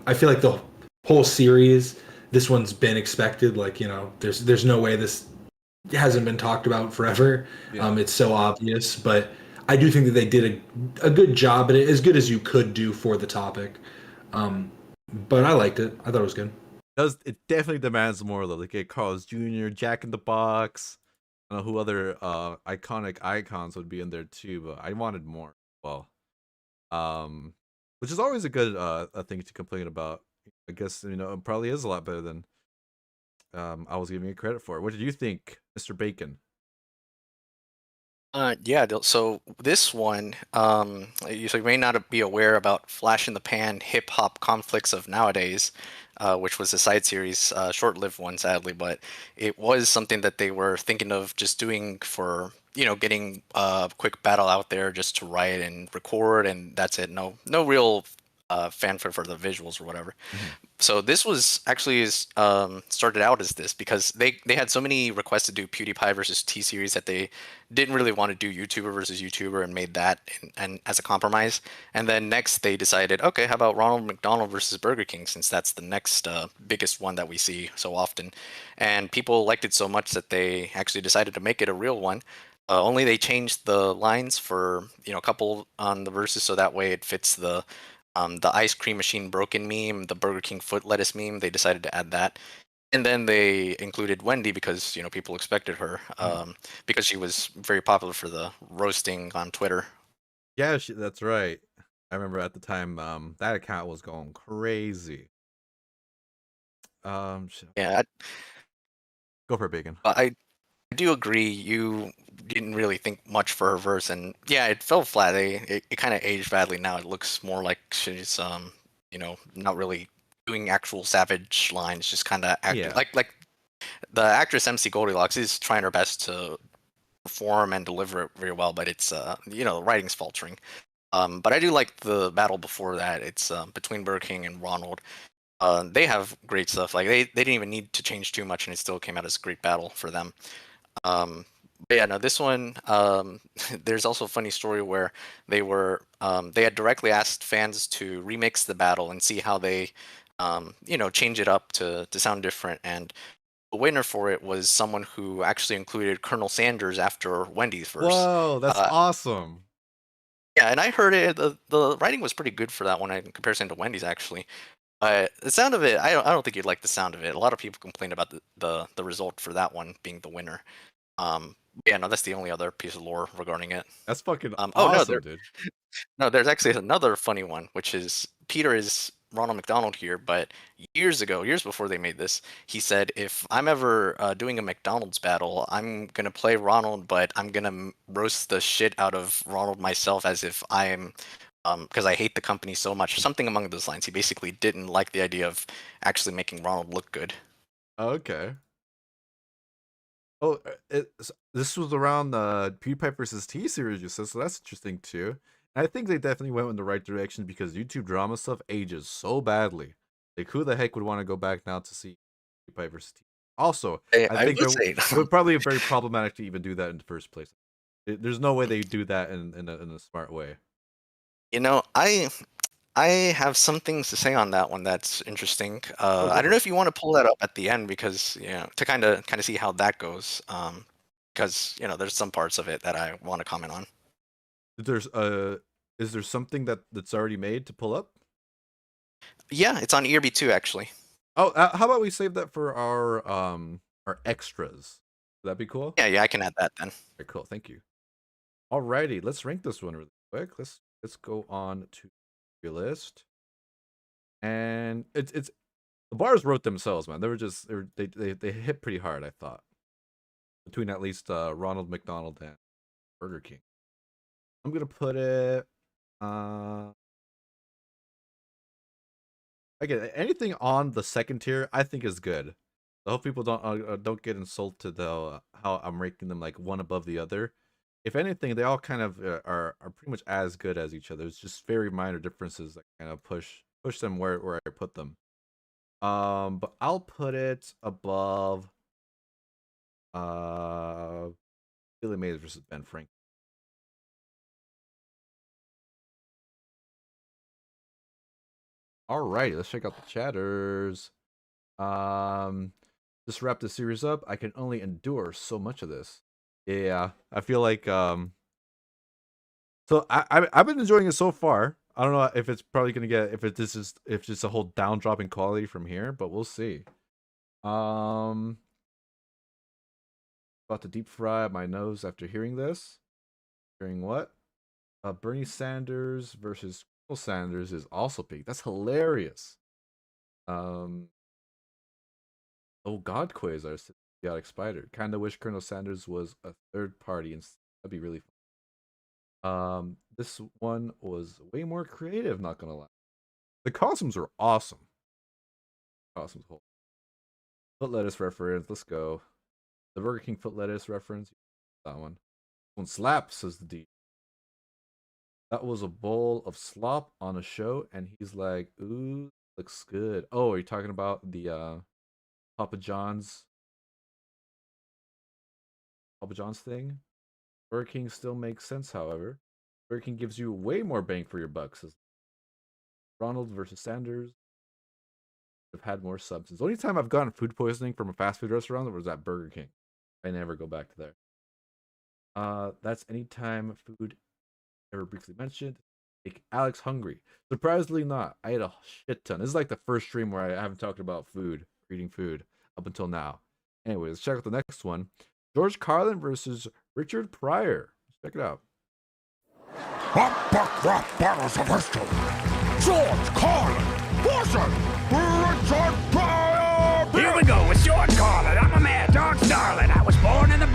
I feel like the whole series, this one's been expected. There's no way this hasn't been talked about forever. Yeah. It's so obvious, but I do think that they did a good job at it, as good as you could do for the topic. But I liked it. I thought it was good. It definitely demands more though. Like Carl's Jr., Jack in the Box. I don't know who other iconic icons would be in there too, but I wanted more. Well, which is always a good a thing to complain about. I guess it probably is a lot better than I was giving it credit for. What did you think, Mr. Bacon? Yeah, so this one, you may not be aware about Flash in the Pan hip hop conflicts of nowadays, which was a side series, short-lived one, sadly, but it was something that they were thinking of just doing for, getting a quick battle out there just to write and record, and that's it. No real fanfare for the visuals or whatever. Mm-hmm. So this was actually started out as this because they had so many requests to do PewDiePie versus T-Series that they didn't really want to do YouTuber versus YouTuber and made that and as a compromise. And then next they decided, okay, how about Ronald McDonald versus Burger King, since that's the next biggest one that we see so often. And people liked it so much that they actually decided to make it a real one. Only they changed the lines for a couple on the verses so that way it fits the ice cream machine broken meme, the Burger King foot lettuce meme. They decided to add that. And then they included Wendy because, people expected her because she was very popular for the roasting on Twitter. Yeah, that's right. I remember at the time that account was going crazy. Yeah. Go for it, Bacon. I do agree. You didn't really think much for her verse, and yeah, it fell flat. It kind of aged badly now. It looks more like she's not really doing actual savage lines, just kind of acting Yeah. like the actress MC Goldilocks is trying her best to perform and deliver it very well, but it's the writing's faltering. But I do like the battle before that. It's between Burger King and Ronald. They have great stuff. Like they didn't even need to change too much, and it still came out as a great battle for them. But yeah, no, this one, there's also a funny story where they had directly asked fans to remix the battle and see how they, change it up to sound different. And the winner for it was someone who actually included Colonel Sanders after Wendy's verse. Whoa, that's awesome. Yeah, and I heard it. The writing was pretty good for that one in comparison to Wendy's, actually. But the sound of it, I don't think you'd like the sound of it. A lot of people complained about the result for that one being the winner. Yeah, no, that's the only other piece of lore regarding it. That's fucking Oh awesome, no, dude. no, there's actually another funny one, which is Peter is Ronald McDonald here, but years before they made this, he said, if I'm ever doing a McDonald's battle, I'm gonna play Ronald, but I'm gonna roast the shit out of Ronald myself as if I am, because I hate the company so much, something among those lines. He basically didn't like the idea of actually making Ronald look good. Okay. Oh, this was around the PewDiePie versus T series, you said, so that's interesting too. And I think they definitely went in the right direction because YouTube drama stuff ages so badly. Like, who the heck would want to go back now to see PewDiePie versus T? Also, I think it would probably be very problematic to even do that in the first place. There's no way they do that in a smart way. I have some things to say on that one that's interesting. I don't know if you want to pull that up at the end because to kind of see how that goes. Because there's some parts of it that I want to comment on. Is there something that's already made to pull up? Yeah, it's on ERB 2 actually. Oh, how about we save that for our extras? Would that be cool? Yeah, I can add that then. Okay, cool, thank you. Alrighty, let's rank this one really quick. Let's go on to your list, and it's the bars wrote themselves, man. They hit pretty hard, I thought, between at least Ronald McDonald and Burger King. I'm gonna put it again, anything on the second tier I think is good. I hope people don't get insulted though how I'm ranking them like one above the other. If anything, they all kind of are pretty much as good as each other. It's just very minor differences that kind of push them where I put them. But I'll put it above Billy Mays versus Ben Frank. Alrighty, let's check out the chatters. Just wrap the series up. I can only endure so much of this. Yeah, I feel like so I've been enjoying it so far. I don't know if it's probably gonna get if it's a whole down dropping quality from here, but we'll see. About to deep fry my nose after hearing this. Hearing what? Bernie Sanders versus Colonel Sanders is also peaked. That's hilarious. Oh, God Quasar. Chaotic Spider. Kinda wish Colonel Sanders was a third party, and that'd be really fun. This one was way more creative, not gonna lie. The costumes are awesome. Costumes whole. Foot lettuce reference, let's go. The Burger King foot lettuce reference. That one. One slaps, says the D. That was a bowl of slop on a show, and he's like, ooh, looks good. Oh, are you talking about the Papa John's thing? Burger King still makes sense, however. Burger King gives you way more bang for your buck. Says Ronald versus Sanders. I've had more substance. The only time I've gotten food poisoning from a fast food restaurant was at Burger King. I never go back to there. That's anytime food ever briefly mentioned. Make Alex hungry. Surprisingly not. I ate a shit ton. This is like the first stream where I haven't talked about food, eating food, up until now. Anyways, let's check out the next one. George Carlin versus Richard Pryor. Let's check it out. Battles of history. George Carlin versus Richard Pryor. Here we go with George Carlin. I'm a mad dog's darling. I was born in the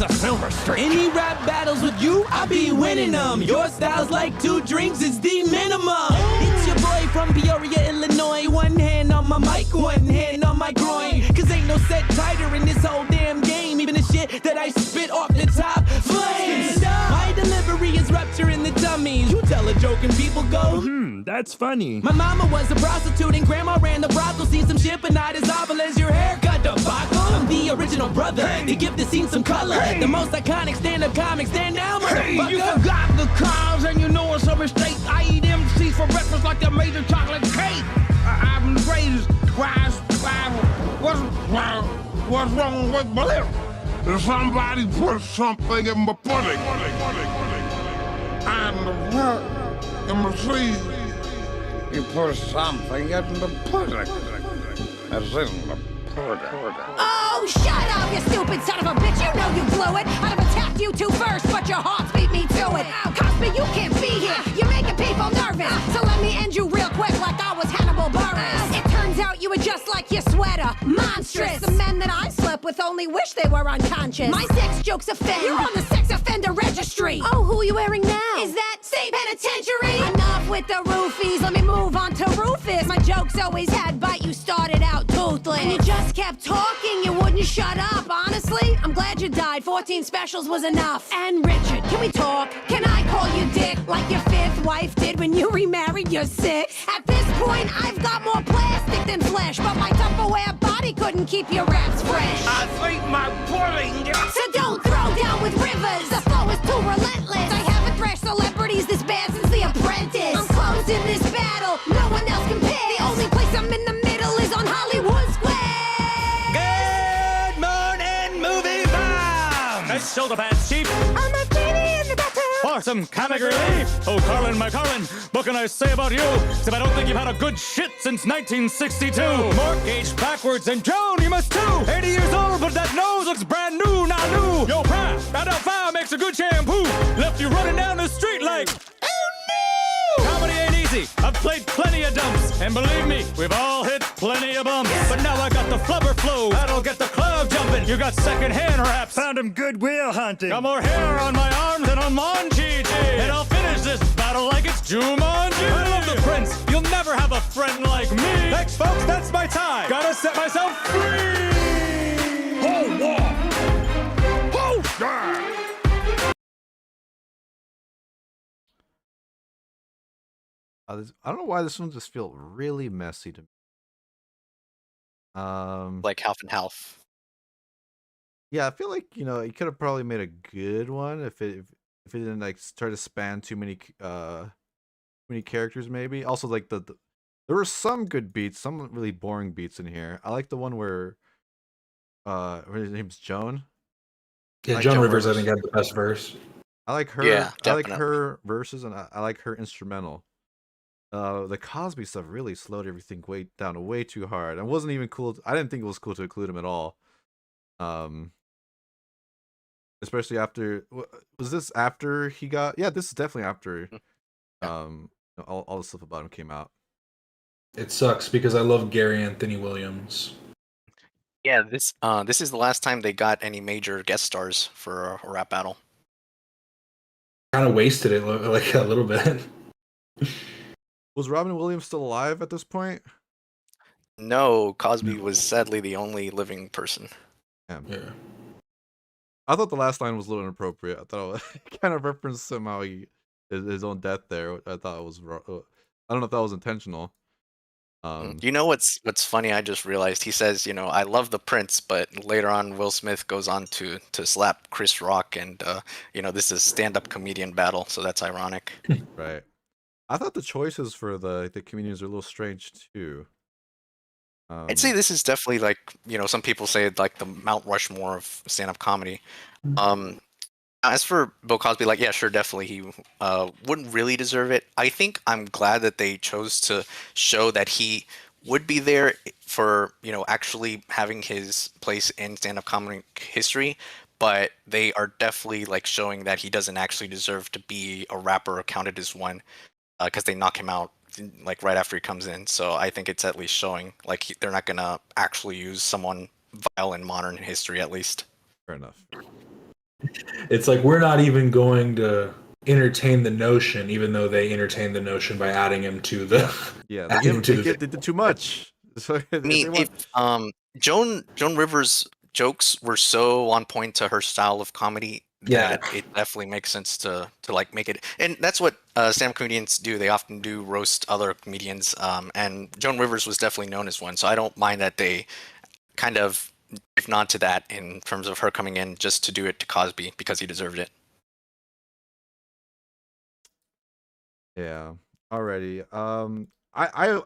it's a silver streak. Any rap battles with you, I be winning them. Your style's like 2 drinks, it's the minimum. It's your boy from Peoria, Illinois. One hand on my mic, one hand on my groin. Cause ain't no set tighter in this whole damn game. Even the shit that I spit off the top flames. My delivery is rupture in the dummies. You tell a joke and people go, that's funny. My mama was a prostitute and grandma ran the brothel. See some shit, but not as awful as your haircut debacle. I'm the original brother, to give the scene some color. The most iconic stand-up comic, stand down, motherfucker. You forgot the cause and you know it's a mistake. I eat MCs for breakfast like they made a chocolate cake. I'm the greatest. What's wrong with belief? If somebody put something in my pudding, and what in my sleeve, you put something in the pudding. That's in the pudding. Oh, shut up, you stupid son of a bitch. You know you blew it. I'd have attacked you two first, but your hearts beat me to it. Cosby, you can't be here. You're making people nervous. So let me end you real quick like I was Hannibal Buress. It turns out you were just like your sweater. Monstrous. The men that I slept with only wish they were unconscious. My sex jokes offend. You're on the sex offender registry. Oh, who are you wearing now? Is that state penitentiary? Enough with the roofies. Let me move on to Rufus. My jokes always had bite. You started out toothless. And you just kept talking. You wouldn't shut up. Honestly, I'm glad you died. 14 specials was enough. And Richard, can we talk? Can I call you Dick like your 5th wife did when you remarried your 6th? At this point, I've got more plastic than flesh, but my Tupperware body couldn't keep your raps fresh. I think my pudding. So don't throw down with rivers. The flow is too relentless. I haven't thrashed celebrities this bad since The Apprentice. I'm closing this battle. No one else compares. The only place I'm in the middle is on Hollywood Square. Good morning, movie bomb! Nice shoulder pads, Chief. I'm a genie in the bathtub. For some comic relief. Oh, Carlin, my Carlin, what can I say about you? Except I don't think you've had a good shit since 1962. Mortgage backwards, and Joan, you must too. 80 years old, but that nose looks brand new, not new. Yo, Prime, that Alpha makes a good shampoo. Left you running down the street like, oh no! Comedy ain't easy. I've played plenty of dumps, and believe me, we've all hit plenty of bumps. But now I got the flubber flow, that'll get the club jumping. You got second-hand raps. Found him Goodwill hunting. Got more hair on my arms than on Monchi. And I'll finish this battle like it's Jumanji. I love the prince. You'll never have a friend like me. Thanks, folks. That's my time. Gotta set myself free. Hold on. Hold on. I don't know why this one just feels really messy to me. Like half and half. Yeah, I feel like you could have probably made a good one if it didn't like try to span too many characters. Maybe also like there were some good beats, some really boring beats in here. I like the one where his name's Joan. Yeah, like Joan Rivers I think had the best verse. I like her. Yeah, I like definitely. her verses, and I like her instrumental. The Cosby stuff really slowed everything down way too hard. It wasn't even cool. I didn't think it was cool to include him at all. Especially after, was this after he got? Yeah, this is definitely after. All the stuff about him came out. It sucks because I love Gary Anthony Williams. Yeah, this is the last time they got any major guest stars for a rap battle. Kind of wasted it like a little bit. Was Robin Williams still alive at this point? No, Cosby was sadly the only living person. Yeah. I thought the last line was a little inappropriate. I thought it kind of referenced somehow his own death there. I thought it was. I don't know if that was intentional. You know what's funny? I just realized he says, I love the Prince, but later on Will Smith goes on to slap Chris Rock, and this is stand-up comedian battle, so that's ironic. Right. I thought the choices for the comedians are a little strange too. I'd say this is definitely like, some people say like the Mount Rushmore of stand-up comedy. As for Bill Cosby, like, yeah, sure, definitely he wouldn't really deserve it. I think I'm glad that they chose to show that he would be there for, actually having his place in stand-up comedy history, but they are definitely like showing that he doesn't actually deserve to be a rapper or counted as one, because they knock him out like right after he comes in. So I think it's at least showing like they're not gonna actually use someone vile in modern history, at least. Fair enough. It's like we're not even going to entertain the notion, even though they entertain the notion by adding him to the. Yeah, adding him to the they did too much. So I mean, if Joan Rivers' jokes were so on point to her style of comedy that it definitely makes sense to like make it, and that's what stand-up comedians do. They often do roast other comedians, and Joan Rivers was definitely known as one. So I don't mind that they kind of nod to that in terms of her coming in just to do it to Cosby because he deserved it. Yeah. Alrighty. I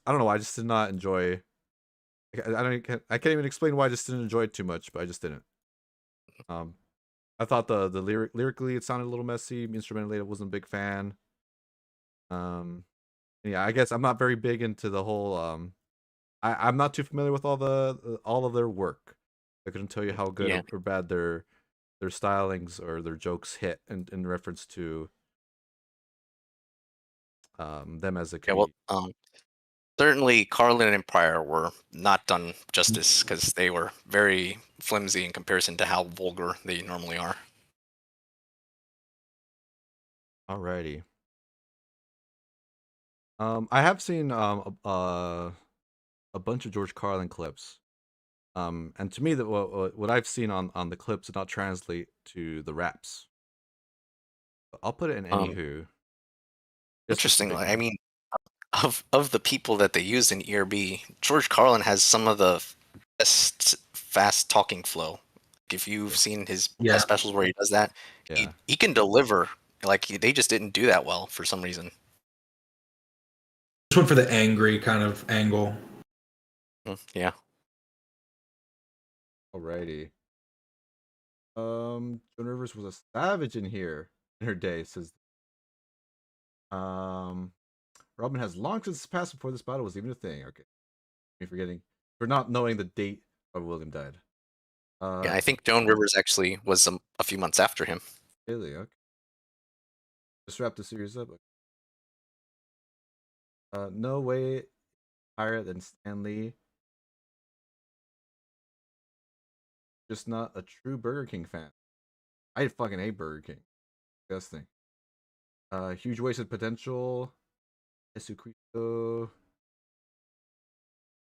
don't know. I just did not enjoy. I can't even explain why I just didn't enjoy it too much, but I just didn't. I thought the lyrically it sounded a little messy. Instrumentally, I wasn't a big fan. Yeah, I guess I'm not very big into the whole. I'm not too familiar with all of their work. I couldn't tell you how good or bad their stylings or their jokes hit in reference to them as a comedian. Certainly Carlin and Pryor were not done justice because they were very flimsy in comparison to how vulgar they normally are. Alrighty. I have seen a bunch of George Carlin clips. And to me, what I've seen on the clips did not translate to the raps. But I'll put it in anywho. Interesting. I mean, of the people that they used in ERB, George Carlin has some of the best fast talking flow. If you've seen his specials where he does that, he can deliver. Like they just didn't do that well for some reason. Just went for the angry kind of angle. Yeah. Alrighty. Joan Rivers was a savage in here in her day, says. Robin has long since passed before this battle was even a thing. Okay. Me forgetting. For not knowing the date of William died. Yeah, I think Joan Rivers actually was a few months after him. Really? Okay. Just wrap the series up. No way higher than Stan Lee. Just not a true Burger King fan. I fucking hate Burger King. Disgusting. Huge wasted potential. Jesucristo.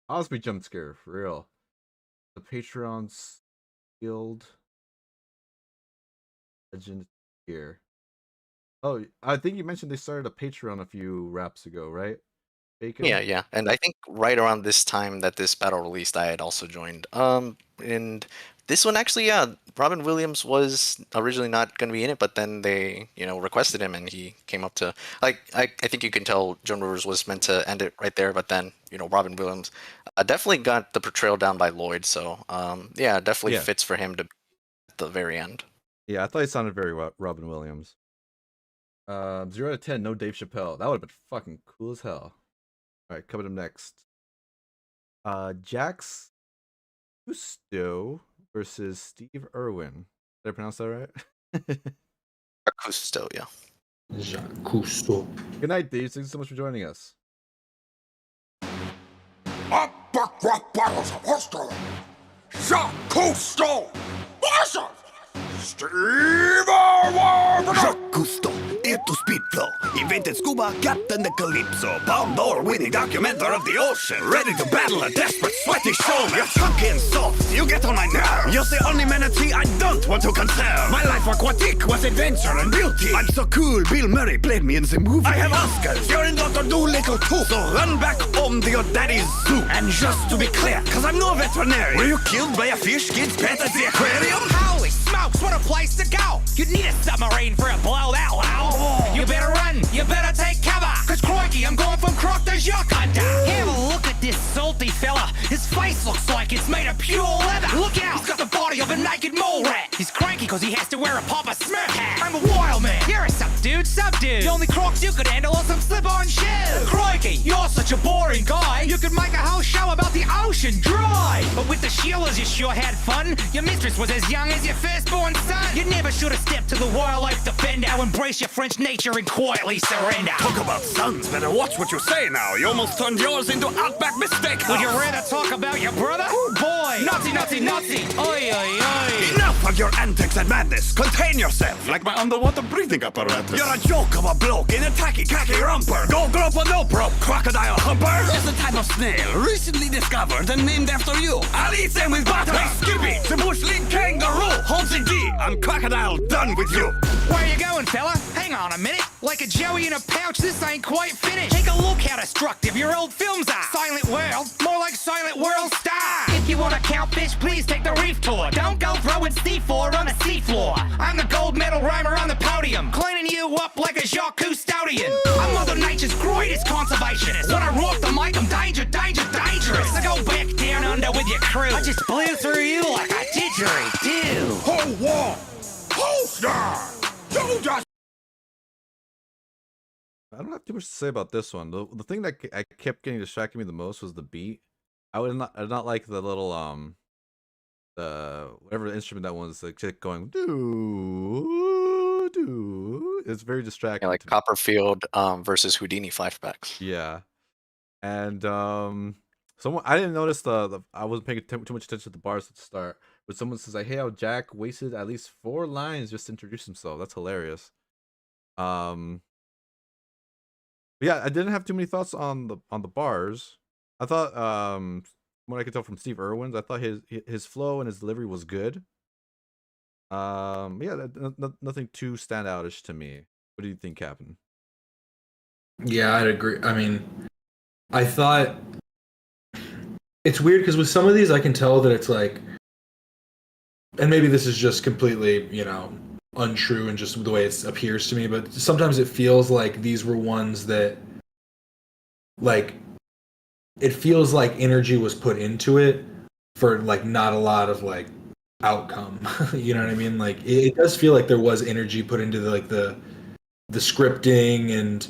Cosby jump scare, for real. The Patreon's Guild. Legend here. Oh, I think you mentioned they started a Patreon a few raps ago, right? Bacon? Yeah. And I think right around this time that this battle released, I had also joined. And this one actually, Robin Williams was originally not going to be in it, but then they, requested him and he came up to, like, I think you can tell Joan Rivers was meant to end it right there, but then, Robin Williams definitely got the portrayal down by Lloyd. So, definitely fits for him to at the very end. Yeah, I thought he sounded very Robin Williams. 0 out of 10, no Dave Chappelle. That would have been fucking cool as hell. All right, coming up next. Jax Cousteau versus Steve Irwin. Did I pronounce that right? Cousteau, yeah. Jacques Cousteau. Good night, Dave. Thanks so much for joining us. Epic rap battles of history. Jacques Cousteau versus Steve Irwin. Jacques Cousteau, here to speed flow. Invented scuba, captain the Calypso. Palme d'Or winning documenter of the ocean. Ready to battle a desperate, sweaty show. You're chunky and soft, you get on my nerve. You're the only manatee I don't want to conserve. My life aquatic was adventure and beauty. I'm so cool, Bill Murray played me in the movie. I have Oscars, you're in Dr. Dolittle too. So run back home to your daddy's zoo. And just to be clear, cause I'm no veterinarian. Were you killed by a fish kid's pet at the aquarium? Holy smokes, what a place to go! You'd need a submarine for a blowout. You better run, you better take cover. Cause crikey, I'm going from croc to Jacques Hunter. Have a look at this salty fella. His face looks like it's made of pure leather. Look out, he's got the body of a naked mole rat. He's cranky cause he has to wear a Papa Smurf hat. I'm a wild man, you're a sub dude. The only crocs you could handle are some slip-on shoes. Crikey, you're such a boring guy. You could make a whole show about the ocean dry. But with the Sheilas you sure had fun. Your mistress was as young as your firstborn son. You never should have stepped to the wildlife defender. Embrace your French nature and quietly surrender. Talk about sons, better watch what you say now. You almost turned yours into Outback Mistake. Would you rather talk about your brother? Oh boy! Nazi! Oi! Enough! of your antics and madness. Contain yourself like my underwater breathing apparatus. You're a joke of a bloke in a tacky khaki romper. Go grope a nope rope, crocodile humper. There's a type of snail recently discovered and named after you. I'll eat them with butter. Like Skippy, the bush league kangaroo. Holmes and D, I'm crocodile done with you. Where you going, fella? Hang on a minute. Like a joey in a pouch, this ain't quite finished. Take a look how destructive your old films are. Silent World, more like Silent World Star. If you want to count fish, please take the reef tour. Don't go throwing C4 on the seafloor. I'm the gold medal rhymer on the podium, cleaning you up like a Jacques Cousteaudian. I'm Mother Nature's greatest conservationist. When I rock the mic, I'm dangerous. So go back down under with your crew. I just blew through you like a didgeridoo. Hold on! Hold on! You just I don't have too much to say about this one. The thing that I kept getting distracting me the most was the beat. I did not like the little the whatever instrument that was, like just going do do. It's very distracting. Yeah, like Copperfield versus Houdini flashbacks. Yeah, and someone I didn't notice the I wasn't paying too much attention to the bars at the start, but someone says like, "Hey, how Jack wasted at least 4 lines just to introduce himself." That's hilarious. Yeah, I didn't have too many thoughts on the bars. I thought from what I could tell from Steve Irwin's, I thought his flow and his delivery was good. Yeah, nothing too standoutish to me. What do you think, Capn? Yeah, I'd agree. I mean, I thought it's weird because with some of these, I can tell that it's like, and maybe this is just completely, untrue and just the way it appears to me, but sometimes it feels like these were ones that, like, it feels like energy was put into it for like not a lot of like outcome. You know what I mean? Like it does feel like there was energy put into the scripting and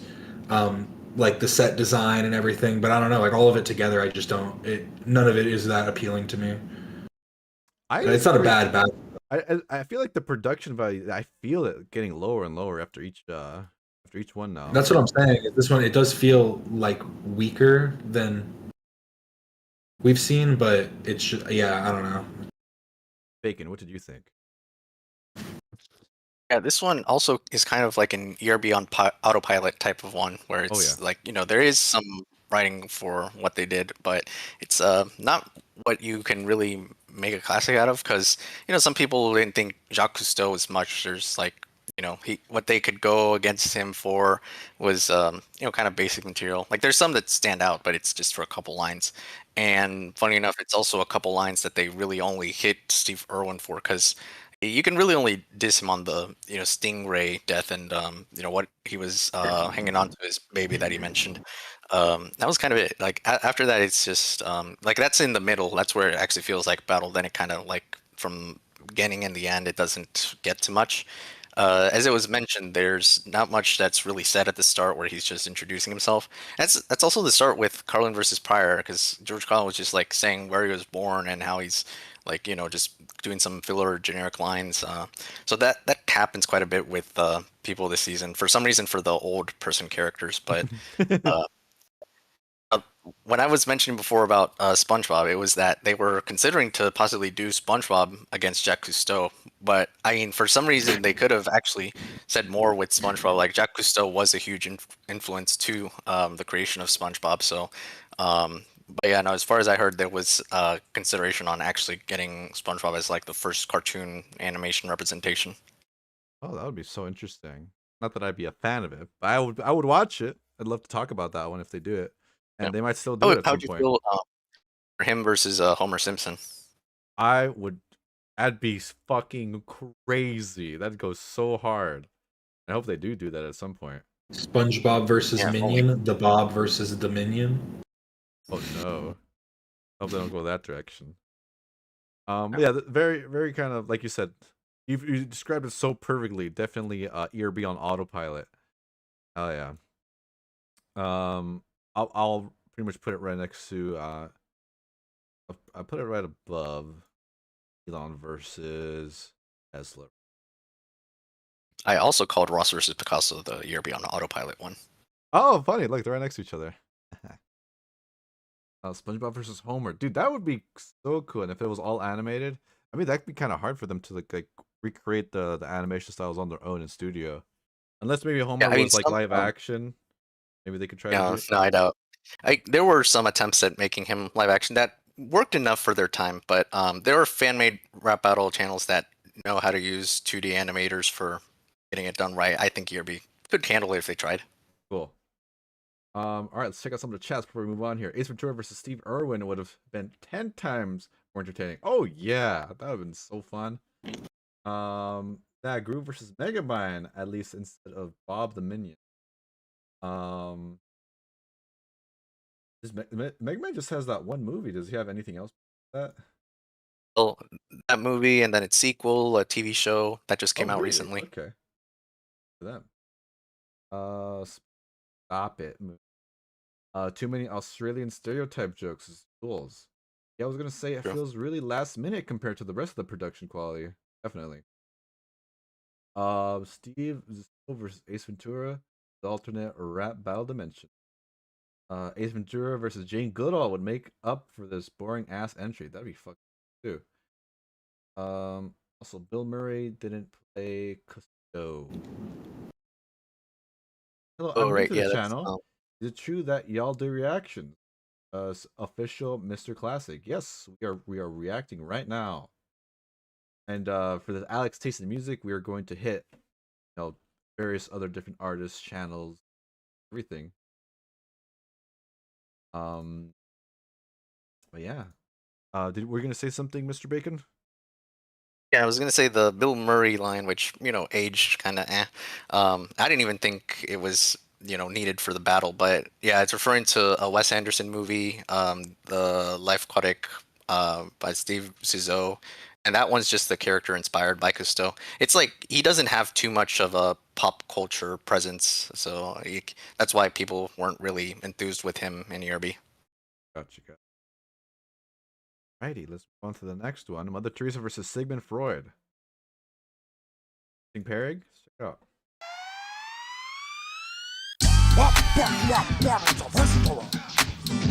like the set design and everything, but I don't know, like all of it together, I just don't. None of it is that appealing to me. It's not a bad. I feel like the production value, I feel it getting lower and lower after each one now. That's what I'm saying. This one, it does feel like weaker than we've seen, but it should. Yeah, I don't know. Bacon, what did you think? Yeah, this one also is kind of like an ERB on autopilot type of one, where it's like, there is some writing for what they did, but it's not what you can really make a classic out of, because some people didn't think Jacques Cousteau was much. There's like what they could go against him for was kind of basic material. Like there's some that stand out, but it's just for a couple lines. And funny enough, it's also a couple lines that they really only hit Steve Irwin for, because you can really only diss him on the Stingray death and what he was hanging on to his baby that he mentioned. That was kind of it. Like after that, it's just like that's in the middle. That's where it actually feels like battle. Then it kind of like from beginning and the end, it doesn't get too much. As it was mentioned, there's not much that's really said at the start where he's just introducing himself. That's also the start with Carlin versus Pryor, because George Carlin was just like saying where he was born and how he's like just doing some filler generic lines. So that happens quite a bit with people this season for some reason for the old person characters. But when I was mentioning before about SpongeBob, it was that they were considering to possibly do SpongeBob against Jacques Cousteau. But I mean, for some reason, they could have actually said more with SpongeBob. Like Jacques Cousteau was a huge influence to the creation of SpongeBob. So, but yeah, no. As far as I heard, there was consideration on actually getting SpongeBob as like the first cartoon animation representation. Oh, that would be so interesting. Not that I'd be a fan of it, but I would watch it. I'd love to talk about that one if they do it. And they might still do it at some point. How would you feel for him versus Homer Simpson? That'd be fucking crazy. That'd go so hard. I hope they do that at some point. SpongeBob versus Minion, the Bob versus the Minion. Oh no! I hope they don't go that direction. Yeah, very, very kind of like you said. You described it so perfectly. Definitely, ERB on autopilot. Oh yeah. I'll pretty much put it right next to I put it right above Elon versus Tesla. I also called Ross versus Picasso the ERB on autopilot one. Oh, funny! Look, they're right next to each other. SpongeBob versus Homer, dude, that would be so cool. And if it was all animated, I mean, that'd be kind of hard for them to like recreate the animation styles on their own in studio, unless maybe Homer I mean, was like some, live action. Maybe they could try to do no, it. no, I doubt. There were some attempts at making him live action that worked enough for their time, but there are fan-made rap battle channels that know how to use 2D animators for getting it done right. I think ERB could handle it if they tried. Cool. All right, let's check out some of the chats before we move on here. Ace Ventura versus Steve Irwin would have been 10 times more entertaining. Oh yeah, that would have been so fun. That Groove versus Megamind, at least instead of Bob the Minion. Megamind just has that one movie. Does he have anything else like that? Well, that movie and then its sequel, a TV show that just came out really? recently. Okay. For them. Stop it. Too many Australian stereotype jokes as tools. Yeah, I was gonna say it feels really last minute compared to the rest of the production quality. Definitely. Steve versus Ace Ventura, the alternate rap battle dimension. Ace Ventura versus Jane Goodall would make up for this boring ass entry. That'd be fucking too. Also Bill Murray didn't play Custo. Hello, I'm new to the channel. Is it true that y'all do reactions? Official Mr. Classic. Yes, we are reacting right now. And for the Alex Taste in Music, we are going to hit, various other different artists, channels, everything. But yeah. We're gonna say something, Mr. Bacon? Yeah, I was gonna say the Bill Murray line, which aged kind of. I didn't even think it was needed for the battle, but yeah, it's referring to a Wes Anderson movie, the Life Aquatic, by Steve Zissou, and that one's just the character inspired by Cousteau. It's like he doesn't have too much of a pop culture presence, so that's why people weren't really enthused with him in ERB. Gotcha. Righty, let's move on to the next one. Mother Teresa versus Sigmund Freud. King Perig? Check it out. Battles of history.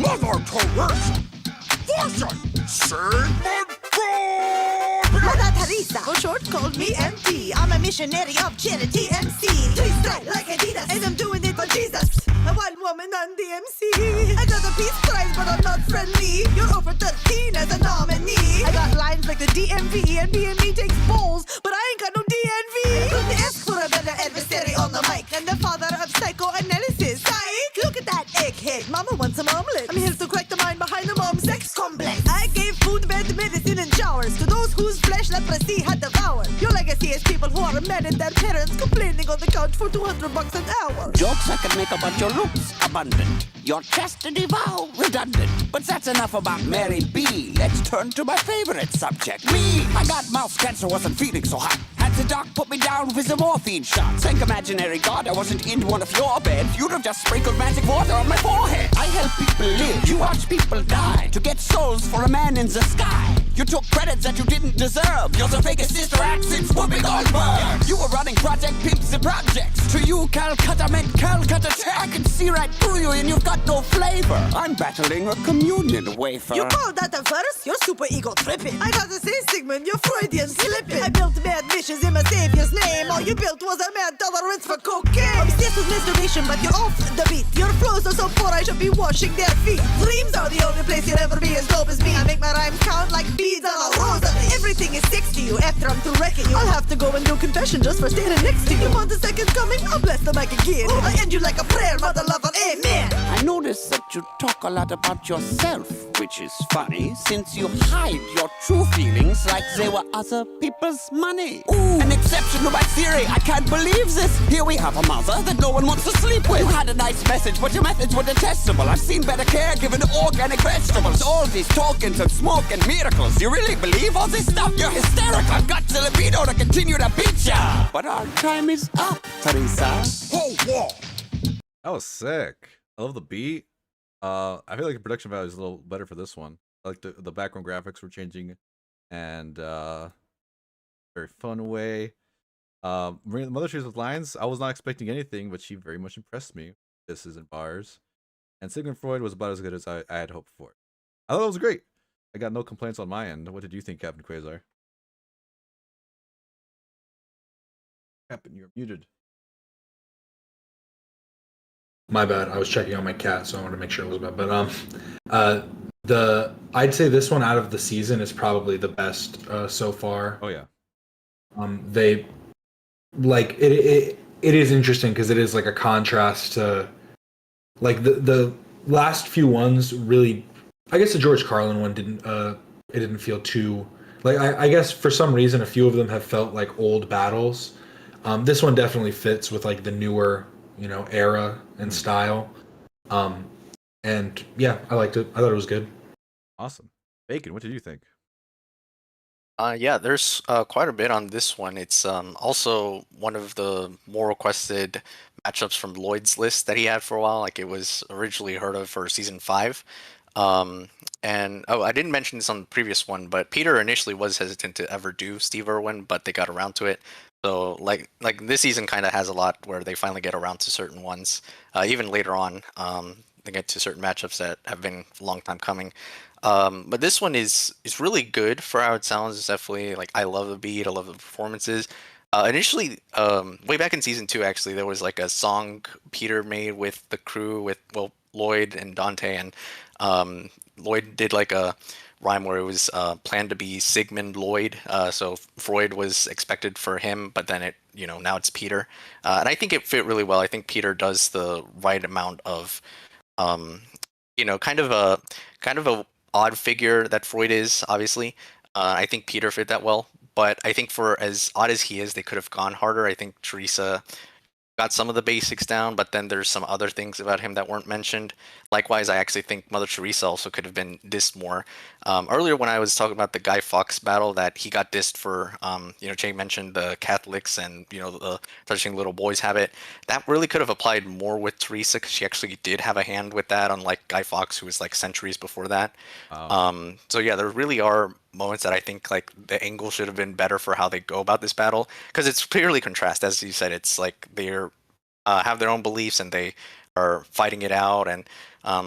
Mother Teresa versus Sigmund Freud. Mother Teresa, for short, called me MT. I'm a missionary of charity MC. Please strike like Adidas, and I'm doing it for Jesus. A one woman on the MC. I got a peace prize, but I'm not friendly. You're over 13 as a nominee. I got lines like the DMV, and BME takes polls, but I ain't got no DNV. Couldn't ask for a better adversary on the mic than the father of psychoanalysis. Psych! Look at that egghead. Mama wants some omelet. I'm here to crack the mind behind the mom sex complex. I gave food, bed, medicine, and showers to those whose flesh leprosy had devoured. Your legacy is people who are mad at their parents complaining on the couch for $200 an hour. Jokes I can make about your looks abundant, your chastity vow redundant. But that's enough about Mary B. Let's turn to my favorite subject, me. I got mouth cancer, wasn't feeling so hot. Had the doc put me down with a morphine shot. Thank imaginary God I wasn't in one of your beds. You'd have just sprinkled magic water on my forehead. I help people live, you watch people die, to get souls for a man in the sky. You took credits that you didn't deserve. You're the fakest sister act since Whoopi Goldberg. You were running Project Pimps and Projects. To you, Calcutta meant Calcutta. I can see right through you and you've got no flavor. I'm battling a communion wafer. You called that a verse? You're super ego tripping. I gotta say, Sigmund, you're Freudian slipping. I built mad missions in my savior's name. All you built was a mad tolerance for cocaine. Obsessed with masturbation, but you're off the beat. Your flows are so poor I should be washing their feet. Dreams are the only place you'll ever be as dope as me. I make my rhymes count like beads on a rosary. Everything is sex to you after I'm through wrecking you. I'll have to go and do confession just for standing next to you. You want the second coming? I'll bless the mic again. I end you like a prayer, mother lover, amen. I notice that you talk a lot about yourself, which is funny, since you hide your true feelings like they were other people's money. Ooh, an exception to my theory. I can't believe this. Here we have a mother that no one wants to sleep with. You had a nice message, but your methods were detestable. I've seen better care given to organic vegetables. All these tokens and smoke and miracles. You really believe all this stuff? You're hysterical. I've got the libido to continue to beat ya. But our time is up, Teresa. Oh, whoa. That was sick. I love the beat. I feel like the production value is a little better for this one. I like the background graphics were changing, and very fun way. Mother Teresa's lines, I was not expecting anything, but she very much impressed me. This is in bars, and Sigmund Freud was about as good as I had hoped for. I thought it was great. I got no complaints on my end. What did you think, Captain Quasar? Capn, you're muted. My bad. I was checking on my cat, so I wanted to make sure it was bad. But I'd say this one out of the season is probably the best so far. Oh yeah. They like it is interesting because it is like a contrast to like the last few ones really. I guess the George Carlin one didn't it didn't feel too like I guess for some reason a few of them have felt like old battles. This one definitely fits with like the newer, era and style. And yeah, I liked it. I thought it was good. Awesome. Bacon, what did you think? Yeah, there's quite a bit on this one. It's also one of the more requested matchups from Lloyd's list that he had for a while. Like it was originally heard of for season 5. And I didn't mention this on the previous one, but Peter initially was hesitant to ever do Steve Irwin, but they got around to it. So like this season kind of has a lot where they finally get around to certain ones. Even later on, they get to certain matchups that have been a long time coming. But this one is really good for how it sounds. It's definitely like I love the beat, I love the performances. Initially, way back in season 2, actually, there was like a song Peter made with the crew with Lloyd and Dante, and Lloyd did like a rhyme where it was planned to be Sigmund Lloyd. So Freud was expected for him, but then now it's Peter, and I think it fit really well. I think Peter does the right amount of kind of a odd figure that Freud is, obviously. I think Peter fit that well, but I think for as odd as he is, they could have gone harder. I think Teresa got some of the basics down, but then there's some other things about him that weren't mentioned. Likewise, I actually think Mother Teresa also could have been dissed more. Earlier when I was talking about the Guy Fawkes battle, that he got dissed for, Jay mentioned the Catholics and, the touching little boys habit. That really could have applied more with Teresa because she actually did have a hand with that, unlike Guy Fawkes, who was like centuries before that. So yeah, there really are moments that I think like the angle should have been better for how they go about this battle, because it's purely contrast. As you said, it's like they're have their own beliefs and they are fighting it out, and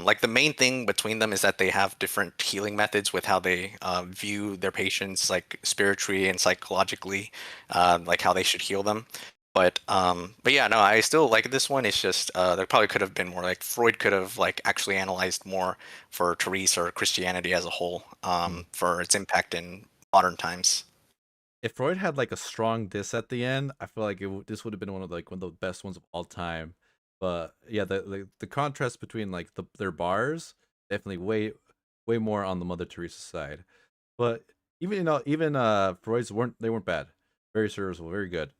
like the main thing between them is that they have different healing methods with how they view their patients, like spiritually and psychologically, like how they should heal them. But yeah, no, I still like this one. It's just there probably could have been more. Like Freud could have like actually analyzed more for Therese or Christianity as a whole, for its impact in modern times. If Freud had like a strong diss at the end, I feel like this would have been one of the best ones of all time. But yeah, the contrast between like their bars definitely way more on the Mother Teresa side. But even Freud's weren't bad. Very serviceable, very good.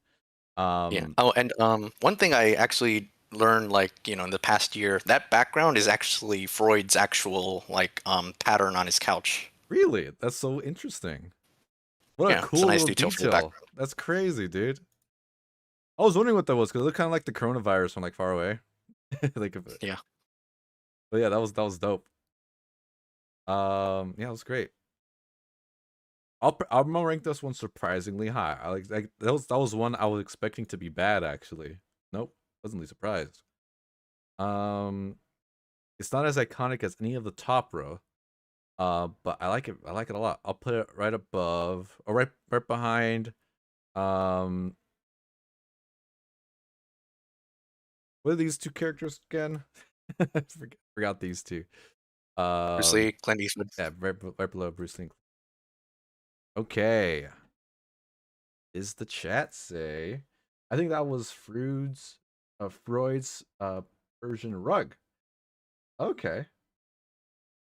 Yeah. Oh, and one thing I actually learned, like in the past year, that background is actually Freud's actual like pattern on his couch. Really? That's so interesting. What a cool it's a nice little detail for the background. That's crazy, dude. I was wondering what that was because it looked kind of like the coronavirus from like far away. Like yeah. But yeah, that was dope. Yeah, it was great. I'm gonna rank this one surprisingly high. That was one I was expecting to be bad actually. Nope, pleasantly surprised. It's not as iconic as any of the top row. But I like it. I like it a lot. I'll put it right above, or right behind. What are these two characters again? Forgot these two. Bruce Lee, Clint Eastwood. Yeah, right below Bruce Lee. Okay. Is the chat say? I think that was Freud's Persian rug. Okay.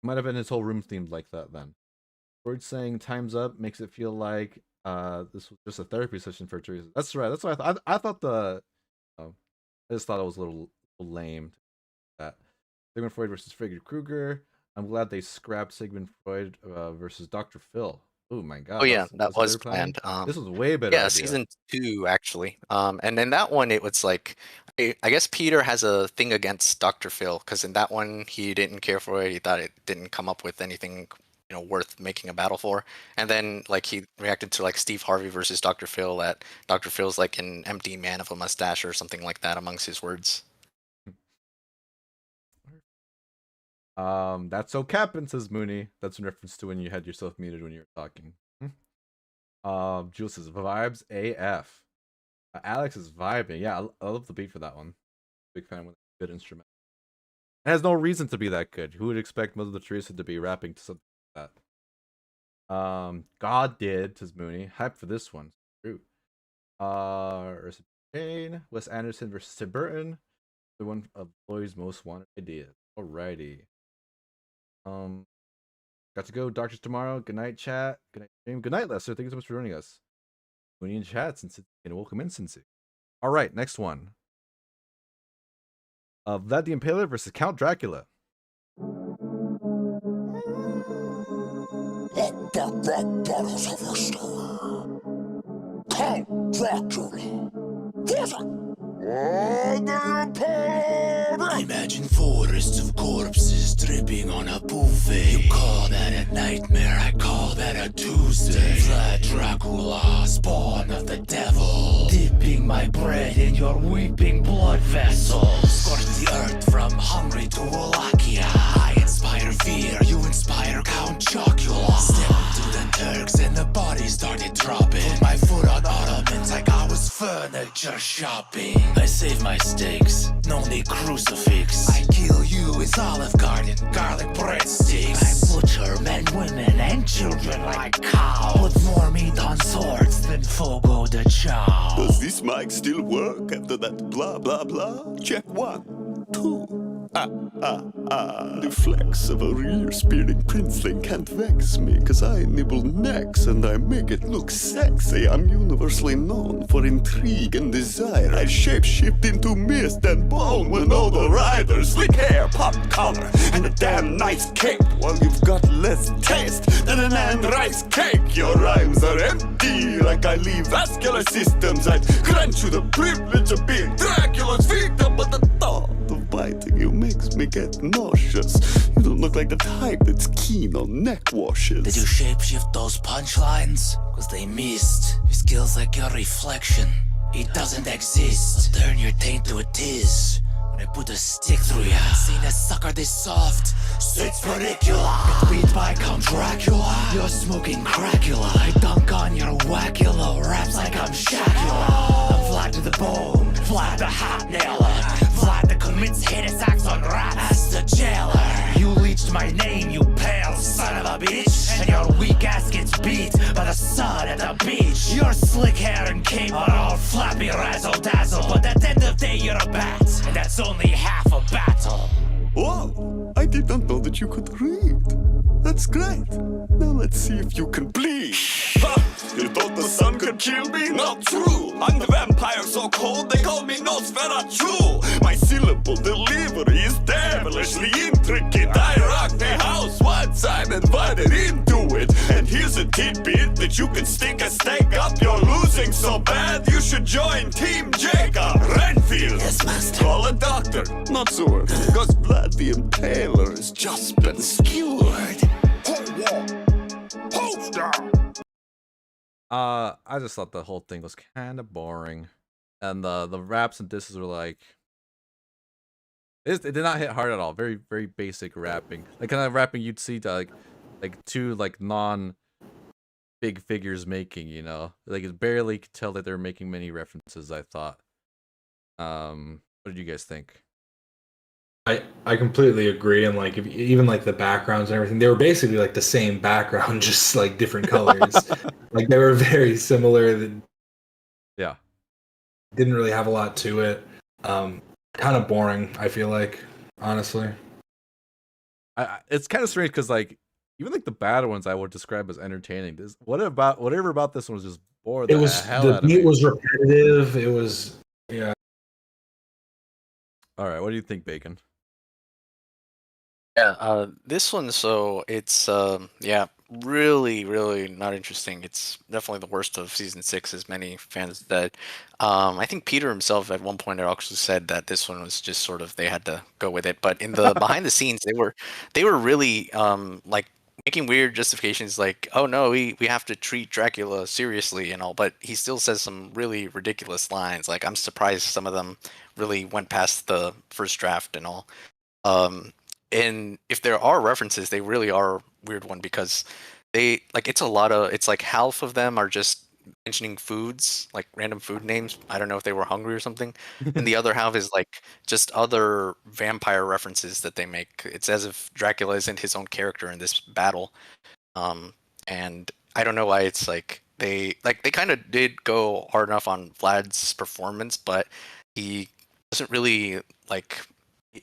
Might have been his whole room themed like that then. Freud saying time's up makes it feel like this was just a therapy session for Teresa. That's right. That's what I thought. I thought I just thought it was a little lame. That Sigmund Freud versus Frederick Krueger. I'm glad they scrapped Sigmund Freud versus Dr. Phil. Oh my god. Oh yeah, that was planned. This was way better. Yeah, idea. season 2 actually. And then that one, it was like, I guess Peter has a thing against Dr. Phil because in that one he didn't care for it. He thought it didn't come up with anything worth making a battle for. And then like he reacted to like Steve Harvey versus Dr. Phil, that Dr. Phil's like an empty man of a mustache or something like that amongst his words. That's so Capn, says Mooney. That's in reference to when you had yourself muted when you were talking. Jules says vibes AF. Alex is vibing. Yeah, I love the beat for that one. Big fan with a good instrument. It has no reason to be that good. Who would expect Mother Teresa to be rapping to something like that? God did, says Mooney. Hype for this one. True. Kane, Wes Anderson versus Tim Burton. The one of Lloyd's most wanted ideas. Alrighty. Got to go. Doctors tomorrow. Good night, chat. Good night, stream. Good night, Lester. Thank you so much for joining us. Mooney in chat, and welcome in, Cincy. All right, next one. Vlad the Impaler versus Count Dracula. Bottles of your store. Count Dracula. Imagine forests of corpses dripping on a buffet. You call that a nightmare, I call that a Tuesday. Vlad Dracula, spawn of the devil, dipping my bread in your weeping blood vessels. Scorch the earth from Hungary to Wallachia. I inspire fear, you inspire Count Chocula. Step to the Turks and the bodies started dropping. Put my foot on ottomans like I was furniture shopping. I save my steaks, no need crucifix. I kill you with Olive Garden, garlic breadsticks. I butcher men, women, and children like cows. Put more meat on swords than Fogo de Chao. Does this mic still work after that blah blah blah? Check 1, 2. The flex of a rear spearing princeling can't vex me, cause I nibble necks and I make it look sexy. I'm universally known for intrigue and desire. I shapeshift into mist and bone when all the riders slick hair, pop collar, and a damn nice cape. While you've got less taste than an and rice cake. Your rhymes are empty, like I leave vascular systems. I'd grant you the privilege of being Dracula's victim, but the thought of biting you makes me get nauseous. You don't look like the type that's keen on neck washes. Did you shapeshift those punchlines? Cause they missed. Your skills like your reflection. It doesn't exist. I'll turn your taint to a tiz when I put a stick through ya. Seen a sucker this soft? It's ridiculous. Get beat by Count Dracula. You're smoking Cracula. I dunk on your wackula. Raps like I'm Shacula. I'm Vlad to the bone. Vlad the hot nailer. Vlad that commits hate attacks on rats as the jailer. You leached my name, you pale son of a bitch. And your weak ass gets beat by the sun at the beach. Your slick hair and cape are all flappy razzle dazzle. But at the end of the day you're a bat, and that's only half a battle. Whoa, I did not know that you could read. That's great. Now let's see if you can bleed. Ha! You thought the sun could kill me? Not true. I'm the vampire so cold they call me Nosferatu. My syllable delivery is devilishly intricate. I rock the house once I'm invited into it. And here's a tidbit that you can stick a stake up. You're losing so bad you should join Team Jacob Renfield. Yes, master. Call a doctor, not sword, because Vlad the Impaler has just been skewered. Hold down. I just thought the whole thing was kind of boring, and the raps and disses were like, it did not hit hard at all. Very very basic rapping, like kind of rapping you'd see to like two like non big figures making, you know, like it barely could tell that they're making many references. I thought. What did you guys think? I completely agree, and like even like the backgrounds and everything, they were basically like the same background, just like different colors. Like they were very similar. Yeah, didn't really have a lot to it. Kind of boring, I feel like, honestly. It's kind of strange because like even like the bad ones I would describe as entertaining. Whatever about this one was just bored. It was the beat was repetitive. It was yeah. All right, what do you think, Bacon? Yeah, this one, so it's yeah, really, really not interesting. It's definitely the worst of season 6, as many fans said. I think Peter himself at one point actually said that this one was just sort of they had to go with it. But in the behind the scenes, they were really like making weird justifications, like, oh no, we have to treat Dracula seriously and all. But he still says some really ridiculous lines. Like I'm surprised some of them really went past the first draft and all. And if there are references, they really are a weird one because they like it's like half of them are just mentioning foods, like random food names. I don't know if they were hungry or something. And the other half is like just other vampire references that they make. It's as if Dracula isn't his own character in this battle. And I don't know why it's like they kind of did go hard enough on Vlad's performance, but he doesn't really like.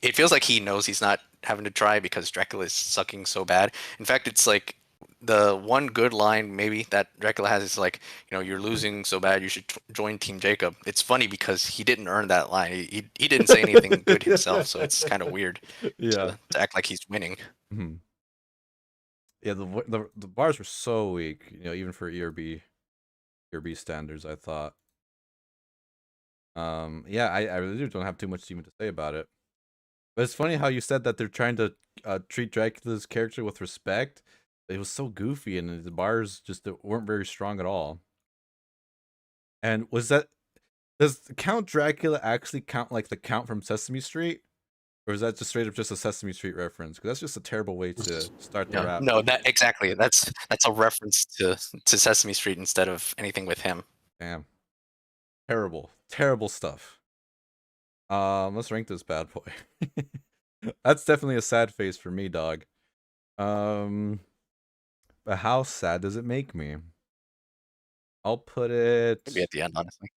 It feels like he knows he's not having to try because Dracula is sucking so bad. In fact, it's like the one good line maybe that Dracula has is like, you're losing so bad, you should join Team Jacob. It's funny because he didn't earn that line. He didn't say anything good himself, so it's kind of weird to act like he's winning. Mm-hmm. Yeah, the bars were so weak, even for ERB standards, I thought. Yeah, I really don't have too much even to say about it. But it's funny how you said that they're trying to treat Dracula's character with respect. It was so goofy, and the bars just weren't very strong at all. And does Count Dracula actually count like the Count from Sesame Street? Or is that just straight up just a Sesame Street reference? Because that's just a terrible way to start the rap. No, that exactly. That's a reference to Sesame Street instead of anything with him. Damn. Terrible stuff. Let's rank this bad boy. That's definitely a sad face for me, dog. But how sad does it make me? I'll put it maybe at the end, honestly.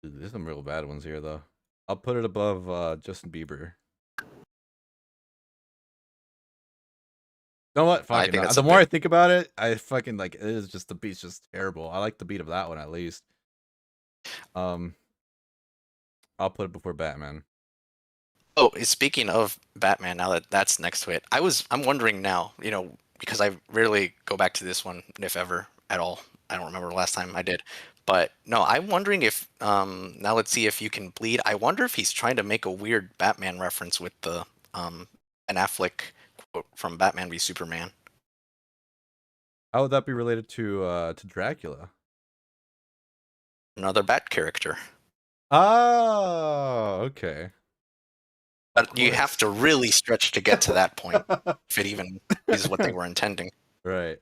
Dude, there's some real bad ones here, though. I'll put it above Justin Bieber. You know what? Fucking, the more I think about it, I fucking like it is just the beat's just terrible. I like the beat of that one at least. I'll put it before Batman. Oh, speaking of Batman, now that that's next to it, I'm wondering now, because I rarely go back to this one, if ever at all. I don't remember the last time I did. But no, I'm wondering if now let's see if you can bleed. I wonder if he's trying to make a weird Batman reference with the Ben Affleck quote from Batman v Superman. How would that be related to Dracula? Another Bat character. Oh, okay. But you have to really stretch to get to that point, if it even is what they were intending. Right.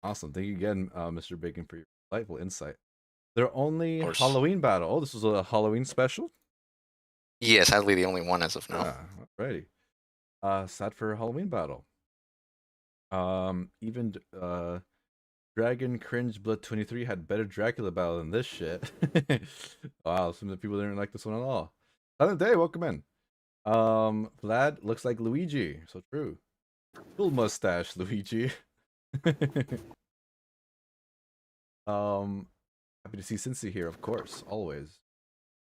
Awesome. Thank you again, Mr. Bacon, for your delightful insight. Their only Halloween battle. Oh, this was a Halloween special? Yeah, sadly the only one as of now. Alrighty. Sad for a Halloween battle. Even Dragon Cringe Blood 23 had better Dracula battle than this shit. Wow, some of the people didn't like this one at all. Silent Day, welcome in. Vlad looks like Luigi, so true. Full mustache, Luigi. Happy to see Cincy here, of course, always.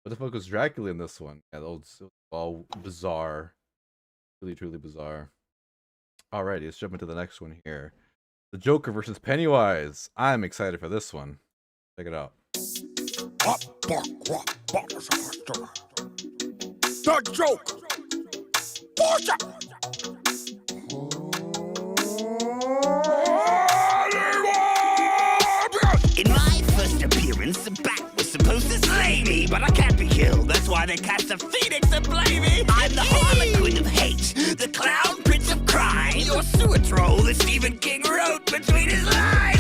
What the fuck was Dracula in this one? Yeah, it was all bizarre. Really, truly bizarre. Alrighty, let's jump into the next one here. The Joker versus Pennywise. I'm excited for this one. Check it out. The Joker. In my first appearance, the Bat was supposed to slay me, but I can't be killed. That's why they cast a phoenix to blame me. I'm the Harlequin of hate, the Clown Prince of crime, your sewer troll that Stephen King wrote between his lines.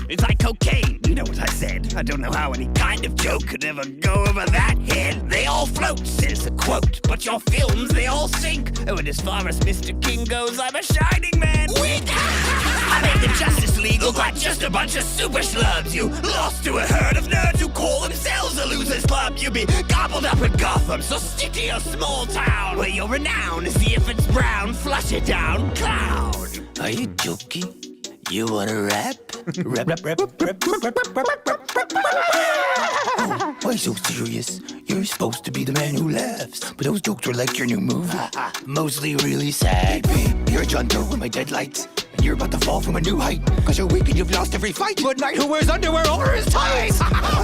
It's like cocaine, you know what I said. I don't know how any kind of joke could ever go over that head. They all float, says the quote, but your films, they all sink. Oh, and as far as Mr. King goes, I'm a shining man. Wink! I made the Justice League look like just a bunch of super schlubs. You lost to a herd of nerds who call themselves a losers club. You'll be gobbled up in Gotham, so stick to your small town where your renown is see if it's brown. Flush it down, clown. Are you joking? You wanna rap? Rap, rap, rap, rap, rap, rap, rap, rap, rap. Why so serious? You're supposed to be the man who laughs, but those jokes are like your new move. Mostly really sad. Babe, you're a John Doe with my deadlights, and you're about to fall from a new height. Cause you're weak and you've lost every fight. But Knight who wears underwear over his ties.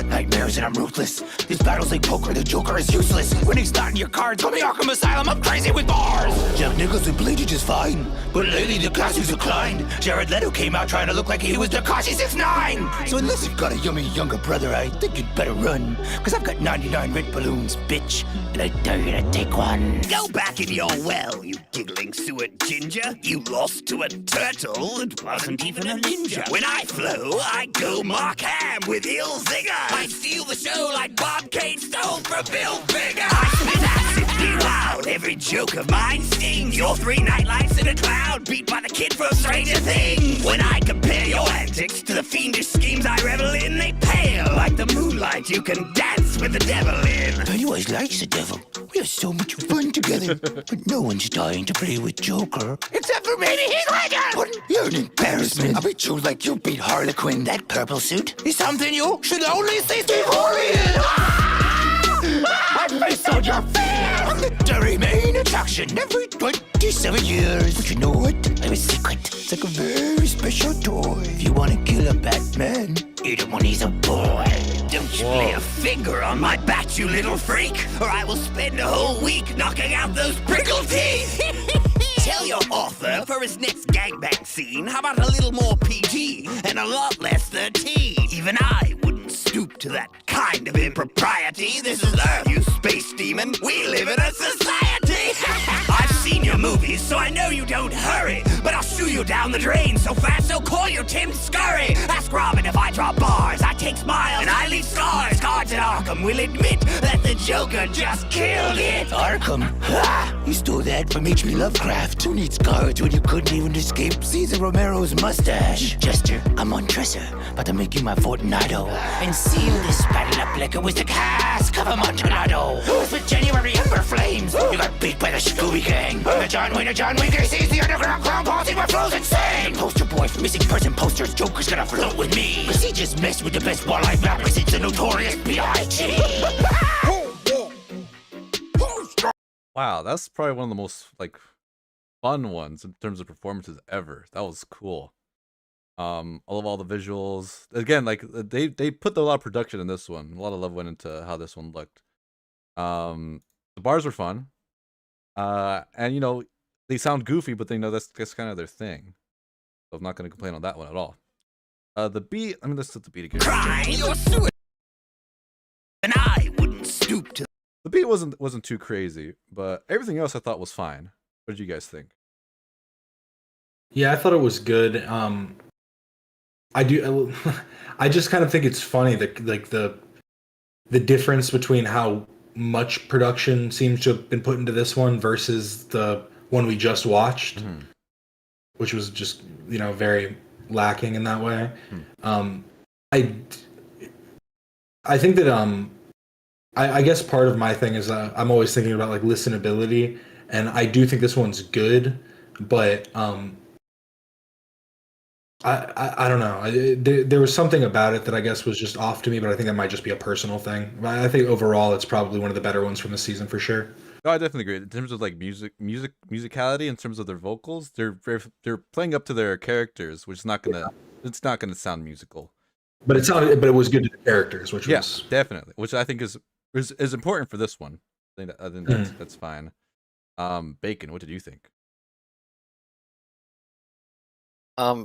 Nightmares and I'm ruthless. This battle's like poker, the Joker is useless. When he's not in your cards, from the Arkham Asylum, I'm crazy with bars. Jack Nicholson played you just fine, but lately the classics declined. Jared Leto came out trying to look like he was Tekashi 6ix9ine. So unless you've got a yummy younger brother, I think you'd better run. Cause I've got 99 red balloons, bitch, and I dare you to take one. Go back in your well, you giggling sewer ginger. You lost to a turtle. skill and wasn't even a ninja. When I flow, I go Mark Ham with ill zigger. I steal the show like Bob Kane stole from Bill Bigger. I spit acid, be loud. Every joke of mine stings. Your 3 nightlights in a cloud, beat by the kid from Stranger Things. When I compare your antics to the fiendish schemes I revel in, they pale like the moonlight you can dance with the devil in. Pennywise likes the devil. We have so much fun together, but no one's dying to play with Joker. Except for maybe Heath Ledger! You're an embarrassment. I bet you like you beat Harlequin. That purple suit is something you should only see Steve Harvey in. I face on your fear. I'm the main attraction every 27 years. But you know what? I have a secret. It's like a very special toy. If you want to kill a Batman, eat him when he's a boy. Don't you lay a finger on my bat, you little freak, or I will spend a whole week knocking out those prickle teeth. Tell your author for his next gangbang scene, how about a little more PG and a lot less 13? Even I wouldn't stoop to that kind of impropriety. This is Earth, you space demon. We live in a society. I've seen your movies, so I know you don't hurry, but I'll shoo you down the drain so fast they'll call you Tim Scurry. Ask Robin if I drop bars, I take smiles and I leave scars. Guards at Arkham will admit that the Joker just killed it. Arkham? Ha! You stole that from H.P. Lovecraft. Who needs guards when you couldn't even escape Cesar Romero's mustache? Jester, I'm on Tressa, about to make you my Fortunato. And seal this battle up like it was the cast of Amontillado. With January Ember Flames, you got beat by the Scooby Gang. The John Wayne sees the underground clown posse where flows insane. Poster boy for missing person posters, Joker's gonna float with me. Cause he just messed with the best wildlife rapper since the notorious B.I.G. Wow, that's probably one of the most like fun ones in terms of performances ever. That was cool. I love all the visuals. Again, like they put a lot of production in this one. A lot of love went into how this one looked. The bars were fun. And you know, they sound goofy, but they know that's kind of their thing. So I'm not gonna complain on that one at all. The beat, I mean, let's set the beat again. And I wouldn't stoop to. The beat wasn't too crazy, but everything else I thought was fine. What did you guys think? Yeah, I thought it was good. I do. I just kind of think it's funny that like the difference between how much production seems to have been put into this one versus the one we just watched, which was just very lacking in that way. I think that I guess part of my thing is I'm always thinking about like listenability, and I do think this one's good, but I don't know. There was something about it that I guess was just off to me, but I think that might just be a personal thing. I think overall it's probably one of the better ones from the season for sure. No, I definitely agree. In terms of like musicality, in terms of their vocals, they're playing up to their characters, which is not gonna sound musical. But it was good to the characters, which was definitely, which I think is important for this one. I think that's fine. Bacon, what did you think?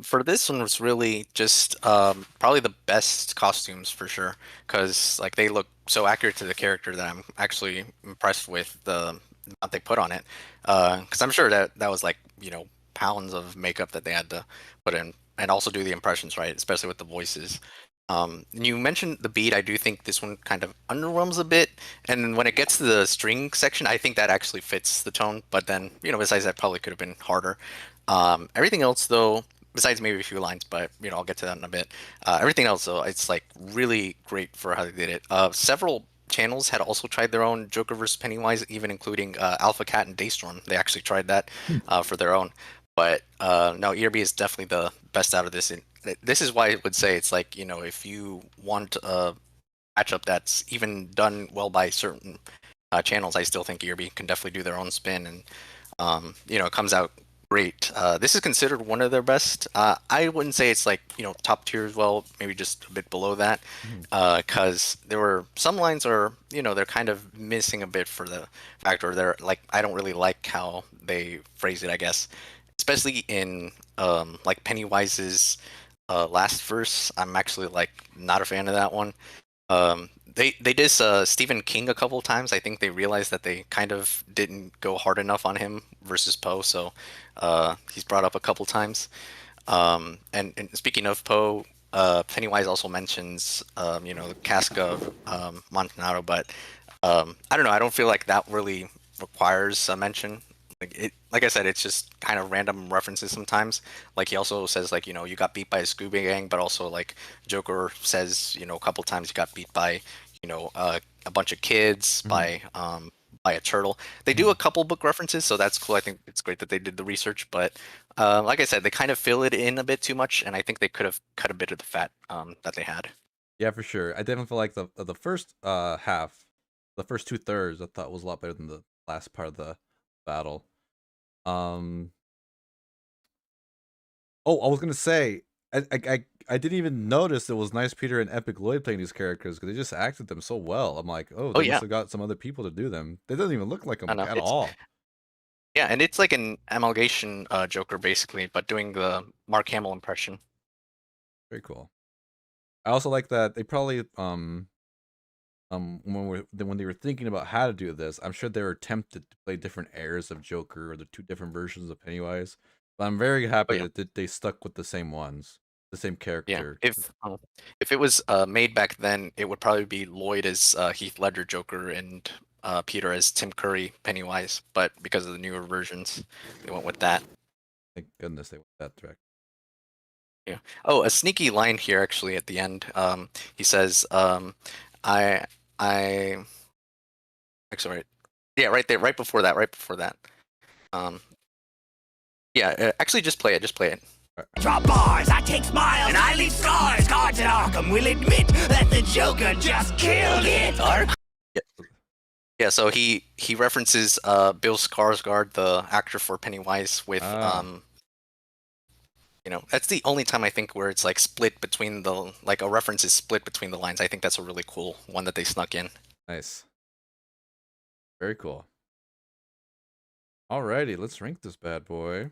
For this one, was really just probably the best costumes for sure, because like they look so accurate to the character that I'm actually impressed with the amount they put on it. Because I'm sure that was like pounds of makeup that they had to put in, and also do the impressions right, especially with the voices. You mentioned the beat. I do think this one kind of underwhelms a bit, and when it gets to the string section, I think that actually fits the tone. But then besides that, probably could have been harder. Everything else though, besides maybe a few lines, but I'll get to that in a bit. Everything else though, it's like really great for how they did it. Several channels had also tried their own Joker vs Pennywise, even including Alpha Cat and Daystorm. They actually tried that for their own. But no, ERB is definitely the best out of this. And this is why I would say it's like if you want a matchup that's even done well by certain channels, I still think ERB can definitely do their own spin, and it comes out great. This is considered one of their best. I wouldn't say it's like top tier as well, maybe just a bit below that, because there were some lines are they're kind of missing a bit for the factor. They're like, I don't really like how they phrase it, I guess, especially in like Pennywise's last verse. I'm actually like not a fan of that one. They did Stephen King a couple times. I think they realized that they kind of didn't go hard enough on him versus Poe, so he's brought up a couple times. And speaking of Poe, Pennywise also mentions, the cask of Montanaro, but I don't know. I don't feel like that really requires a mention. Like I said, it's just kind of random references sometimes. Like he also says, like, you got beat by a Scooby Gang, but also like Joker says, a couple times you got beat by, a bunch of kids, by a turtle. They do a couple book references, so that's cool. I think it's great that they did the research, but like I said, they kind of fill it in a bit too much, and I think they could have cut a bit of the fat that they had. Yeah, for sure. I definitely feel like the first half, the first 2/3, I thought was a lot better than the last part of the battle. Oh, I was gonna say, I didn't even notice it was Nice Peter and EpicLLOYD playing these characters because they just acted them so well. I'm like, oh, they must have got some other people to do them. They doesn't even look like them at all. Yeah, and it's like an amalgamation Joker basically, but doing the Mark Hamill impression. Very cool. I also like that they probably when they were thinking about how to do this, I'm sure they were tempted to play different airs of Joker or the 2 different versions of Pennywise. But I'm very happy that they stuck with the same ones, the same character. Yeah, if it was made back then, it would probably be Lloyd as Heath Ledger Joker and Peter as Tim Curry Pennywise. But because of the newer versions, they went with that. Thank goodness they went that direct. Yeah. Oh, a sneaky line here actually at the end. He says, Sorry. Yeah, right there, right before that. Yeah, actually, just play it. Drop bars, I take smiles, and I leave scars. Guards at Arkham will admit that the Joker just killed it. Yeah, so he references Bill Skarsgård, the actor for Pennywise, with that's the only time I think where it's like split between a reference is split between the lines. I think that's a really cool one that they snuck in. Nice. Very cool. Alrighty, let's rank this bad boy.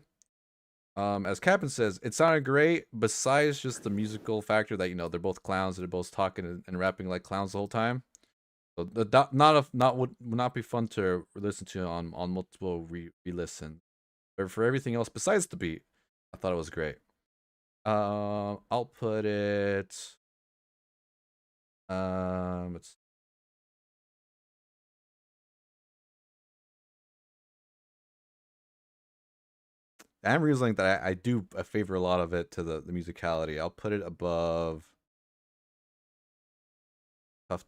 As Capn says, it sounded great, besides just the musical factor that, they're both clowns, they're both talking and rapping like clowns the whole time. So would not be fun to listen to on multiple re-listen. But for everything else besides the beat, I thought it was great. I'll put it it's I'm realizing that I favor a lot of it to the musicality. I'll put it above.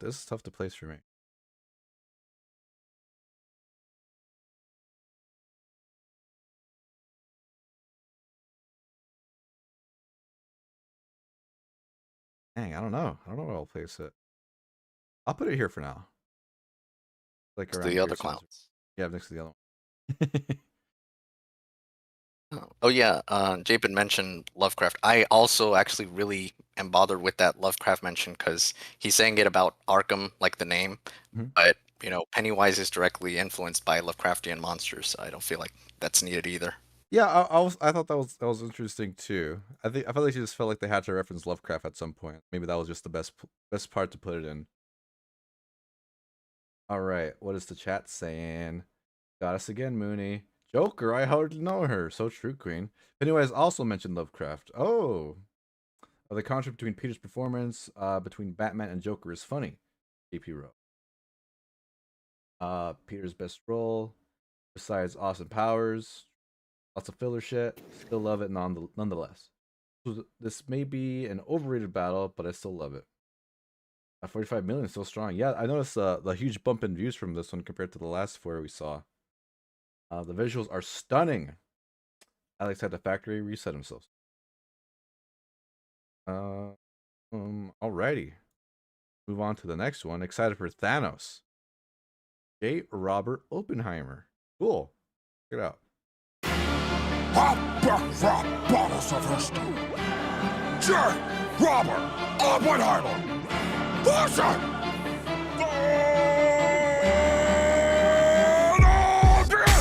This is tough to place for me. Dang, I don't know. I don't know where I'll place it. I'll put it here for now. Like around the other clowns. Yeah, next to the other one. Oh yeah, Japin mentioned Lovecraft. I also actually really am bothered with that Lovecraft mention because he's saying it about Arkham, like the name, but Pennywise is directly influenced by Lovecraftian monsters. So I don't feel like that's needed either. Yeah, I thought that was interesting too. I felt like she just felt like they had to reference Lovecraft at some point. Maybe that was just the best part to put it in. All right, what is the chat saying? Got us again, Mooney. Joker, I hardly know her. So true, Queen. Pennywise also mentioned Lovecraft. Oh. The contrast between Peter's performance between Batman and Joker is funny. AP wrote. Peter's best role, besides awesome powers, lots of filler shit. Still love it nonetheless. This may be an overrated battle, but I still love it. 45 million is so strong. Yeah, I noticed the huge bump in views from this one compared to the last 4 we saw. The visuals are stunning. Alex had the factory reset himself. Alrighty. Move on to the next one. Excited for Thanos. J. Robert Oppenheimer. Cool. Check it out. J. Robert Oppenheimer. Awesome!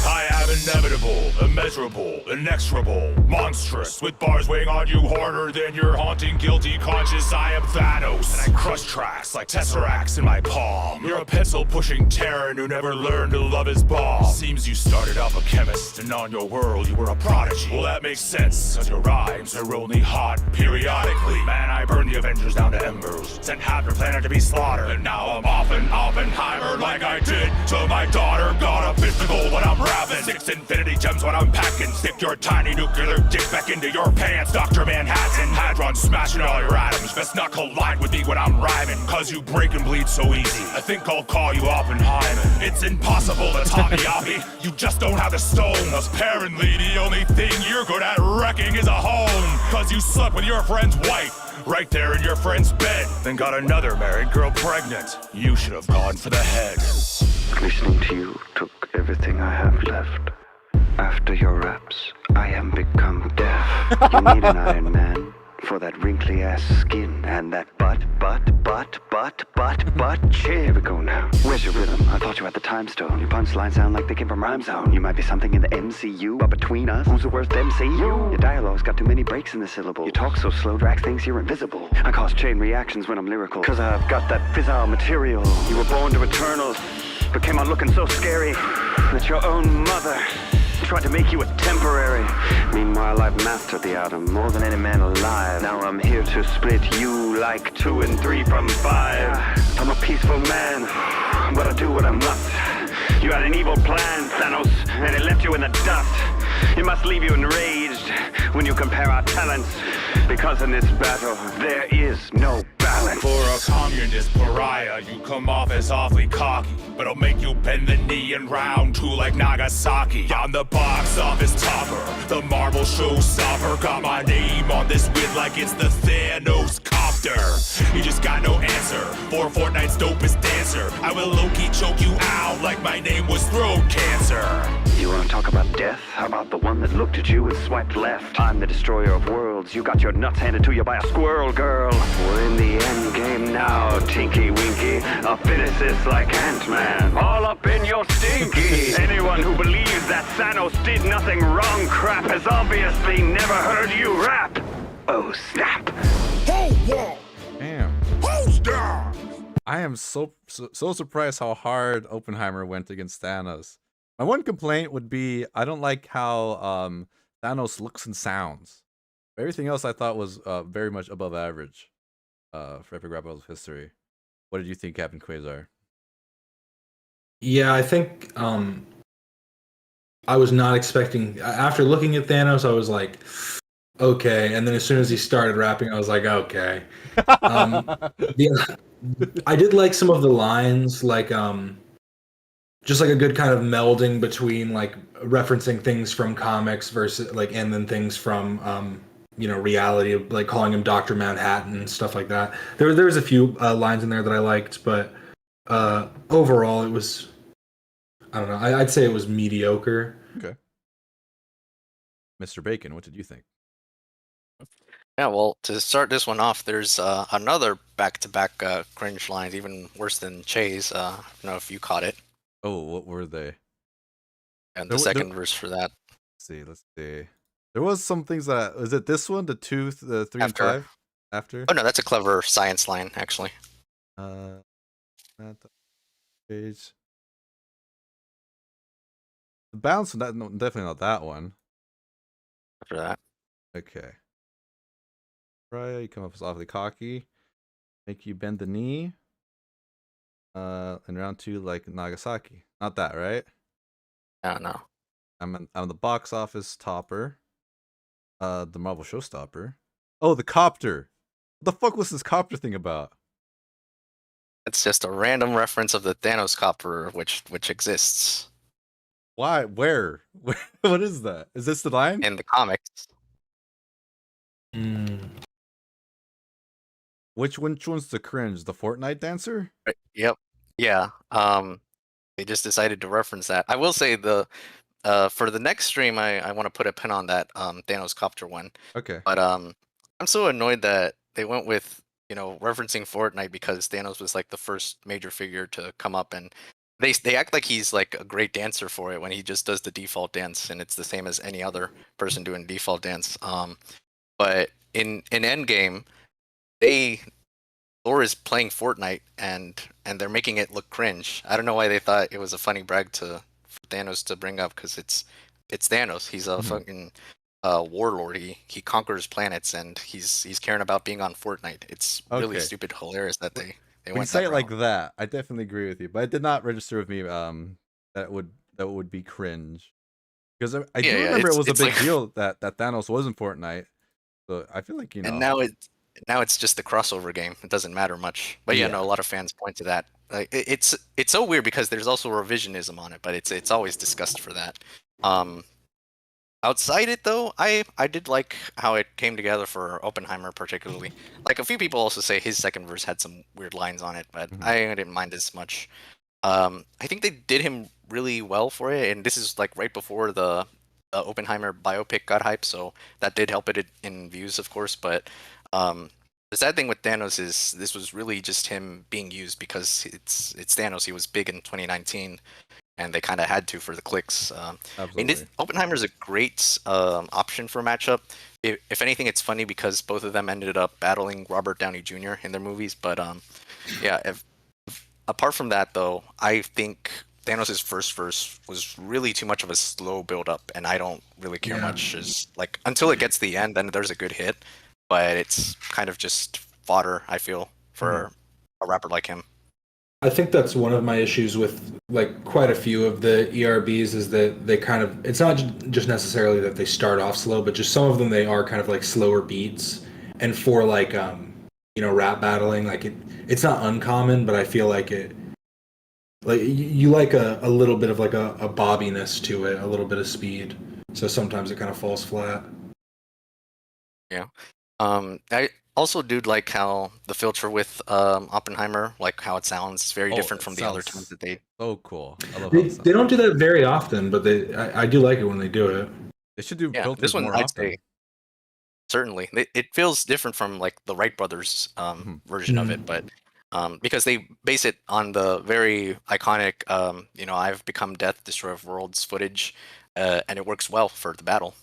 I am inevitable, Immeasurable, inexorable, monstrous, with bars weighing on you harder than your haunting, guilty conscience. I am Thanos, and I crush tracks like tesseracts in my palm. You're a pencil-pushing Terran who never learned to love his bomb. Seems you started off a chemist, and on your world you were a prodigy. Well, that makes sense, cause your rhymes are only hot periodically. Man, I burned the Avengers down to embers, sent half your planet to be slaughtered, and now I'm off in Oppenheimer like I did to my daughter. Got a physical when I'm rapping, 6 infinity gems when I'm packing. Stick your tiny nuclear dick back into your pants, Dr. Manhattan. Hadron smashing all your atoms, best not collide with me when I'm rhyming, cause you break and bleed so easy. I think I'll call you Oppenheimer. It's impossible to top me, Oppie. You just don't have the stone. Apparently the only thing you're good at wrecking is a home, cause you slept with your friend's wife right there in your friend's bed, then got another married girl pregnant. You should have gone for the head. Listening to you took everything I have left. After your raps, I am become deaf. You need an Iron Man for that wrinkly ass skin and that butt. Here we go now. Where's your rhythm? I thought you had the time stone. Your punchlines sound like they came from Rhyme Zone. You might be something in the MCU, but between us, who's the worst MCU? Your dialogue's got too many breaks in the syllable. You talk so slow, Drax thinks you're invisible. I cause chain reactions when I'm lyrical, cause I've got that fissile material. You were born to Eternals, but came out looking so scary that your own mother tried to make you a temporary. Meanwhile, I've mastered the atom more than any man alive. Now I'm here to split you like 2 and 3 from 5. I'm a peaceful man, but I do what I must. You had an evil plan, Thanos, and it left you in the dust. It must leave you enraged when you compare our talents, because in this battle, there is no balance. For a communist pariah, you come off as awfully cocky, but I'll make you bend the knee in round 2 like Nagasaki. I'm the box office topper, the Marvel showstopper. Got my name on this win like it's the Thanos copter. You just got no answer for Fortnite's dopest dancer. I will low-key choke you out like my name was throat cancer. You wanna talk about death? How about the one that looked at you and swiped left? I'm the destroyer of worlds. You got your nuts handed to you by a squirrel, girl. We're in the end game now, Tinky Winky. A physicist like Ant-Man, all up in your stinky. Anyone who believes that Thanos did nothing wrong crap has obviously never heard you rap. Oh, snap. Damn. Who's down? I am so surprised how hard Oppenheimer went against Thanos. My one complaint would be I don't like how Thanos looks and sounds. Everything else I thought was very much above average for Epic Rap Battles of History. What did you think, Capn Quasar? Yeah, I think I was not expecting. After looking at Thanos, I was like, okay. And then as soon as he started rapping, I was like, okay. I did like some of the lines, like just like a good kind of melding between like referencing things from comics versus like, and then things from reality, like calling him Dr. Manhattan and stuff like that. There was a few lines in there that I liked, but overall it was, I don't know, I'd say it was mediocre. Okay. Mr. Bacon, what did you think? Yeah, well, to start this one off, there's another back-to-back cringe lines, even worse than Che's. I don't know if you caught it. Oh, what were they? And the second verse for that. Let's see. There was some things that, is it this one, the 2, the 3, After. and 5? After? Oh no, that's a clever science line, actually. Not the page. The bounce, no, definitely not that one. After that. Okay. Right, you come up as awfully cocky. Make you bend the knee. In round 2, like Nagasaki. Not that, right? No. I'm the box office topper. The Marvel showstopper. Oh, the copter. What the fuck was this copter thing about? It's just a random reference of the Thanos copter, which exists. Why? Where? What is that? Is this the line? In the comics. Which one's the cringe? The Fortnite dancer? Yep. Yeah. They just decided to reference that. I will say for the next stream, I want to put a pin on that Thanos copter one. Okay. But I'm so annoyed that they went with referencing Fortnite because Thanos was like the first major figure to come up and They act like he's like a great dancer for it when he just does the default dance, and it's the same as any other person doing default dance. But in Endgame, Thor is playing Fortnite, and they're making it look cringe. I don't know why they thought it was a funny brag for Thanos to bring up, because it's Thanos. He's a fucking warlord. He conquers planets, and he's caring about being on Fortnite. It's really Okay. stupid, hilarious that they When you went say that it like route. that, I definitely agree with you. But it did not register with me that would be cringe. Because I do Yeah, remember it was a it's big like, deal that Thanos was in Fortnite. So I feel like, you and know. now it's just the crossover game. It doesn't matter much. But yeah, no, a Yeah. lot of fans point to that. Like it's so weird because there's also revisionism on it, but it's always discussed for that. Outside it though, I did like how it came together for Oppenheimer particularly. Like a few people also say his second verse had some weird lines on it, but I didn't mind as much. I think they did him really well for it, and this is like right before the Oppenheimer biopic got hyped, so that did help it in views, of course. But the sad thing with Thanos is this was really just him being used because it's Thanos. He was big in 2019, and they kind of had to for the clicks. I mean, Absolutely. Oppenheimer's a great option for a matchup. If anything, it's funny because both of them ended up battling Robert Downey Jr. in their movies. But yeah, apart from that, though, I think Thanos' first verse was really too much of a slow build up, and I don't really care Yeah. much. Is like until it gets to the end, then there's a good hit, but it's kind of just fodder. I feel for a rapper like him. I think that's one of my issues with like quite a few of the ERBs is that they kind of it's not just necessarily that they start off slow, but just some of them they are kind of like slower beats. And for like rap battling, like it's not uncommon, but I feel like you like a little bit of like a bobbiness to it, a little bit of speed. So sometimes it kind of falls flat. Yeah. I also do like how the filter with Oppenheimer, like how it sounds, is very different it from the other sounds times that they. so cool. I love how They, it sounds. they don't do that very often, but I do like it when they do it. They should do Yeah, this filters one more I'd often. say certainly it feels different from like the Wright brothers version of it, but because they base it on the very iconic I've become death, destroyer of worlds footage, and it works well for the battle.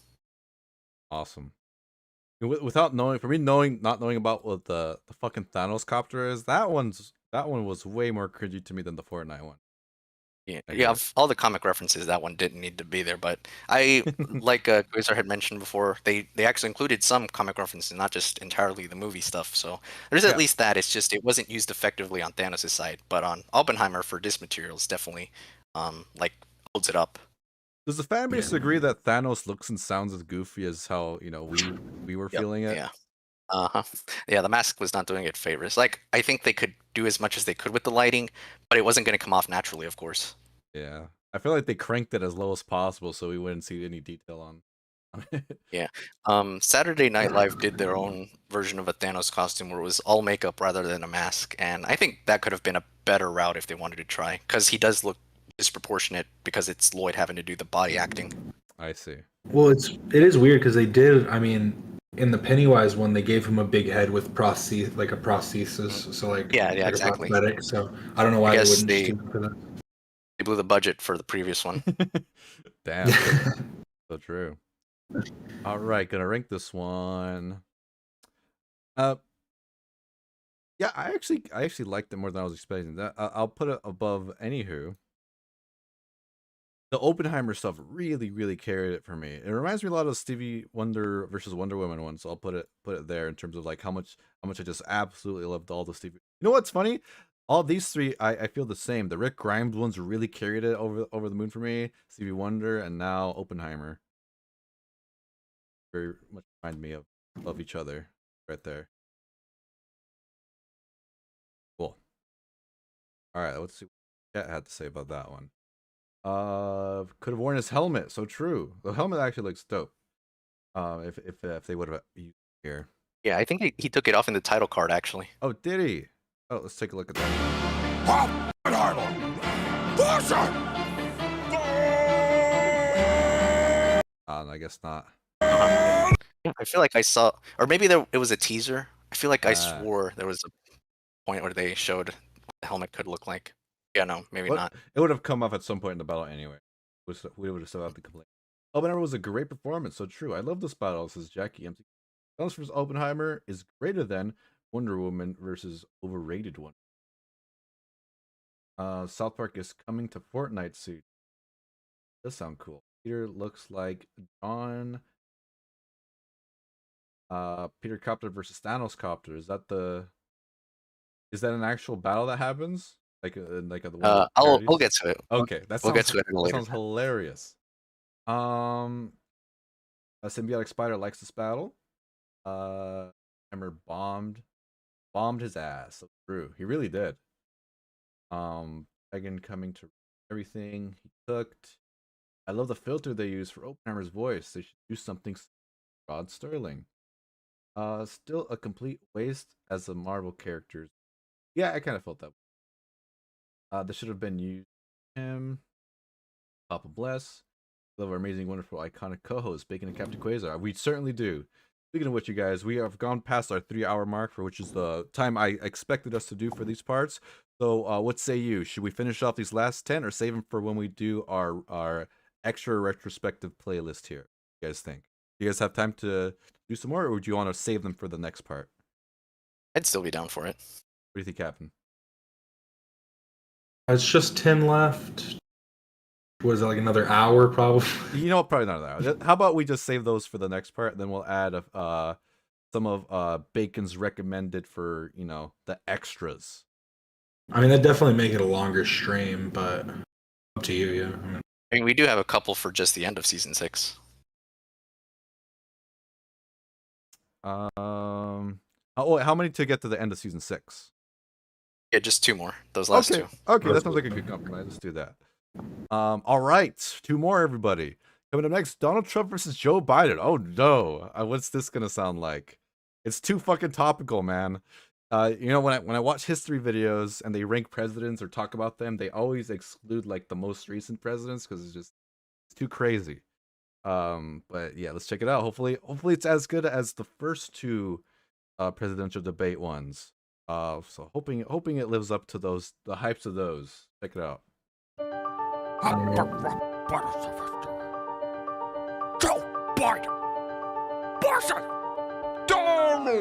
Awesome. Without knowing, for me, not knowing about what the fucking Thanos copter is, that one was way more cringy to me than the Fortnite one. Yeah, I yeah. get it. Of all the comic references, that one didn't need to be there. But I like Quasar had mentioned before, they actually included some comic references, not just entirely the movie stuff. So there's at Yeah. least that. It's just it wasn't used effectively on Thanos' side, but on Oppenheimer for this material, it's definitely like holds it up. Does the fan base agree that Thanos looks and sounds as goofy as how we were Yep. feeling it? Yeah. Uh-huh. Yeah, the mask was not doing it favors. Like I think they could do as much as they could with the lighting, but it wasn't going to come off naturally, of course. Yeah. I feel like they cranked it as low as possible so we wouldn't see any detail on it. Yeah. Saturday Night Live did their own version of a Thanos costume where it was all makeup rather than a mask, and I think that could have been a better route if they wanted to try, because he does look disproportionate because it's Lloyd having to do the body acting. I see. Well, it is weird because they did. I mean, in the Pennywise one, they gave him a big head with like a prosthesis. So like Yeah, like exactly. a prosthetic. So I don't know why they wouldn't just do it for that. They blew the budget for the previous one. Damn. So true. All right, gonna rank this one. Yeah, I actually liked it more than I was expecting. That I'll put it above anywho. The Oppenheimer stuff really carried it for me. It reminds me a lot of Stevie Wonder versus Wonder Woman one, so I'll put it there in terms of like how much I just absolutely loved all the Stevie. You know what's funny? All these three I feel the same. The Rick Grimes ones really carried it over the moon for me. Stevie Wonder and now Oppenheimer. Very much remind me of each other right there. Cool. All right, let's see what Cat had to say about that one. Could have worn his helmet. So true. The helmet actually looks dope. If they would have used it here. Yeah, I think he took it off in the title card actually. Oh, did he? Oh, let's take a look at that. I guess not. I feel like I saw, or maybe it was a teaser. I feel like I Ah. swore there was a point where they showed what the helmet could look like. Yeah, no, maybe But not. it would have come up at some point in the battle anyway. We would have still have to complain. Oppenheimer was a great performance, so true. I love this battle, says Jackie MC. Balance versus Oppenheimer is greater than Wonder Woman versus overrated one. South Park is coming to Fortnite soon. Does sound cool. Peter looks like John. Peter Copter versus Thanos Copter. Is that an actual battle that happens? Like the I'll get to it. Okay, we'll get to it that later. sounds hilarious. A symbiotic spider likes this battle. Hammer bombed his ass. So true. He really did. Megan coming to everything he cooked. I love the filter they use for Oppenheimer's voice. They should do something. Rod Sterling. Still a complete waste as the Marvel characters. Yeah, I kind of felt that. This should have been used. Him. Papa bless. Love our amazing, wonderful, iconic co-host, Bacon and Captain Quasar. We certainly do. Speaking of which, you guys, we have gone past our 3-hour mark, for which is the time I expected us to do for these parts. So, what say you? Should we finish off these last 10 or save them for when we do our extra retrospective playlist here? What do you guys think? Do you guys have time to do some more, or would you want to save them for the next part? I'd still be down for it. What do you think, Capn? It's just 10 left. Was it like another hour, probably? You know what? Probably not an hour. How about we just save those for the next part, and then we'll add some of Bacon's recommended for, the extras. I mean, that definitely make it a longer stream, but up to you, yeah. I mean, we do have a couple for just the end of season 6. How many to get to the end of season 6? Yeah, just 2 more. Those last 2. Okay, that sounds like a good compromise. Let's do that. All right, 2 more, everybody. Coming up next, Donald Trump versus Joe Biden. Oh no, what's this gonna sound like? It's too fucking topical, man. When I watch history videos and they rank presidents or talk about them, they always exclude like the most recent presidents because it's too crazy. But yeah, let's check it out. Hopefully it's as good as the first 2 presidential debate ones. So hoping it lives up to the hypes of those. Check it out. Joe Biden.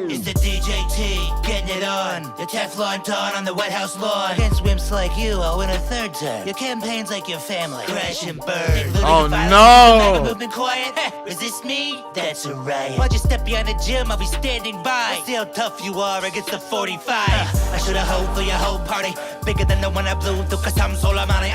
It's the DJT, getting it on. The Teflon Don on the White House lawn. Against wimps like you, I'll win a 3rd term. Your campaign's like your family. Crash and burn. Oh no! Movement quiet. Resist me? That's a riot. Why'd you step behind the gym? I'll be standing by. See how tough you are against the 45. I should've hoped for your whole party. Bigger than the one I blew through cause I'm Soleimani.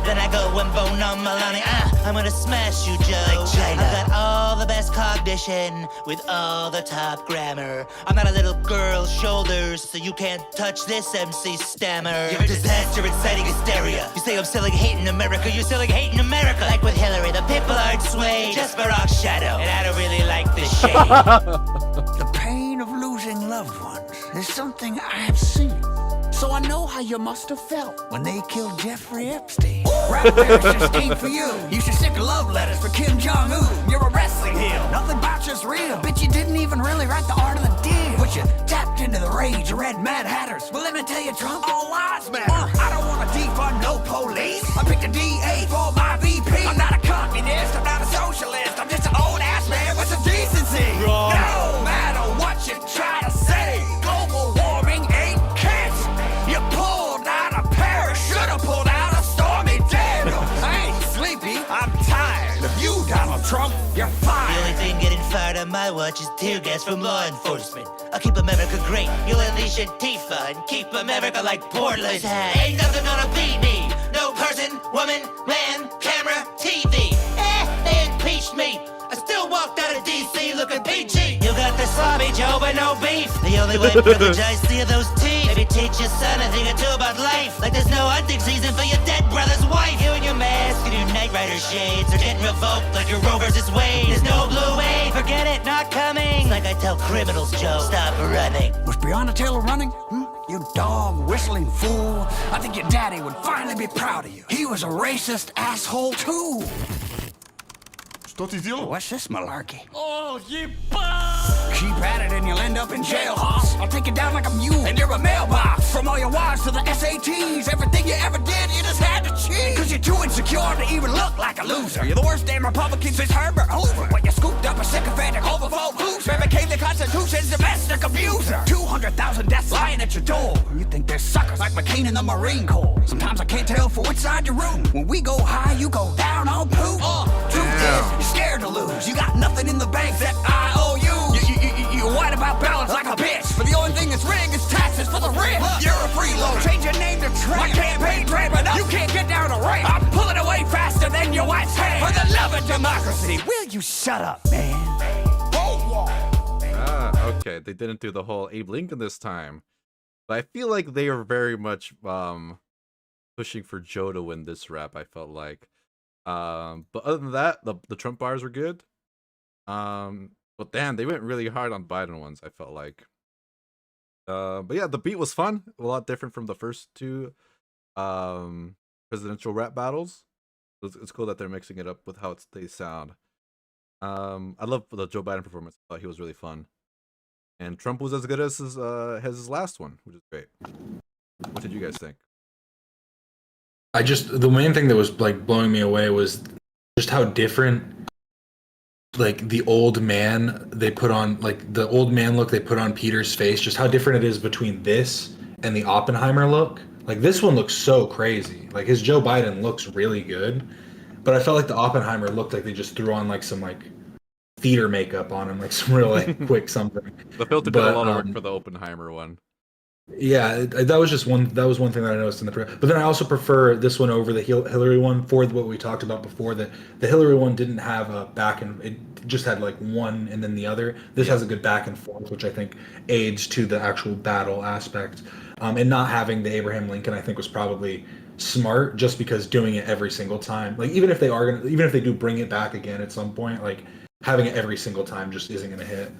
Then I go and bone on Milani. I'm gonna smash you, Joe. Like China. I got all the best cognition with all the top grammar. I'm not a little girl's shoulders, so you can't touch this MC stammer. You're a disaster, inciting hysteria. You say I'm selling hate in America, you're selling hate in America. Like with Hillary, the people aren't swayed. Just Barack's shadow, and I don't really like this shade. The pain of losing loved ones is something I've seen. So I know how you must have felt when they killed Jeffrey Epstein. Rap Bears just came for you. You should stick love letters for Kim Jong-un. You're a wrestling heel. Nothing about you's real. Bitch, you didn't even really write the art of the deal. But you tapped into the rage of red Mad Hatters. Well, let me tell you, Trump, all lives matter. I don't want to defund no police. I picked a DA for my VP. I'm not a communist. I'm not a socialist. I'm just an old ass man with some decency. Wrong. No matter what you try to say, global warming ain't cancer. You pulled out a parachute, should've pulled out a Stormy Daniels. I ain't sleepy, I'm tired of you, Donald Trump. You're fired. The only thing getting fired on my watch is tear gas from law enforcement. I'll keep America great. You'll unleash Antifa and keep America like Portland. Ain't nothing gonna beat me. No person, woman, man, camera, TV. They impeached me. I still walked out of D.C. looking peachy. You got the sloppy Joe, but no beef. The only way privilege I see are those teeth. Maybe teach your son a thing or two about life. Like there's no hunting season for your dead brother's wife. You and your mask and your Knight Rider shades are getting revoked like your Roe versus Wade. There's no blue wave. Forget it, not coming. It's like I tell criminals, Joe, stop running. Was Breonna Taylor running? You dog whistling fool. I think your daddy would finally be proud of you. He was a racist asshole too. Что ты сделал? What's this malarkey? Oh, ебать! Keep at it and you'll end up in jail, hoss. I'll take you down like a mule and you're a mailbox. From all your wives to the SATs, everything you ever did, you just had to cheat. Cause you're too insecure to even look like a loser. You're the worst damn Republican since Herbert Hoover. When you scooped up a sycophantic homophobe who became the Constitution's domestic abuser. 200,000 deaths lying at your door. You think they're suckers like McCain in the Marine Corps. Sometimes I can't tell for which side you're rooting. When we go high, you go down on poop. Truth is, you're scared to lose. You got nothing in the bank that I owe you. You whine about balance like a bitch, but the only thing that's rigged is taxes for the rich. You're a freeloader. Change your name to Trump. My campaign trail, but you can't get down a ramp. I'm pulling away faster than your wife's hand. For the love of democracy, will you shut up, man? Okay, they didn't do the whole Abe Lincoln this time, but I feel like they are very much pushing for Joe to win this rap. I felt like, but other than that, the Trump bars were good. But damn, they went really hard on Biden ones, I felt like. But yeah, the beat was fun. A lot different from the first two presidential rap battles. It's cool that they're mixing it up with how they sound. I love the Joe Biden performance. I thought he was really fun. And Trump was as good as his last one, which is great. What did you guys think? The main thing that was like blowing me away was just how different, like, the old man they put on, like the old man look they put on Peter's face, just how different it is between this and the Oppenheimer look. Like, this one looks so crazy. Like, his Joe Biden looks really good, but I felt like the Oppenheimer looked like they just threw on like some like theater makeup on him, like some real like quick something. The filter did a lot of work for the Oppenheimer one. Yeah, that was just one. That was one thing that I noticed in the. But then I also prefer this one over the Hillary one for what we talked about before. That the Hillary one didn't have a back and it just had like one and then the other. This has a good back and forth, which I think aids to the actual battle aspect. And not having the Abraham Lincoln, I think, was probably smart, just because doing it every single time, like even if they do bring it back again at some point, like having it every single time just isn't gonna hit.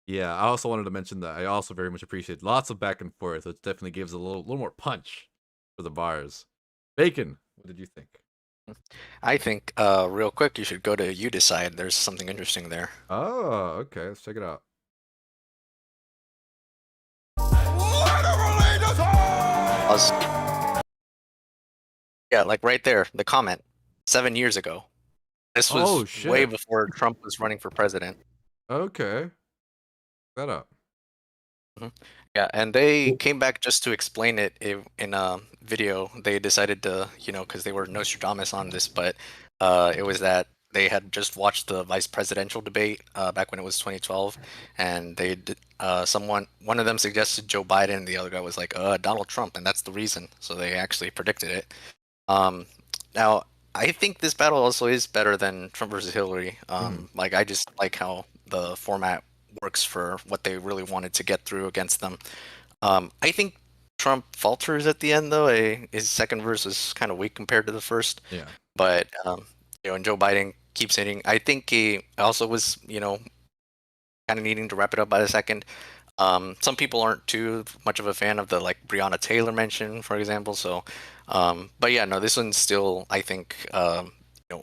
Yeah, I also wanted to mention that I also very much appreciate lots of back and forth. It definitely gives a little more punch for the bars. Bacon, what did you think? I think, real quick, you should go to You Decide. There's something interesting there. Oh, okay. Let's check it out. Yeah, like right there, the comment, 7 years ago. This was way shit. before Trump was running for president. Okay. That up. Yeah, and they came back just to explain it in a video. They decided to, because they were Nostradamus on this, but it was that they had just watched the vice presidential debate back when it was 2012, and one of them suggested Joe Biden, and the other guy was like, Donald Trump, and that's the reason. So they actually predicted it. Now, I think this battle also is better than Trump versus Hillary. Like, I just like how the format works for what they really wanted to get through against them. I think Trump falters at the end, though. His second verse is kind of weak compared to the first. Yeah. But and Joe Biden keeps hitting. I think he also was, kind of needing to wrap it up by the second. Some people aren't too much of a fan of the like Breonna Taylor mention, for example. So, but yeah, no, this one's still, I think,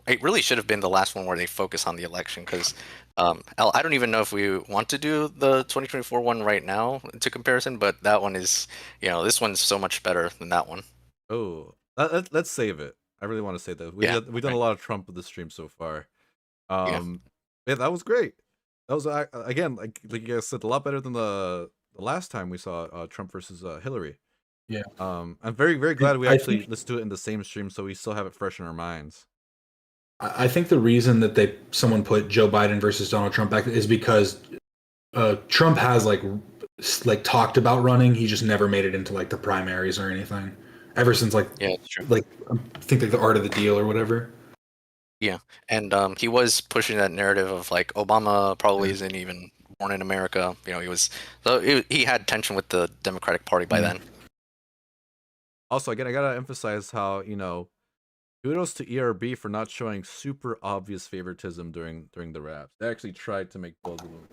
it really should have been the last one where they focus on the election, because I don't even know if we want to do the 2024 one right now to comparison, but that one is, this one's so much better than that one. Oh, let's save it. I really want to say that we've done a lot of Trump with the stream so far. Yeah, that was great. That was again, like you guys said, a lot better than the last time we saw Trump versus Hillary. Yeah. I'm very, very glad we actually listened to it in the same stream, so we still have it fresh in our minds. I think the reason that someone put Joe Biden versus Donald Trump back is because Trump has like talked about running. He just never made it into like the primaries or anything. Ever since like I think like the Art of the Deal or whatever. Yeah, and he was pushing that narrative of like Obama probably isn't even born in America. He had tension with the Democratic Party by then. Also, again, I gotta emphasize how kudos to ERB for not showing super obvious favoritism during the raps. They actually tried to make both of them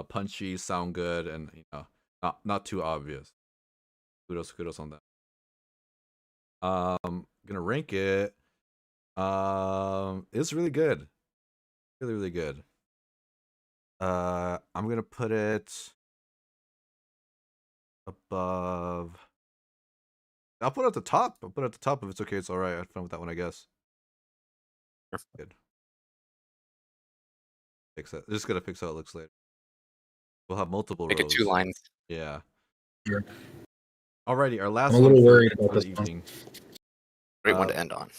punchy, sound good, and not too obvious. Kudos on that. Gonna rank it. It's really good. Really, really good. I'm gonna put it above. I'll put it at the top. I'll put it at the top if it's okay. It's all right. I had fun with that one, I guess. Good. Fix it. Just gotta fix how it looks later. We'll have multiple Make rows. it 2 lines. Yeah. Yeah. Alrighty, our last I'm a little one for- worried about for the this one. evening. Great one to end on.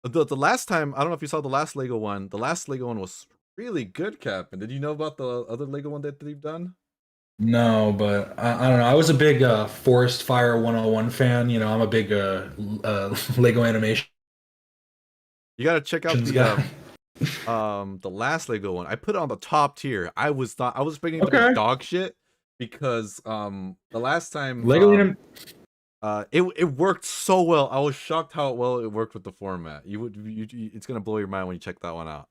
The last time, I don't know if you saw the last Lego one. The last Lego one was really good, Capn. Did you know about the other Lego one that they've done? No, but I don't know. I was a big Forest Fire 101 fan. You know, I'm a big Lego animation. You gotta check out guy. the last Lego one. I put it on the top tier. I was expecting it to Okay. be dog shit because the last time Lego it worked so well. I was shocked how well it worked with the format. It's gonna blow your mind when you check that one out.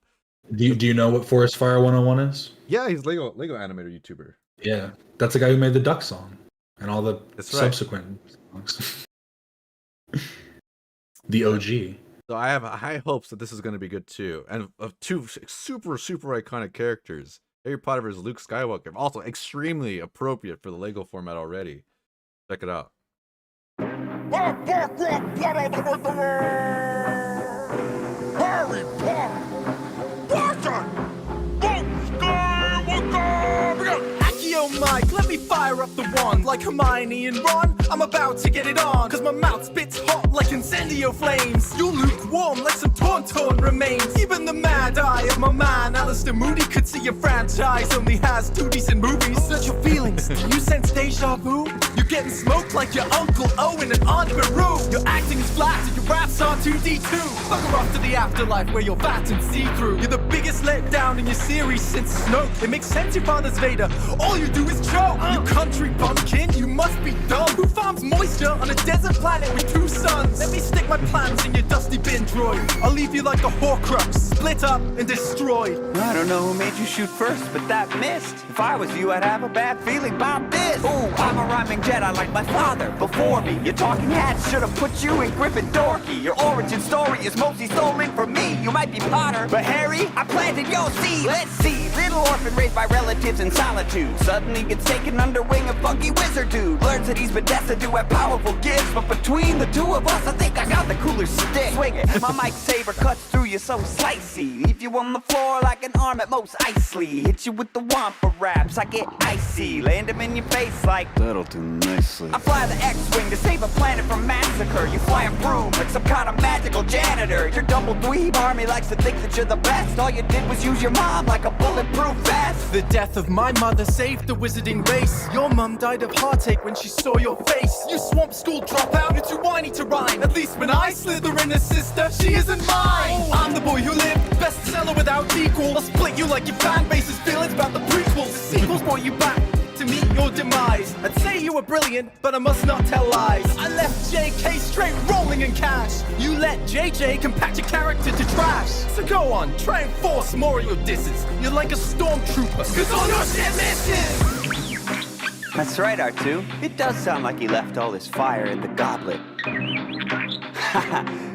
Do you know what Forest Fire 101 is? Yeah, he's Lego animator YouTuber. Yeah, that's the guy who made the Duck song and all the That's right. subsequent songs. The OG. So I have high hopes that this is going to be good too. And of 2 super iconic characters, Harry Potter versus Luke Skywalker, also extremely appropriate for the Lego format already. Check it out. Harry Potter! Potter! Luke Skywalker! Accio Mike, let me fire up the wand like Hermione and Ron. I'm about to get it on, cause my mouth spits hot like incendio flames. You're lukewarm like some Tauntaun remains. Even the mad eye of my man, Alistair Moody, could see your franchise only has 2 decent movies. Search your feelings, do you sense deja vu? You're getting smoked like your Uncle Owen and Aunt Beru. Your acting is flat and your raps are 2D2. Bugger off to the afterlife where you're fat and see-through. You're the biggest letdown in your series since Snoke. It makes sense your father's Vader, all you do is choke. You country bumpkin, you must be dumb. Who farms moisture on a desert planet with 2 suns? Let me stick my plans in your dusty bin droid. I'll leave you like a Horcrux, split up and destroyed. I don't know who made you shoot first, but that missed. If I was you, I'd have a bad feeling about this. Ooh, I'm a rhyming Jedi like my father before me. Your talking hat should have put you in Gryffindor. Your origin story is mostly stolen from me. You might be Potter, but Harry, I planted your seed. Let's see, little orphan raised by relatives in solitude. Suddenly gets taken under wing of funky wizard dude. Learns that he's been destined to have powerful gifts, but between the 2 of us, I think I got the cooler stick. Swing it, my mic saber cuts through you so slicey. Leave you on the floor like an arm at most Isley. Hit you with the Wampa raps, I get icy. Land him in your face like That'll do nicely. I fly the X-Wing to save a planet from massacre. You fly a broom like some kind of magical janitor. Your double dweeb army likes to think that you're the best. All you did was use your mom like a bulletproof vest. The death of my mother saved the wizarding race. Your mum died of heartache when she saw your face. You swamp school dropout, you're too whiny to rhyme. At least when I slither in a sister, she isn't mine. I'm the boy who lived, bestseller without equal. I'll split you like your fan base's feelings about the prequels. Sequels brought you back to meet your demise. I'd say you were brilliant, but I must not tell lies. I left JK straight rolling in cash. You let JJ compact your character to trash. So go on, try and force more of your disses. You're like a stormtrooper, cause all your shit misses. That's right, R2. It does sound like he left all his fire in the goblet.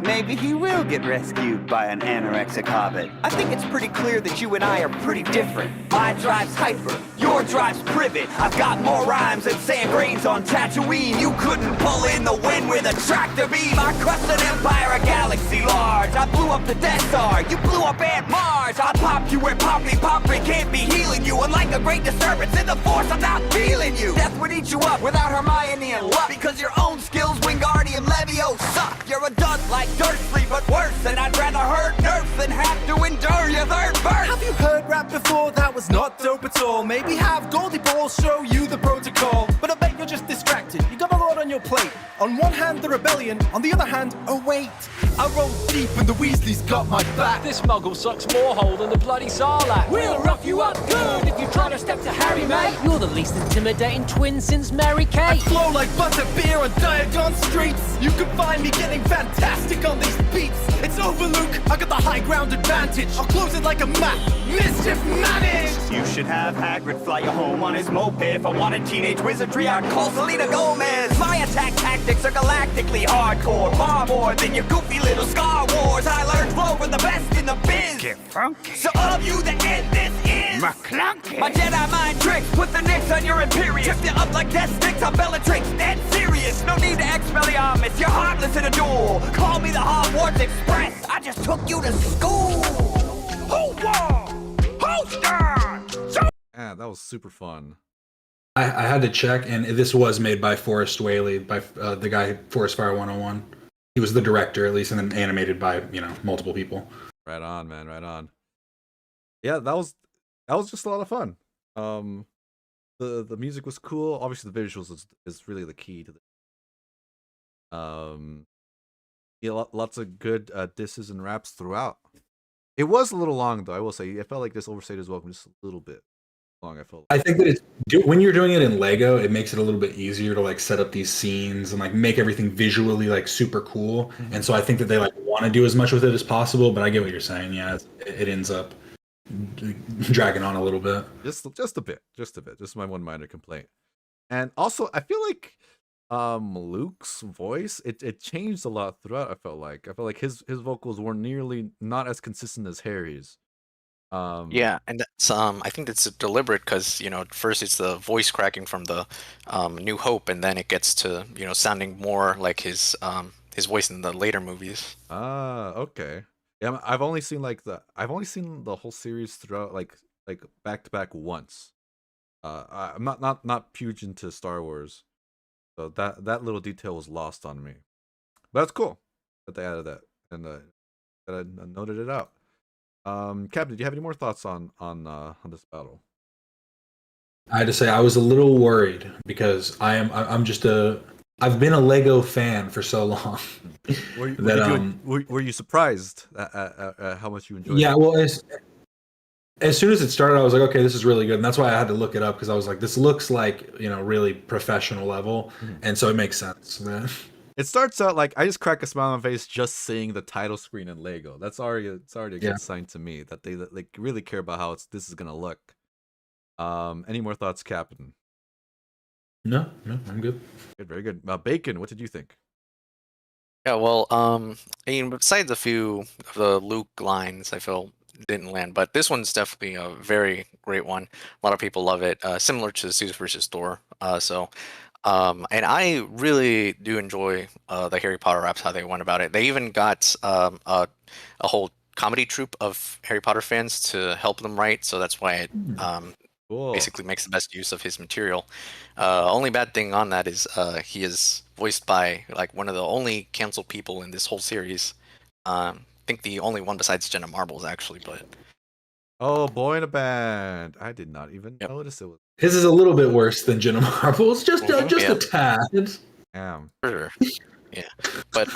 Maybe he will get rescued by an anorexic hobbit. I think it's pretty clear that you and I are pretty different. My drive's hyper, your drive's privet. I've got more rhymes than sand grains on Tatooine. You couldn't pull in the wind with a tractor beam. I crushed an empire, a galaxy large. I blew up the Death Star, you blew up Aunt Mars. I popped you where Poppy can't be healing you. And like a great disturbance in the Force, I'm not feeling you. Death would eat you up without Hermione and luck. Because your own skills, Wingardium Levio, suck. You're a dud like Dursley, but worse. And I'd rather hurt nerfs than have to endure your third birth. Have you heard rap before? That was not dope at all. Maybe have Goldie Ball show you the protocol. But I bet you're just distracted. You got a lot on your plate. On one hand, the rebellion. On the other hand, oh wait. I rolled deep and the Weasleys got my back. This muggle sucks more hole than the bloody Sarlacc. We'll rough you up good if you try to step to Harry, mate. You're the least intimidating twin since Mary Kate. I flow like butterbeer on Diagon streets. You can find me getting fantastic on these beats. It's over, Luke. I got the high ground advantage. I'll close it like a map. Mischief managed. You should have Hagrid fly you home on his moped. If I wanted teenage wizardry, I'd call Selena Gomez. My attack tactics are galactically hardcore. Far more than your goofy little Star Wars. I learned flow from the best in the biz. Get funky. So all of you that end this is McClunky. My Jedi mind tricks, put the nicks on your Imperius. Trip you up like death sticks on Bellatrix, dead serious. No need to Expelliarmus, you're heartless in a duel. Call me the Hogwarts Express, I just took you to school. Yeah, that was super fun. I had to check, and this was made by Forrest Whaley, by the guy Forest Fire 101. He was the director, at least, and then animated by multiple people. Right on, man. Right on. Yeah, that was just a lot of fun. The music was cool. Obviously, the visuals is really the key to the. Yeah, lots of good disses and raps throughout. It was a little long, though. I will say, I felt like this overstayed his welcome just a little bit long. I think that when you're doing it in Lego, it makes it a little bit easier to like set up these scenes and like make everything visually like super cool. And so I think that they like want to do as much with it as possible. But I get what you're saying. Yeah, it ends up dragging on a little bit. Just a bit. Just my one minor complaint. And also, I feel like Luke's voice it changed a lot throughout. I felt like his vocals were nearly not as consistent as Harry's. Yeah, and that's I think that's deliberate because first it's the voice cracking from the New Hope, and then it gets to sounding more like his voice in the later movies. Okay. Yeah, I've only seen the whole series throughout like back to back once. I'm not huge into Star Wars, so that little detail was lost on me. But that's cool that they added that and that I noted it out. Cap, did you have any more thoughts on this battle? I had to say I was a little worried because I've been a Lego fan for so long. Were you surprised at how much you enjoyed it? Yeah, well, as soon as it started, I was like, okay, this is really good, and that's why I had to look it up because I was like, this looks like really professional level, and so it makes sense. It starts out like I just crack a smile on my face just seeing the title screen in Lego. It's already a good sign to me that they really care about how this is gonna look. Any more thoughts, Capn? No, I'm good. Good, very good. Bacon, what did you think? Yeah, well, I mean, besides a few of the Luke lines, I feel didn't land, but this one's definitely a very great one. A lot of people love it, similar to Zeus versus Thor. And I really do enjoy the Harry Potter raps, how they went about it. They even got a whole comedy troupe of Harry Potter fans to help them write, so that's why it basically makes the best use of his material. Only bad thing on that is he is voiced by like one of the only canceled people in this whole series. I think the only one besides Jenna Marbles, actually, but... Oh, Boy in a Band. I did not even notice it was... His is a little bit worse than Jenna Marbles, just a tad. Damn. Sure. Yeah, but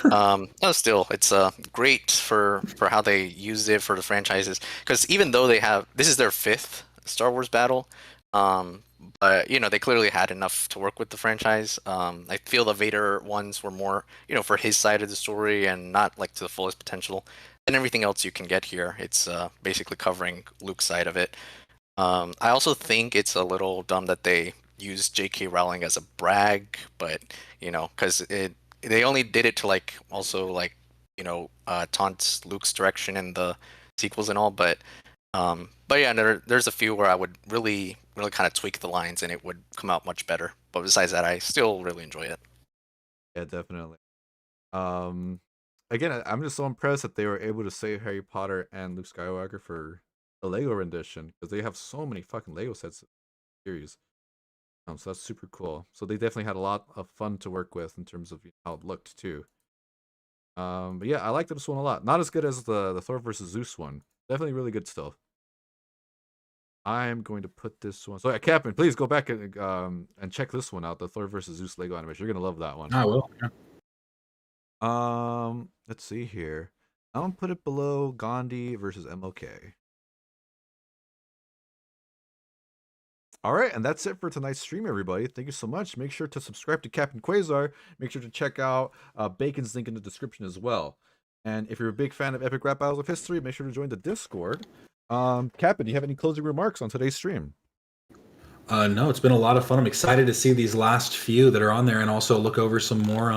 no, still, it's great for how they used it for the franchises. Because even though this is their 5th Star Wars battle, but they clearly had enough to work with the franchise. I feel the Vader ones were more for his side of the story and not like to the fullest potential. And everything else you can get here, it's basically covering Luke's side of it. I also think it's a little dumb that they used J.K. Rowling as a brag, but because they only did it to taunt Luke's direction in the sequels and all. But yeah, there's a few where I would really kind of tweak the lines and it would come out much better. But besides that, I still really enjoy it. Yeah, definitely. Again, I'm just so impressed that they were able to save Harry Potter and Luke Skywalker for the Lego rendition because they have so many fucking Lego sets in the series. So that's super cool. So they definitely had a lot of fun to work with in terms of how it looked too. But yeah, I liked this one a lot. Not as good as the Thor versus Zeus one. Definitely really good stuff. I'm going to put this one. So, Capn, please go back and check this one out. The Thor versus Zeus Lego animation. You're gonna love that one. I will. Yeah. Let's see here. I'm gonna put it below Gandhi versus MLK. All right, and that's it for tonight's stream, everybody. Thank you so much. Make sure to subscribe to Capn Quasar. Make sure to check out Bacon's link in the description as well. And if you're a big fan of Epic Rap Battles of History, make sure to join the Discord. Capn, do you have any closing remarks on today's stream? No, it's been a lot of fun. I'm excited to see these last few that are on there and also look over some more,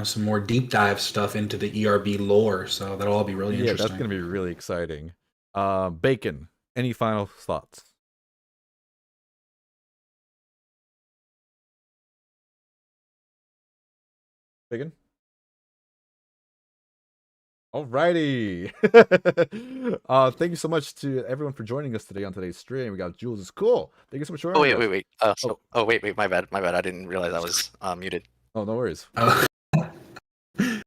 some more deep dive stuff into the ERB lore. So that'll all be really interesting. Yeah, that's going to be really exciting. Bacon, Any final thoughts? Biggin? Alrighty. Thank you so much to everyone for joining us today on today's stream. We got Jules is cool. Thank you so much for Oh wait, joining wait, us. wait. Wait. My bad. I didn't realize I was muted. Oh, no worries.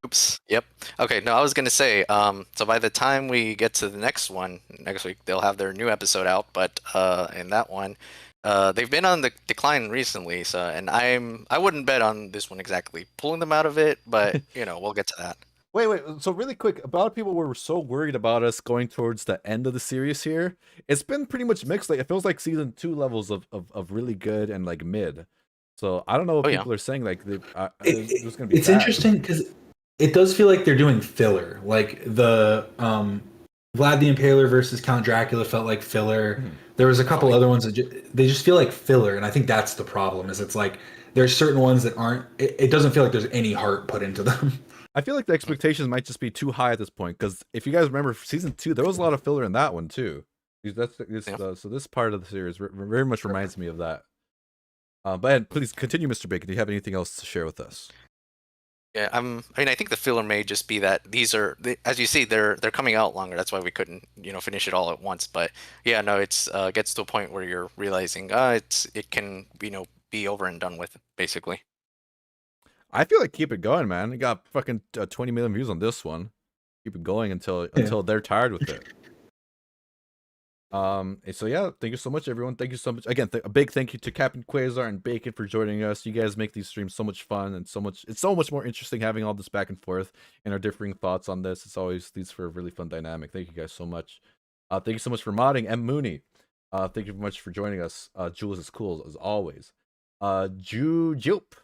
Oops. Yep. Okay. No, I was gonna say. So by the time we get to the next one next week, they'll have their new episode out. But in that one, they've been on the decline recently. So, and I wouldn't bet on this one exactly pulling them out of it. But you know, we'll get to that. Wait. So really quick, a lot of people were so worried about us going towards the end of the series here. It's been pretty much mixed. Like it feels like season 2 levels of really good and like mid. So I don't know what people are saying. Like it's gonna be. It's interesting because it does feel like they're doing filler. Like the Vlad the Impaler versus Count Dracula felt like filler. There was a couple other ones that they just feel like filler, and I think that's the problem. Is it's like there's certain ones that aren't. It doesn't feel like there's any heart put into them. I feel like the expectations might just be too high at this point, because if you guys remember season 2, there was a lot of filler in that one too. So this part of the series very much reminds me of that. But please continue, Mr. Bacon. Do you have anything else to share with us? Yeah, I mean, I think the filler may just be that these are, as you see, they're coming out longer. That's why we couldn't, finish it all at once. But yeah, no, it's gets to a point where you're realizing, it can, be over and done with, basically. I feel like keep it going, man. You got fucking 20 million views on this one. Keep it going until they're tired with it. So yeah, thank you so much, everyone. Thank you so much again. A big thank you to Capn, Quasar, and Bacon for joining us. You guys make these streams so much fun and it's so much more interesting having all this back and forth and our differing thoughts on this. It's always leads for a really fun dynamic. Thank you guys so much. Thank you so much for modding, M Mooney. Thank you very much for joining us. Jules is cool as always. Jupe,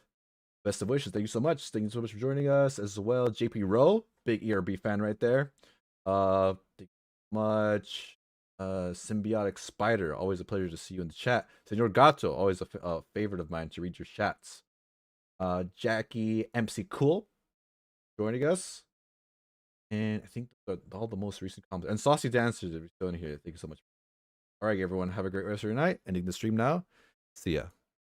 best of wishes. Thank you so much. Thank you so much for joining us as well. JP Rowe, big ERB fan right there. Thank you so much. Symbiotic Spider, always a pleasure to see you in the chat. Senor Gato, always a favorite of mine to read your chats. Jackie MC Cool joining us, and I think all the most recent comments. And Saucy Dancers, if you're still in here, thank you so much. All right, everyone, have a great rest of your night. Ending the stream now. See ya.